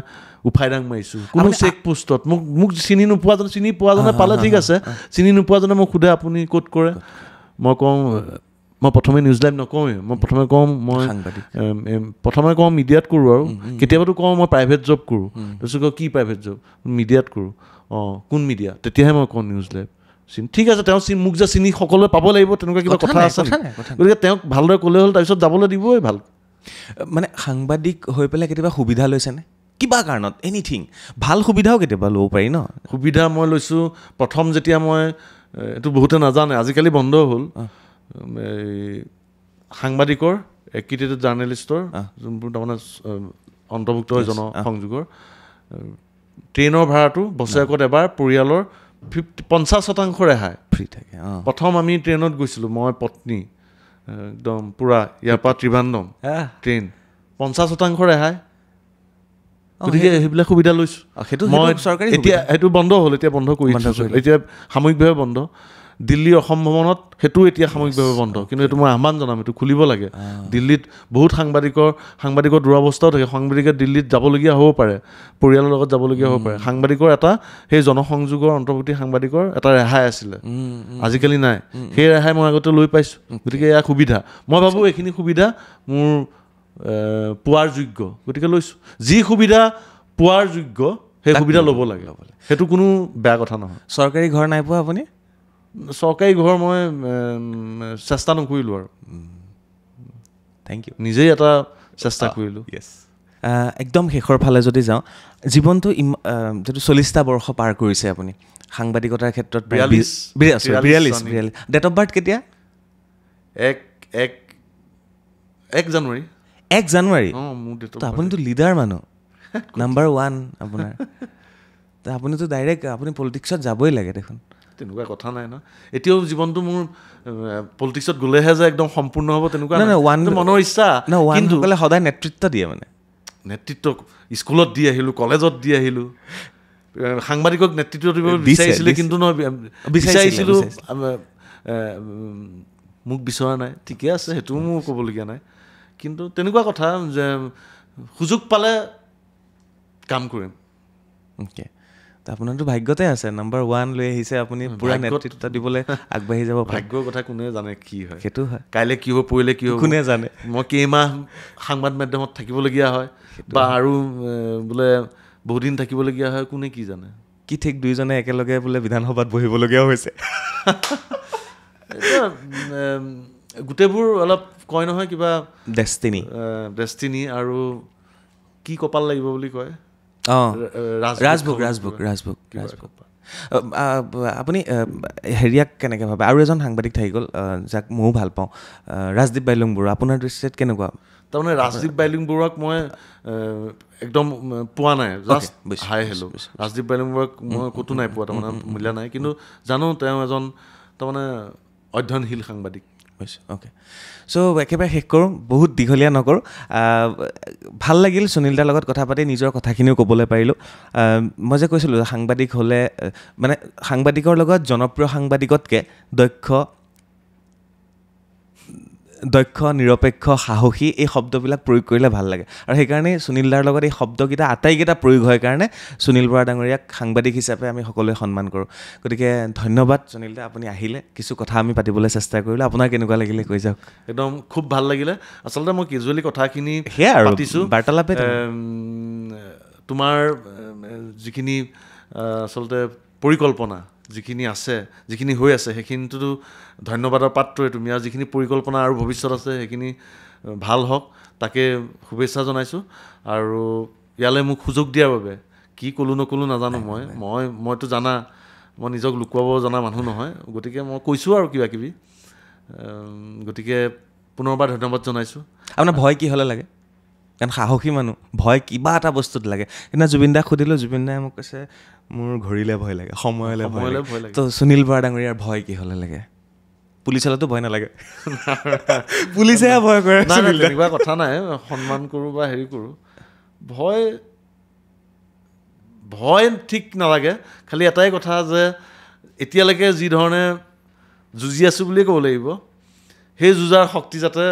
উফাই দাং মাৰিছোঁ কোনো চেক পোষ্টত। মোক চিনি নোপোৱাজনে, চিনি পোৱাজনে পালে ঠিক আছে, চিনি নোপোৱাজনে মোক সোধে আপুনি ক'ত কৰে, মই কওঁ, মই প্ৰথমে নিউজ লাইভ নকওঁৱেই, মই প্ৰথমে কওঁ মই প্ৰথমে কওঁ মিডিয়াত কৰোঁ, আৰু কেতিয়াবাতো কওঁ মই প্ৰাইভেট জব কৰোঁ। তাৰপিছত কওঁ কি প্ৰাইভেট জব, মিডিয়াত কৰোঁ। কোন মিডিয়া, তেতিয়াহে মই কওঁ নিউজ লাইভ। ঠিক আছে, তেওঁ মোক যে চিনি সকলোৱে পাব লাগিব তেনেকুৱা কিবা কথা আছে, গতিকে তেওঁক ভালদৰে ক'লে হ'ল, তাৰপিছত যাবলৈ দিবই ভাল। মানে সাংবাদিক হৈ পেলাই কেতিয়াবা সুবিধা লৈছেনে কিবা কাৰণত, এনিথিং? ভাল সুবিধাও কেতিয়াবা ল'ব পাৰি ন? সুবিধা মই লৈছোঁ প্ৰথম যেতিয়া মই, এইটো বহুতে নাজানে, আজিকালি বন্ধ হ'ল, সাংবাদিকৰ এক্ৰিডিটেড জাৰ্নেলিষ্টৰ যোনবোৰ তাৰমানে অন্তৰ্ভুক্ত হয় জনসংযোগৰ, ট্ৰেইনৰ ভাড়াটো বছৰেকত এবাৰ পৰিয়ালৰ 50% ৰেহাই ফ্ৰী থাকে। প্ৰথম আমি ট্ৰেইনত গৈছিলোঁ, মই পত্নী, একদম পূৰা ইয়াৰ পৰা ত্ৰিবান্দম ট্ৰেইন, 50% ৰেহাই। গতিকে সেইবিলাক সুবিধা লৈছোঁ। মই এতিয়া সেইটো বন্ধ হ'ল, এতিয়া বন্ধ কৰি দিছোঁ, এতিয়া সাময়িকভাৱে বন্ধ। দিল্লী অসম ভ্ৰমণত সেইটো এতিয়া সাময়িকভাৱে বন্ধ, কিন্তু এইটো মই আহ্বান জনাম, এইটো খুলিব লাগে। দিল্লীত বহুত সাংবাদিকৰ দুৰৱস্থাও থাকে, সাংবাদিকে দিল্লীত যাবলগীয়া হ'ব পাৰে, পৰিয়ালৰ লগত যাবলগীয়া হ'ব পাৰে। সাংবাদিকৰ এটা সেই জনসংযোগৰ অন্তৰ্ভুক্তি সাংবাদিকৰ এটা ৰেহাই আছিলে, আজিকালি নাই। সেই ৰেহাই মই আগতে লৈ পাইছোঁ, গতিকে এয়া সুবিধা। মই ভাবোঁ এইখিনি সুবিধা মোৰ পোৱাৰ যোগ্য, গতিকে লৈছোঁ। যি সুবিধা পোৱাৰ যোগ্য সেই সুবিধা ল'ব লাগে, সেইটো কোনো বেয়া কথা নহয়। চৰকাৰী ঘৰ নাই পোৱা আপুনি? চৰকাৰী ঘৰ মই চেষ্টা নকৰিলোঁ আৰু, থেংক ইউ, নিজেই এটা চেষ্টা কৰিলোঁ। একদম শেষৰ ফালে যদি যাওঁ, জীৱনটো যিটো 40টা বৰ্ষ পাৰ কৰিছে আপুনি সাংবাদিকতাৰ ক্ষেত্ৰত, 42 ডেট অফ বাৰ্থ কেতিয়া? 1 জানুৱাৰী। 1 জানুৱাৰী? মোৰ ডেট অফ, আপুনিতো লিডাৰ মানুহ, নাম্বাৰ 1 আপোনাৰ। আপুনিতো ডাইৰেক্ট আপুনি পলিটিক্সত যাবই লাগে দেখোন। তেনেকুৱা কথা নাই ন, এতিয়াও জীৱনটো মোৰ পলিটিক্সত গ'লেহে যে একদম সম্পূৰ্ণ হ'ব তেনেকুৱা নহয়, মনৰ ইচ্ছা। কিন্তু সদায় নেতৃত্ব দিয়ে, মানে নেতৃত্ব স্কুলত দি আহিলোঁ, কলেজত দি আহিলোঁ, সাংবাদিকক নেতৃত্ব দিব বিচাৰিছিলে, কিন্তু বিচাৰিছিলোঁ, মোক বিচৰা নাই। ঠিকে আছে, সেইটোও মোৰ ক'বলগীয়া নাই, কিন্তু তেনেকুৱা কথা যে সুযোগ পালে কাম কৰিম। অ'কে, আপোনাৰতো ভাগ্যতে আছে নম্বৰ 1 লৈ আহিছে আপুনি পুৰা নেতৃত্ব দিবলৈ আগবাঢ়ি যাব পাৰে ভাগ্যৰ কথা কোনে জানে কি হয় সেইটো হয় কাইলৈ কি হ'ব পৰিলে কি হ'ব কোনে জানে মই কেইমাহ সংবাদ মাধ্যমত থাকিবলগীয়া হয় বা আৰু বোলে বহুদিন থাকিবলগীয়া হয় কোনে কি জানে কি ঠিক দুইজনে একেলগে বোলে বিধানসভাত বহিবলগীয়া হৈছে গোটেইবোৰ অলপ কয় নহয় কিবা ডেষ্টিনি আৰু কি কপাল লাগিব বুলি কয় ৰাজভোগ আপুনি হেৰিয়াক কেনেকৈ ভাবে আৰু এজন সাংবাদিক থাকি গ'ল যাক ময়ো ভাল পাওঁ ৰাজদীপ বাইলুং বৰুৱা আপোনাৰ দৃষ্টিত কেনেকুৱা তাৰমানে ৰাজদীপ বাইলুং বৰুৱাক মই একদম পোৱা নাই just hi hello' Rajdeep Bailung বৰুৱাক মই ক'তো নাই পোৱা তাৰমানে মিলা নাই কিন্তু জানো তেওঁ এজন তাৰমানে অধ্যয়নশীল সাংবাদিক অ'কে চ' একেবাৰে শেষ কৰোঁ বহুত দীঘলীয়া নকৰোঁ ভাল লাগিল সুনীল দাৰ লগত কথা পাতি নিজৰ কথাখিনিও ক'বলৈ পাৰিলোঁ মই যে কৈছিলোঁ সাংবাদিক হ'লে মানে সাংবাদিকৰ লগত জনপ্ৰিয় সাংবাদিকতকৈ দক্ষ নিৰপেক্ষ সাহসী এই শব্দবিলাক প্ৰয়োগ কৰিলে ভাল লাগে আৰু সেইকাৰণে সুনীল দাৰ লগত এই শব্দকেইটা আটাইকেইটা প্ৰয়োগ হয় কাৰণে সুনীল বৰা ডাঙৰীয়াক সাংবাদিক হিচাপে আমি সকলোৱে সন্মান কৰোঁ গতিকে ধন্যবাদ সুনীল দা আপুনি আহিলে কিছু কথা আমি পাতিবলৈ চেষ্টা কৰিলোঁ আপোনাৰ কেনেকুৱা লাগিলে কৈ যাওক একদম খুব ভাল লাগিলে আচলতে মই কেজুৱেলি কথাখিনি পাতিছোঁ বাৰ্তালাপে তোমাৰ যিখিনি আচলতে পৰিকল্পনা যিখিনি আছে যিখিনি হৈ আছে সেইখিনিতো ধন্যবাদৰ পাত্ৰই তুমি আৰু যিখিনি পৰিকল্পনা আৰু ভৱিষ্যত আছে সেইখিনি ভাল হওক তাকে শুভেচ্ছা জনাইছোঁ আৰু ইয়ালৈ মোক সুযোগ দিয়াৰ বাবে কি ক'লোঁ নক'লোঁ নাজানো মইতো জানা মই নিজক লুকুৱাব জনা মানুহ নহয় গতিকে মই কৈছোঁ আৰু কিবা কিবি গতিকে পুনৰবাৰ ধন্যবাদ জনাইছোঁ আপোনাৰ ভয় কি হ'লে লাগে কাৰণ সাহসী মানুহ ভয় কিবা এটা বস্তুত লাগে কিন্তু জুবিন দাক সুধিলোঁ জুবিন দাই মোক কৈছে মোৰ ঘড়ীলৈ ভয় লাগে সময়লৈ ভয় লাগে তো সুনীল বৰা ডাঙৰীয়াৰ ভয় কি হ'লে লাগে পুলিচলৈতো ভয় নালাগে পুলিচেহে ভয় কৰে তেনেকুৱা কথা নাই সন্মান কৰোঁ বা হেৰি কৰোঁ ভয় ঠিক নালাগে খালি এটাই কথা যে এতিয়ালৈকে যি ধৰণে যুঁজি আছোঁ বুলিয়ে ক'ব লাগিব সেই যুঁজাৰ শক্তি যাতে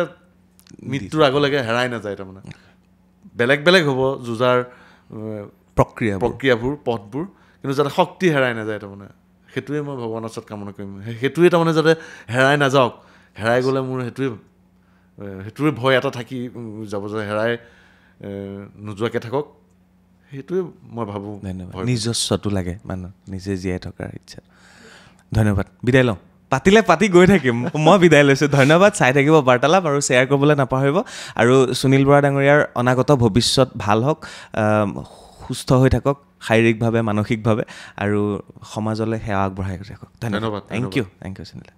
মৃত্যুৰ আগলৈকে হেৰাই নাযায় তাৰমানে বেলেগ বেলেগ হ'ব যুঁজাৰ প্ৰক্ৰিয়াবোৰ পথবোৰ কিন্তু যাতে শক্তি হেৰাই নাযায় তাৰমানে সেইটোৱে মই ভগৱানৰ ওচৰত কামনা কৰিম সেইটোৱে তাৰমানে যাতে হেৰাই নাযাওক হেৰাই গ'লে মোৰ সেইটোৱে ভয় এটা থাকি যাব যে হেৰাই নোযোৱাকৈ থাকক সেইটোৱে মই ভাবোঁ নিজস্বটো লাগে মানুহ নিজে জীয়াই থকাৰ ইচ্ছা ধন্যবাদ বিদায় লওঁ পাতি গৈ থাকিম মই বিদায় লৈছোঁ ধন্যবাদ চাই থাকিব বাৰ্তালাপ আৰু শ্বেয়াৰ কৰিবলৈ নাপাহৰিব আৰু সুনীল বৰা ডাঙৰীয়াৰ অনাগত ভৱিষ্যত ভাল হওক সুস্থ হৈ থাকক শাৰীৰিকভাৱে মানসিকভাৱে আৰু সমাজলৈ সেৱা আগবঢ়াই থাকক ধন্যবাদ থেংক ইউ সুনীল